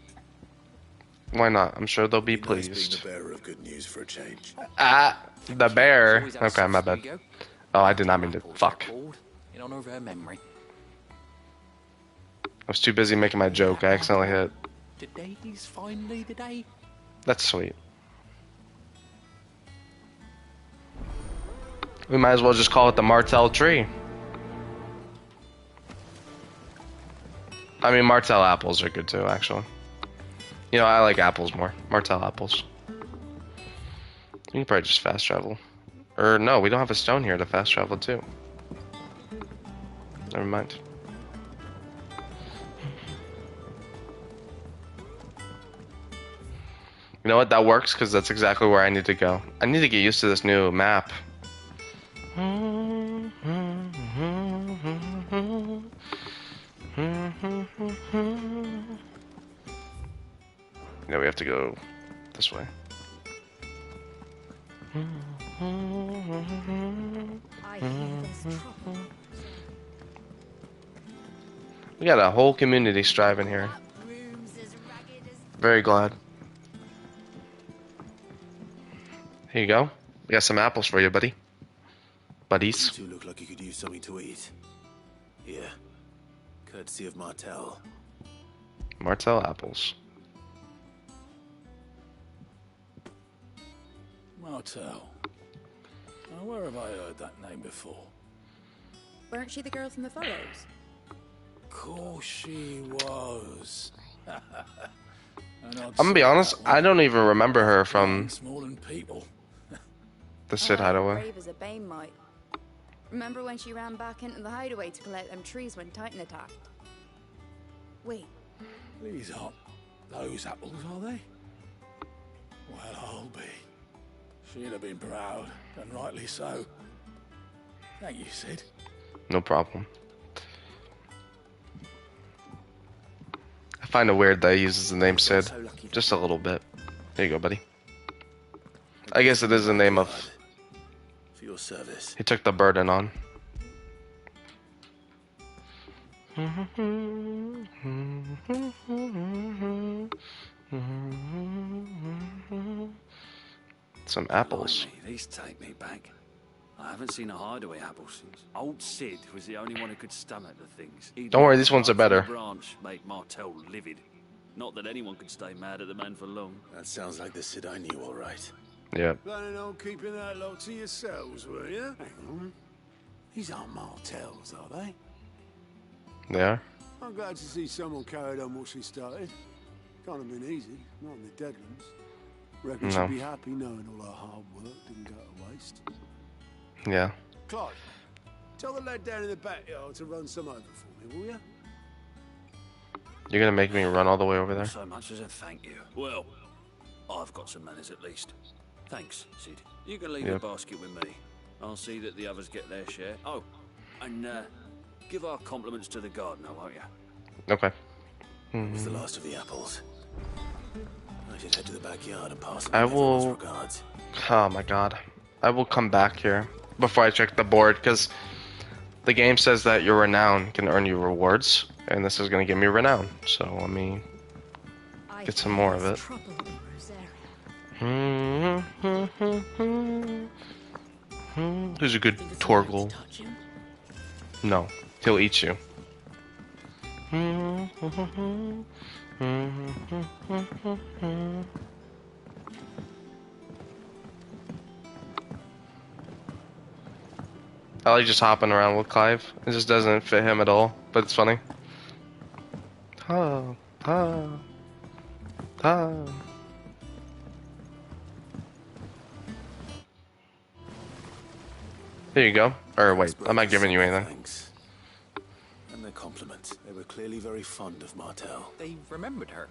Why not? I'm sure they'll be Nice pleased. being the bearer of good news for a change. Ah, the bear. Okay, my bad. Oh, I did not mean to. Fuck. In honor of her memory. I was too busy making my joke. I accidentally hit. Today's finally the day. That's sweet. We might as well just call it the Martell tree. I mean, Martell apples are good too, actually. You know, I like apples more. Martell apples. You can probably just fast travel. Or no, we don't have a stone here to fast travel too. Never mind. You know what? That works because that's exactly where I need to go. I need to get used to this new map. Yeah, we have to go this way. I hear there's trouble. We got a whole community striving here. Very glad. Here you go. We got some apples for you, buddy. Buddies. You two look like you could use something to eat. Here. Courtesy of Martell. Martell apples. Martell. Now, where have I heard that name before? Weren't she the girl from the Furrows? Course she was. I'm gonna be honest, I don't even remember her from More than people. the Sid Hideaway. Brave as a bane might. Remember when she ran back into the hideaway to pull out them trees when Titan attacked? Wait. These aren't those apples, are they? Well, I'll be. She'd have been proud, and rightly so. Thank you, Sid. No problem. I find it weird that he uses the name Sid. Just a little bit. There you go, buddy. I guess it is the name of... For your service. He took the burden on. Some apples. These take me back. I haven't seen a hideaway apple since. Old Sid was the only one who could stomach the things. Don't worry, these ones are better. Branch made Martell livid. Not that anyone could stay mad at the man for long. That sounds like the Sid I knew, all right. Yeah. Planning on keeping that lot to yourselves, were you? Hang on. These aren't Martells, are they? They are? I'm glad to see someone carried on what she started. Can't have been easy, not in the Deadlands. Reckon No. she'd be happy knowing all her hard work didn't go to waste. Yeah. Clive, tell the lad down in the backyard to run some over for me, will you? You're gonna make me run all the way over there? So much as a thank you. Well, I've got some manners at least. Thanks, Sid. You can leave Yep. the basket with me. I'll see that the others get their share. Oh, and give our compliments to the gardener, won't you? Okay. It was the last of the apples. I should head to the backyard and pass on I everyone's will. regards. Oh my god. I will come back here before I check the board because the game says that your renown can earn you rewards, and this is going to give me renown. So let me get some more of it. Who's a good Torgal? No, he'll eat you. I like just hopping around with Clive. It just doesn't fit him at all, but it's funny. Ta, ta, ta. Here you go. Or wait, I'm not giving you anything. Thanks. And their compliments. They were clearly very fond of Martel. They remembered her.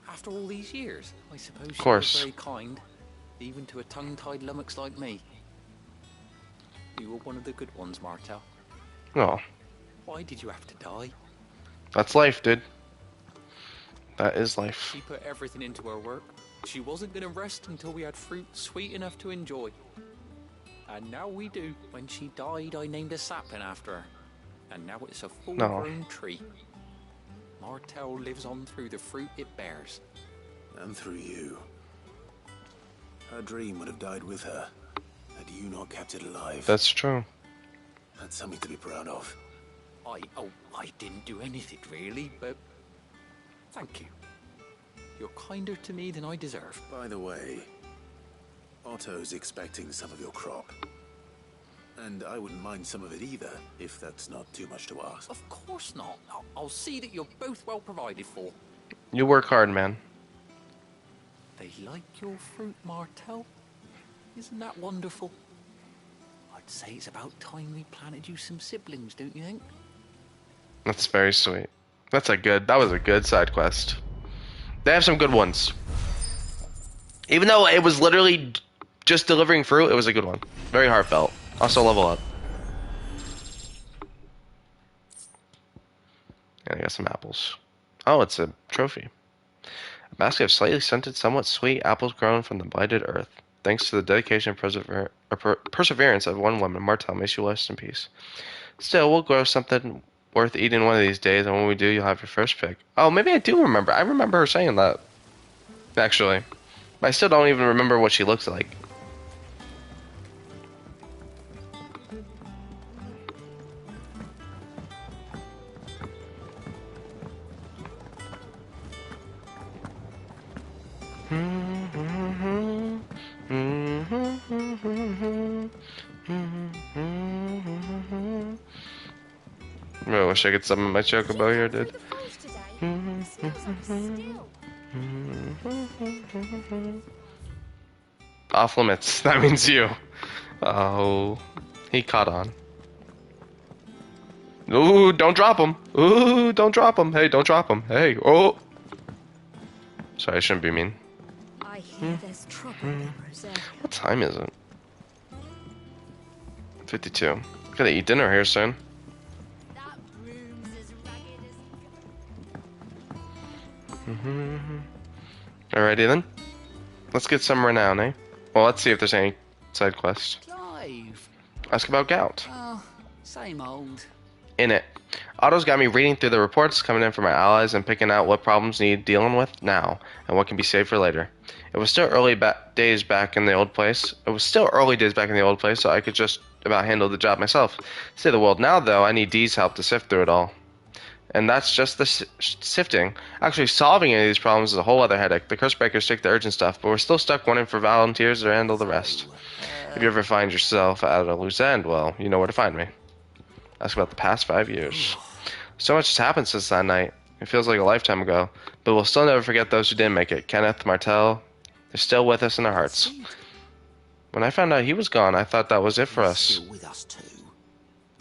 After all these years, I suppose she course. was very kind, even to a tongue-tied lummox like me. You were one of the good ones, Martel. Oh. Why did you have to die? That's life, dude. That is life. She put everything into her work. She wasn't going to rest until we had fruit sweet enough to enjoy. And now we do. When she died, I named a sapling after her. And now it's a full-grown tree. Martel lives on through the fruit it bears. And through you. Her dream would have died with her, had you not kept it alive. That's true. That's something to be proud of. I didn't do anything really, but thank you. You're kinder to me than I deserve. By the way, Otto's expecting some of your crop. And I wouldn't mind some of it either, if that's not too much to ask. Of course not. I'll see that you're both well provided for. You work hard, man. They like your fruit, Martel. Isn't that wonderful? I'd say it's about time we planted you some siblings, don't you think? That's very sweet. That was a good side quest. They have some good ones. Even though it was literally just delivering fruit, it was a good one. Very heartfelt. Also level up. And I got some apples. Oh, it's a trophy. A basket of slightly scented, somewhat sweet apples grown from the blighted earth. Thanks to the dedication and perseverance of one woman, Martel, may she rest in peace. Still, we'll grow something worth eating one of these days, and when we do, you'll have your first pick. Oh, maybe I do remember. I remember her saying that. Actually. But I still don't even remember what she looks like. I wish I could summon my chocobo here, dude. Off limits. That means you. Oh, he caught on. Ooh, don't drop him. Ooh, don't drop him. Hey, don't drop him. Hey, oh. Sorry, I shouldn't be mean. I hear there's trouble in Rosaria. What time is it? 52. Gotta eat dinner here soon. Alrighty then. Let's get some renown, eh? Well, let's see if there's any side quests. Clive. Ask about gout. Oh, same old. In it. Otto's got me reading through the reports coming in from my allies and picking out what problems need dealing with now and what can be saved for later. It was still early days back in the old place. So I could just about handle the job myself. Save the world now, though, I need Dee's help to sift through it all. And that's just the sifting. Actually, solving any of these problems is a whole other headache. The curse breakers take the urgent stuff, but we're still stuck wanting for volunteers to handle the rest. If you ever find yourself at a loose end, well, you know where to find me. Ask about the past 5 years. So much has happened since that night. It feels like a lifetime ago. But we'll still never forget those who didn't make it. Kenneth, Martel, they're still with us in our hearts. When I found out he was gone, I thought that was it for us. With us too.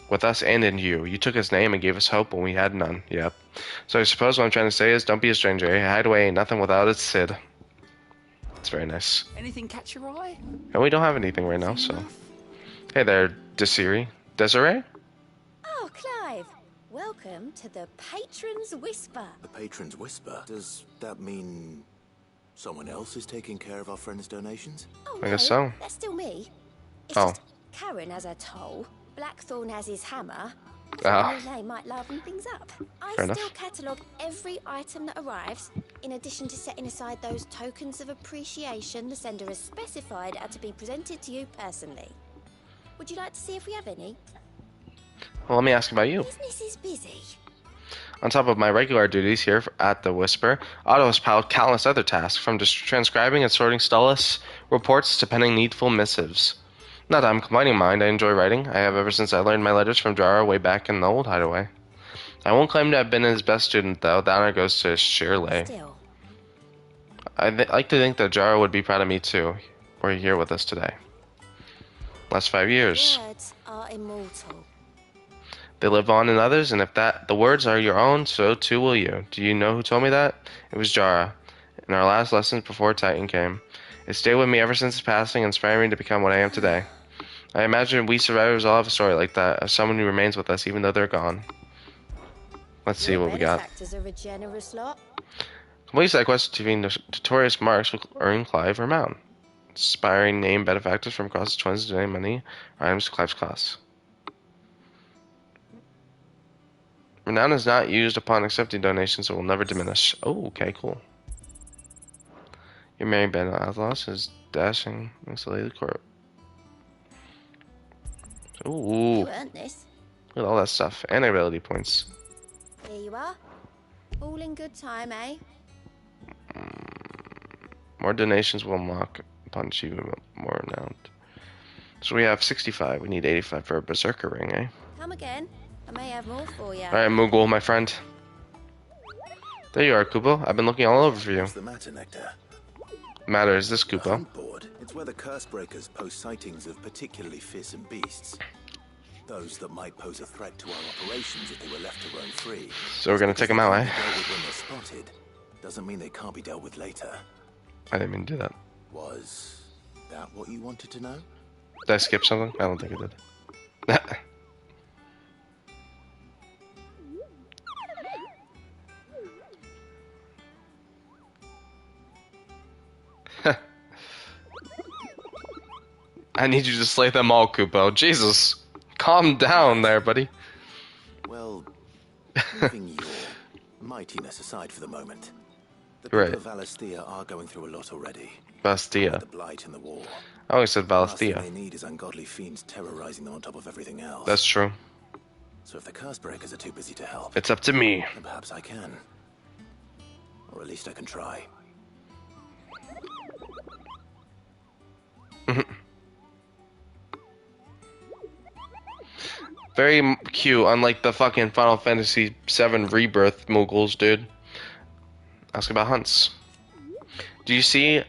With us and in you. You took his name and gave us hope when we had none. Yep. So I suppose what I'm trying to say is don't be a stranger. A hideaway ain't nothing without its Sid. It's very nice. Anything catch your eye? And we don't have anything right now, so. Hey there, Desiree? Oh, Clive. Welcome to the Patron's Whisper. The Patron's Whisper? Does that mean someone else is taking care of our friends' donations? Oh, I guess no, so. that's still me. It's Oh. just Karen has her toll, Blackthorn has his hammer. I Ah. thought the new name might liven things up. I Fair still enough. catalogue every item that arrives, in addition to setting aside those tokens of appreciation the sender has specified are to be presented to you personally. Would you like to see if we have any? Well, let me ask about you. Business is busy. On top of my regular duties here at the Whisper, Otto has piled countless other tasks, from just transcribing and sorting Stellus reports to penning needful missives. Not that I'm complaining, mind. I enjoy writing. I have ever since I learned my letters from Jara way back in the old hideaway. I won't claim to have been his best student, though. The honor goes to Shirley. Still. I'd like to think that Jara would be proud of me, too. We're here with us today. Last 5 years. Words are immortal. They live on in others, and if the words are your own, so too will you. Do you know who told me that? It was Jara, in our last lessons before Titan came. It stayed with me ever since his passing, inspiring me to become what I am today. I imagine we survivors all have a story like that, of someone who remains with us even though they're gone. Let's see what we got. Benefactors are a generous lot. Complete side quest to the notorious marks will earn Clive renown. Inspiring name benefactors from across the twins to donate money or items to Clive's costs. Renown is not used upon accepting donations, so will never diminish. Oh, okay, cool. Your married band of outlaws is dashing insulated court. Ooh. You earned this. Look at all that stuff. And ability points. Here you are. All in good time, eh? More donations will unlock upon achieving more renowned. So we have 65. We need 85 for a Berserker ring, eh? Come again. I may have more for you. Alright, Moogle, my friend. There you are, Kubo. I've been looking all over for you. What's the matter, Nectar? Matter is this, The Kubo. hunt board. It's where the curse breakers post sightings of particularly fearsome beasts. Those that might pose a threat to our operations if they were left to roam free. So we're gonna take them out, eh? Dealt with when they're spotted doesn't mean they can't be dealt with later. I didn't mean to do that. Was that what you wanted to know? Did I skip something? I don't think I did. I need you to slay them all, Kupo. Jesus. Calm down there, buddy. Well, leaving your mightiness aside for the moment. The people Right. of Valisthea are going through a lot already. Bastia. The blight and the war. I always said The last thing Valisthea. they need is ungodly fiends terrorizing them on top of everything else. That's true. So if the curse breakers are too busy to help, It's up to me. then perhaps I can. Or at least I can try. Very cute, unlike the fucking Final Fantasy VII Rebirth Moogles, dude. Ask about hunts. Do you see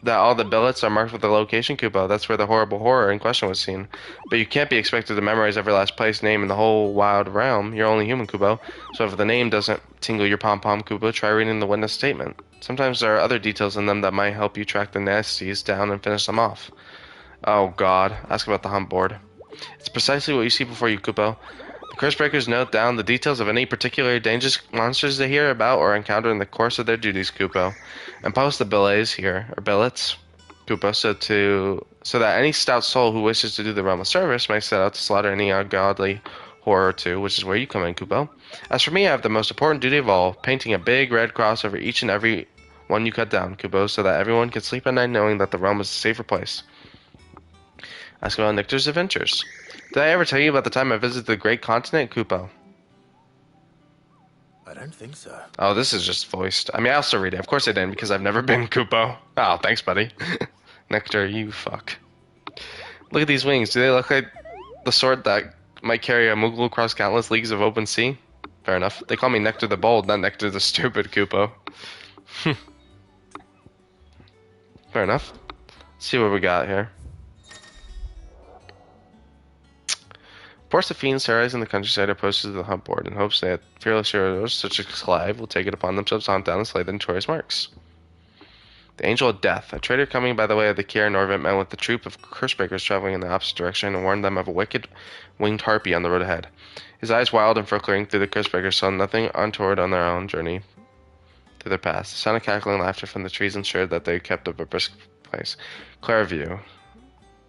that all the billets are marked with the location, Kupo? That's where the horrible horror in question was seen. But you can't be expected to memorize every last place name in the whole wild realm. You're only human, Kupo. So if the name doesn't tingle your pom-pom, Kupo, try reading the witness statement. Sometimes there are other details in them that might help you track the nasties down and finish them off. Oh god, ask about the hunt board. It's precisely what you see before you, Kupo. The curse breakers note down the details of any particularly dangerous monsters they hear about or encounter in the course of their duties, Kupo, and post the billets here, or billets, Kupo, so that any stout soul who wishes to do the realm a service may set out to slaughter any ungodly horror too, which is where you come in, Kupo. As for me, I have the most important duty of all, painting a big red cross over each and every one you cut down, Kupo, so that everyone can sleep at night knowing that the realm is a safer place. Ask about Nictor's adventures. Did I ever tell you about the time I visited the Great Continent, Kupo? I don't think so. Oh, this is just voiced. I mean, I'll still read it. Of course I didn't, because I've never been, Kupo. Oh, thanks, buddy. Nectar, you fuck. Look at these wings. Do they look like the sort that might carry a Moogle across countless leagues of open sea? Fair enough. They call me Nectar the Bold, not Nectar the Stupid, Kupo. Fair enough. Let's see what we got here. Force of fiends terrorizing the countryside are posted to the hunt board in hopes that fearless heroes such as Clive will take it upon themselves to hunt down and slay the notorious marks. The Angel of Death. A traitor coming by the way of the Kier Norvent met with the troop of cursebreakers traveling in the opposite direction and warned them of a wicked winged harpy on the road ahead. His eyes wild and flickering through the cursebreakers saw nothing untoward on their own journey through their past. The sound of cackling laughter from the trees ensured that they kept up a brisk pace. Clariview.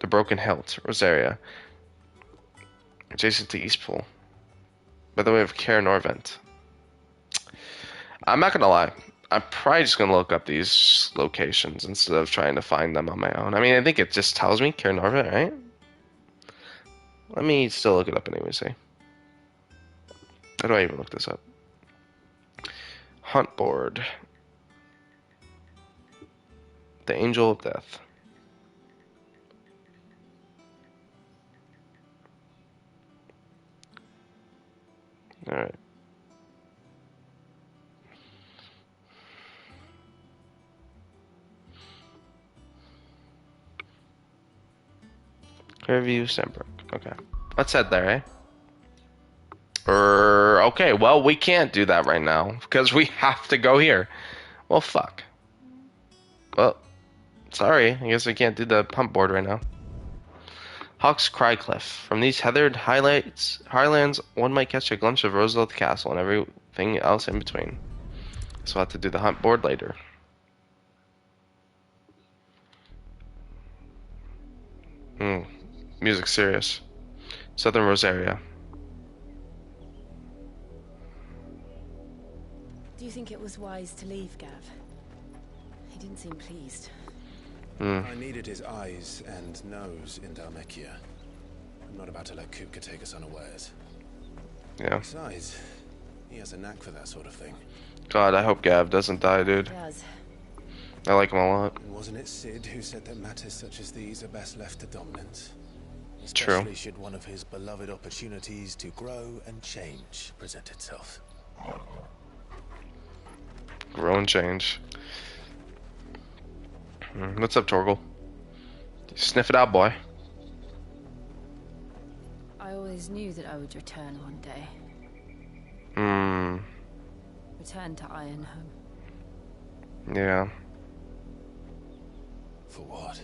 The Broken Hilt. Rosaria. Adjacent to Eastpool. By the way of Kier Norvent. I'm not gonna lie. I'm probably just gonna look up these locations instead of trying to find them on my own. I mean, I think it just tells me Kier Norvent, right? Let me still look it up anyway, see. How do I even look this up? Hunt board. The Angel of Death. Alright. Clearview, Sandbrook. Okay. Let's head there, eh? Okay, well, we can't do that right now, because we have to go here. Well, fuck. Well, sorry, I guess we can't do the pump board right now. Hawk's Cry Cliff. From these heathered highlands, one might catch a glimpse of Roosevelt Castle and everything else in between. So we'll have to do the hunt board later. Music serious. Southern Rosaria. Do you think it was wise to leave, Gav? He didn't seem pleased. I needed his eyes and nose in Dhalmekia. I'm not about to let Kupka take us unawares. Yeah. Besides, he has a knack for that sort of thing. God, I hope Gav doesn't die, dude. He does. I like him a lot. Wasn't it Sid who said that matters such as these are best left to dominance? True. Especially should one of his beloved opportunities to grow and change present itself. Grow and change. What's up, Torgal? Sniff it out, boy. I always knew that I would return one day. Return to Ironhome. Yeah. For what?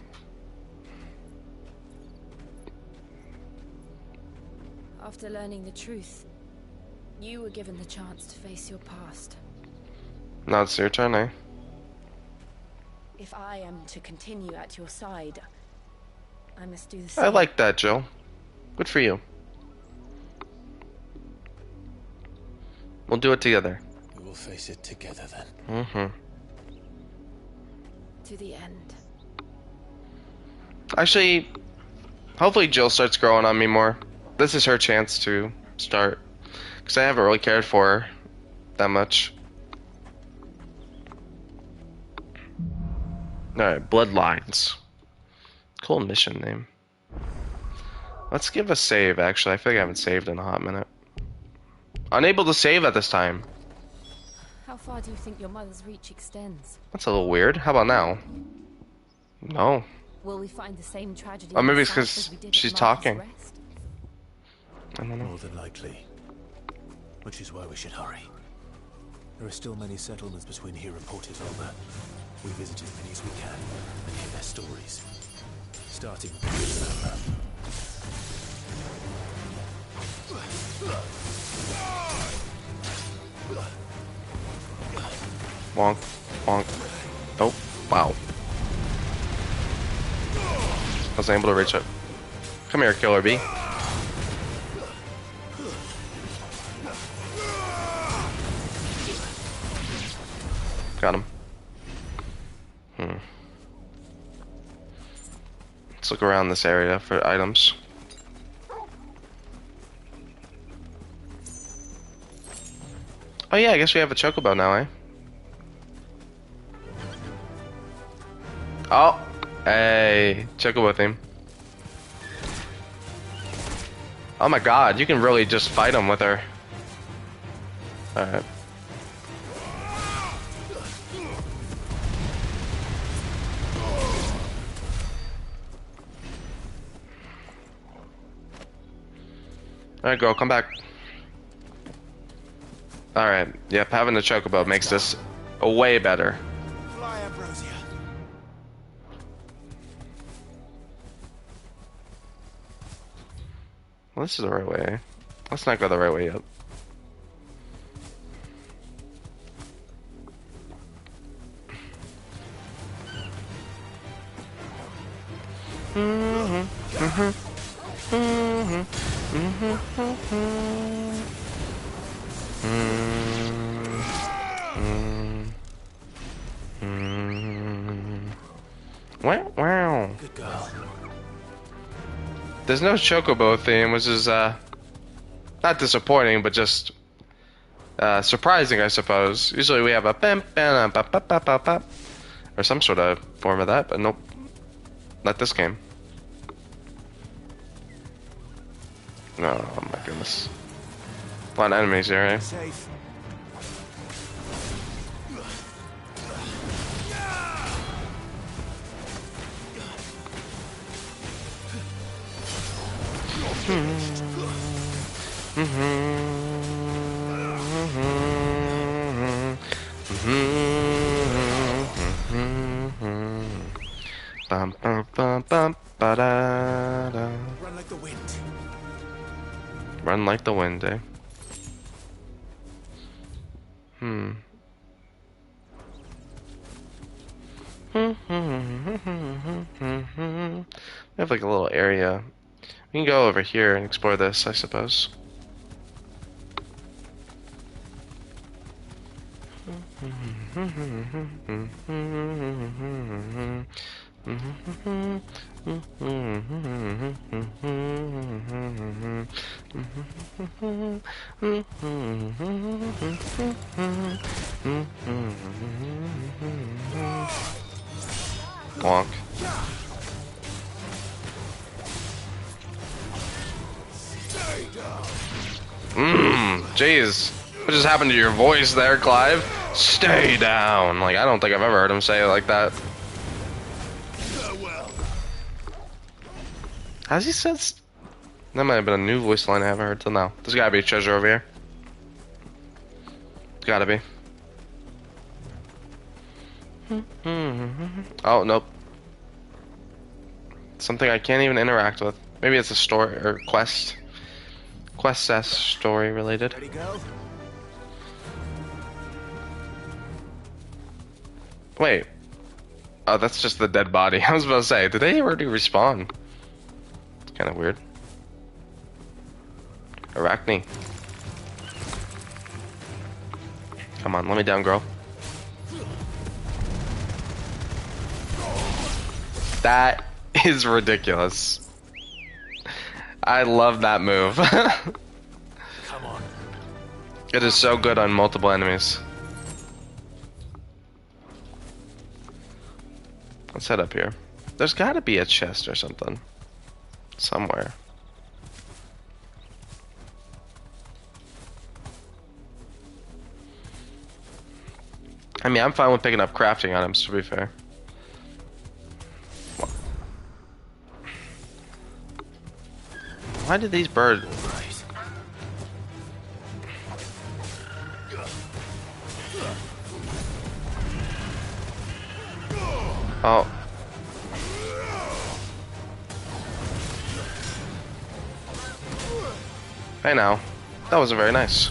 After learning the truth, you were given the chance to face your past. Now it's your turn, eh? If I am to continue at your side, I must do the same. I like that, Jill. Good for you. We'll do it together. We will face it together then. To the end. Actually, hopefully Jill starts growing on me more. This is her chance to start. Because I haven't really cared for her that much. Alright, Bloodlines. Cool mission name. Let's give a save, actually. I feel like I haven't saved in a hot minute. Unable to save at this time. How far do you think your mother's reach extends? That's a little weird. How about now? No. Will we find the same tragedy? Oh, maybe it's because she's talking. I don't know. More than likely. Which is why we should hurry. There are still many settlements between here and Port Isolde. We visit as many as we can and hear their stories. Starting with Wonk. Wonk. Oh, wow. I was able to reach it. Come here, Killer Bee. Got him. Let's look around this area for items. Oh yeah, I guess we have a chocobo now, eh? Oh! Hey, chocobo theme. Oh my god, you can really just fight him with her. Alright. Alright, girl, come back. Alright, yep, having the chocobo makes this way better. Fly, Ambrosia. Well, this is the right way. Let's not go the right way yet. Wow. Good girl. There's no chocobo theme, which is not disappointing, but just surprising, I suppose. Usually we have a bam bam ba ba ba ba ba or some sort of form of that, but nope, not this game. Oh my goodness, a lot of enemies here, eh? Safe. Bum bum bum bum ba da da. Run like the wind. Run like the wind, eh? We have like a little area. We can go over here and explore this, I suppose. Bonk. Jeez. What just happened to your voice there, Clive? Stay down. Like, I don't think I've ever heard him say it like that. Has he said? That might have been a new voice line I haven't heard till now. There's gotta be a treasure over here. Gotta be. Oh, nope. Something I can't even interact with. Maybe it's a story or quest. Quest story related. Ready, go? Wait. Oh, that's just the dead body. I was about to say, did they already respawn? It's kind of weird. Arachne. Come on, let me down, girl. That is ridiculous. I love that move. Come on. It is so good on multiple enemies. Let's head up here. There's gotta be a chest or something. Somewhere. I mean, I'm fine with picking up crafting items, to be fair. Why did these birds... Oh. Hey now. That wasn't very nice.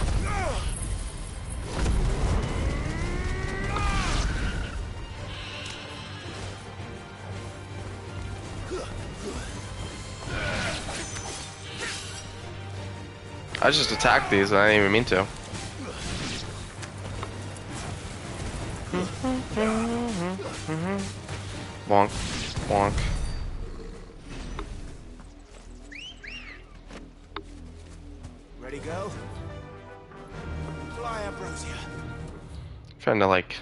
I just attacked these and I didn't even mean to. Bonk. Bonk. Ready, go? Fly, Ambrosia. Trying to like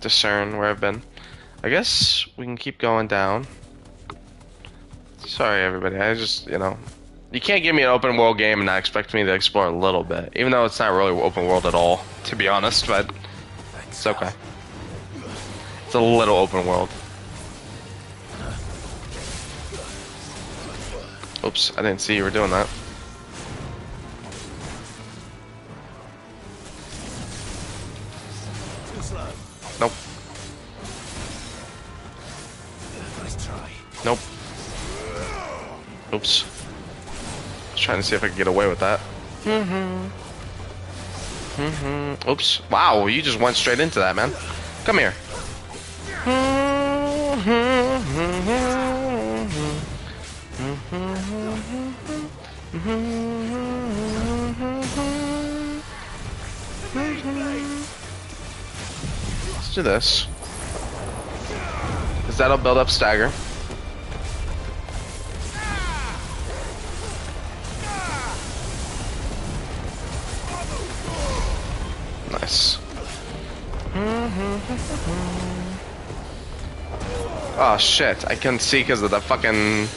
discern where I've been. I guess we can keep going down. Sorry everybody, I just, you know, you can't give me an open world game and not expect me to explore a little bit, even though it's not really open world at all, to be honest, but it's okay. It's a little open world. Oops, I didn't see you were doing that. Too slow. Nope. Nice try. Nope. Oops. Just trying to see if I can get away with that. Oops. Wow, you just went straight into that, man. Come here. Let's do this. Because that'll build up stagger. Nice. Oh shit, I couldn't see because of the fucking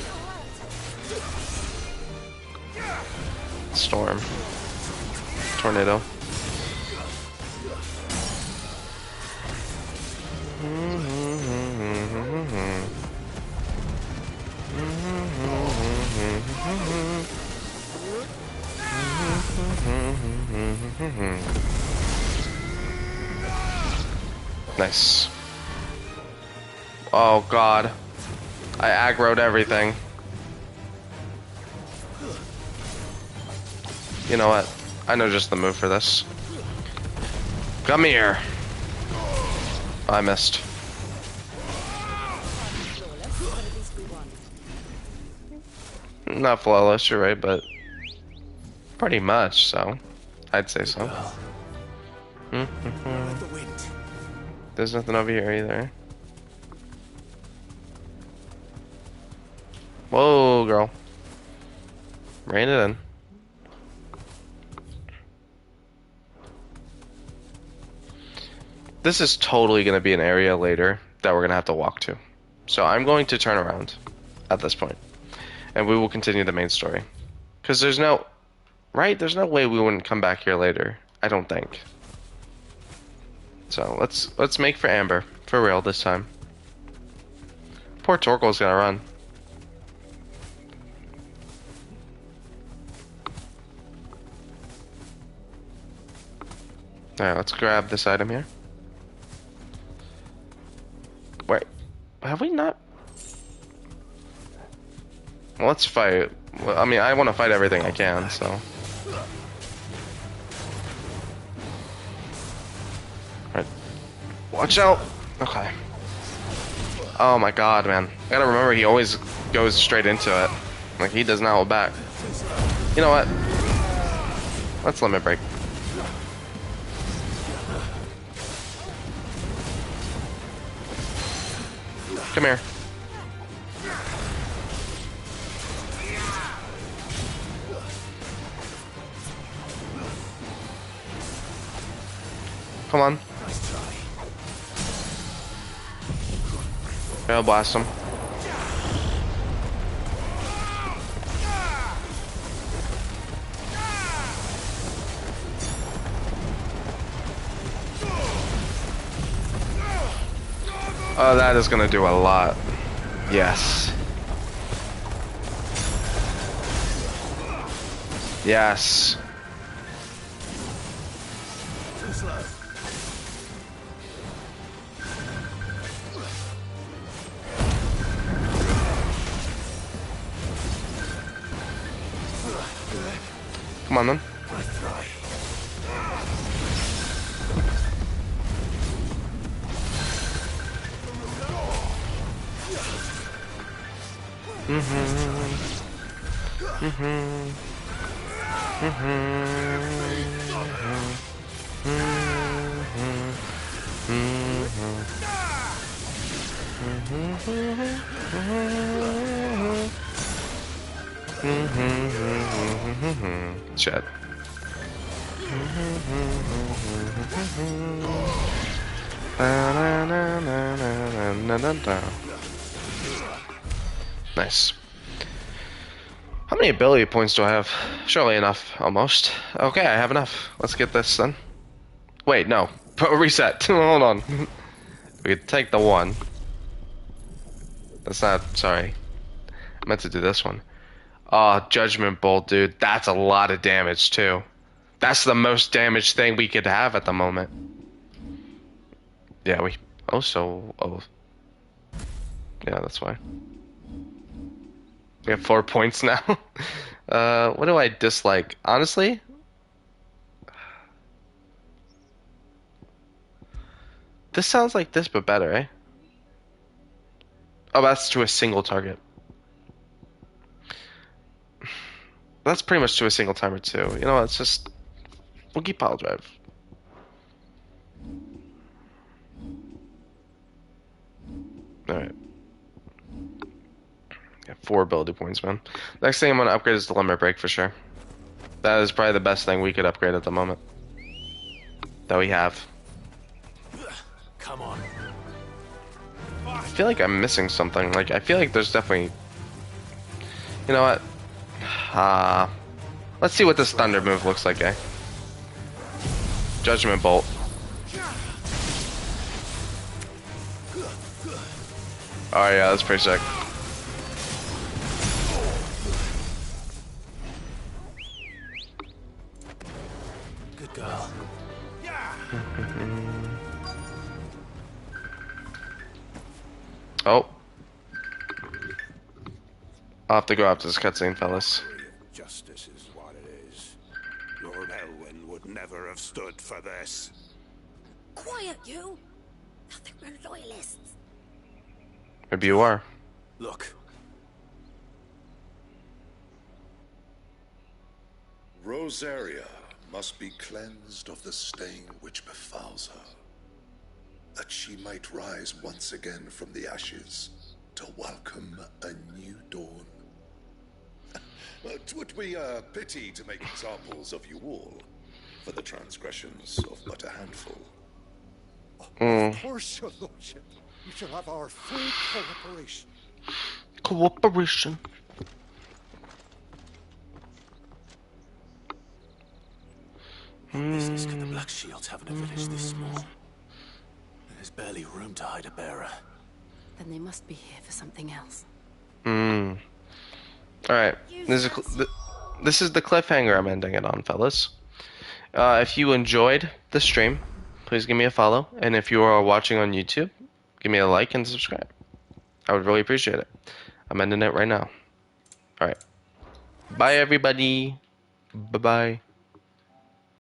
storm. Tornado. Nice. Oh god. I aggroed everything. You know what? I know just the move for this. Come here. I missed. Not flawless, you're right, but pretty much so. I'd say so. There's nothing over here either. Whoa, girl. Rein it in. This is totally going to be an area later that we're going to have to walk to. So I'm going to turn around at this point. And we will continue the main story. Because there's no... Right? There's no way we wouldn't come back here later. I don't think. So let's make for Amber. For real this time. Poor Torkel's gonna run. Alright, let's grab this item here. Wait, have we not? Well, let's fight. Well, I mean, I want to fight everything I can, so. Alright. Watch out! Okay. Oh my god, man. I gotta remember he always goes straight into it. Like, he does not hold back. You know what? Let's limit break. Come here. Come on. I'll blast him. Oh, that is gonna do a lot. Yes. Yes. Come on then. Shit. Nice. How many ability points do I have? Surely enough, almost. Okay, I have enough. Let's get this then. Wait, no. Reset. Hold on. We could take the one. That's not... Sorry. I meant to do this one. Oh, Judgment Bolt, dude. That's a lot of damage, too. That's the most damaged thing we could have at the moment. Yeah, we... Also... Oh. Yeah, that's why. We have 4 points now. What do I dislike? Honestly, this sounds like this, but better, eh? Oh, that's to a single target. That's pretty much to a single timer too. You know, it's just Wookiee Pile Drive. Alright. Got 4 ability points, man. Next thing I'm gonna upgrade is the limit break for sure. That is probably the best thing we could upgrade at the moment. That we have. Come on. I feel like I'm missing something. Like, I feel like there's definitely... You know what? Let's see what this thunder move looks like, eh? Judgment Bolt. Oh yeah, that's pretty sick. Good girl. Oh. I'll have to go after this cutscene, fellas. Justice is what it is. Lord Elwyn would never have stood for this. Quiet, you! I think we're loyalists. Maybe you are. Look. Rosaria must be cleansed of the stain which befouls her, that she might rise once again from the ashes to welcome a new dawn. 'Twould be a pity to make examples of you all for the transgressions of but a handful. Of course, your lordship. You shall have our full cooperation. Cooperation. What business could the Black Shields have in a village this small? There's barely room to hide a bearer. Then they must be here for something else. Alright. This is the cliffhanger I'm ending it on, fellas. If you enjoyed the stream, please give me a follow. And if you are watching on YouTube, give me a like and subscribe. I would really appreciate it. I'm ending it right now. Alright. Bye, everybody. Bye-bye.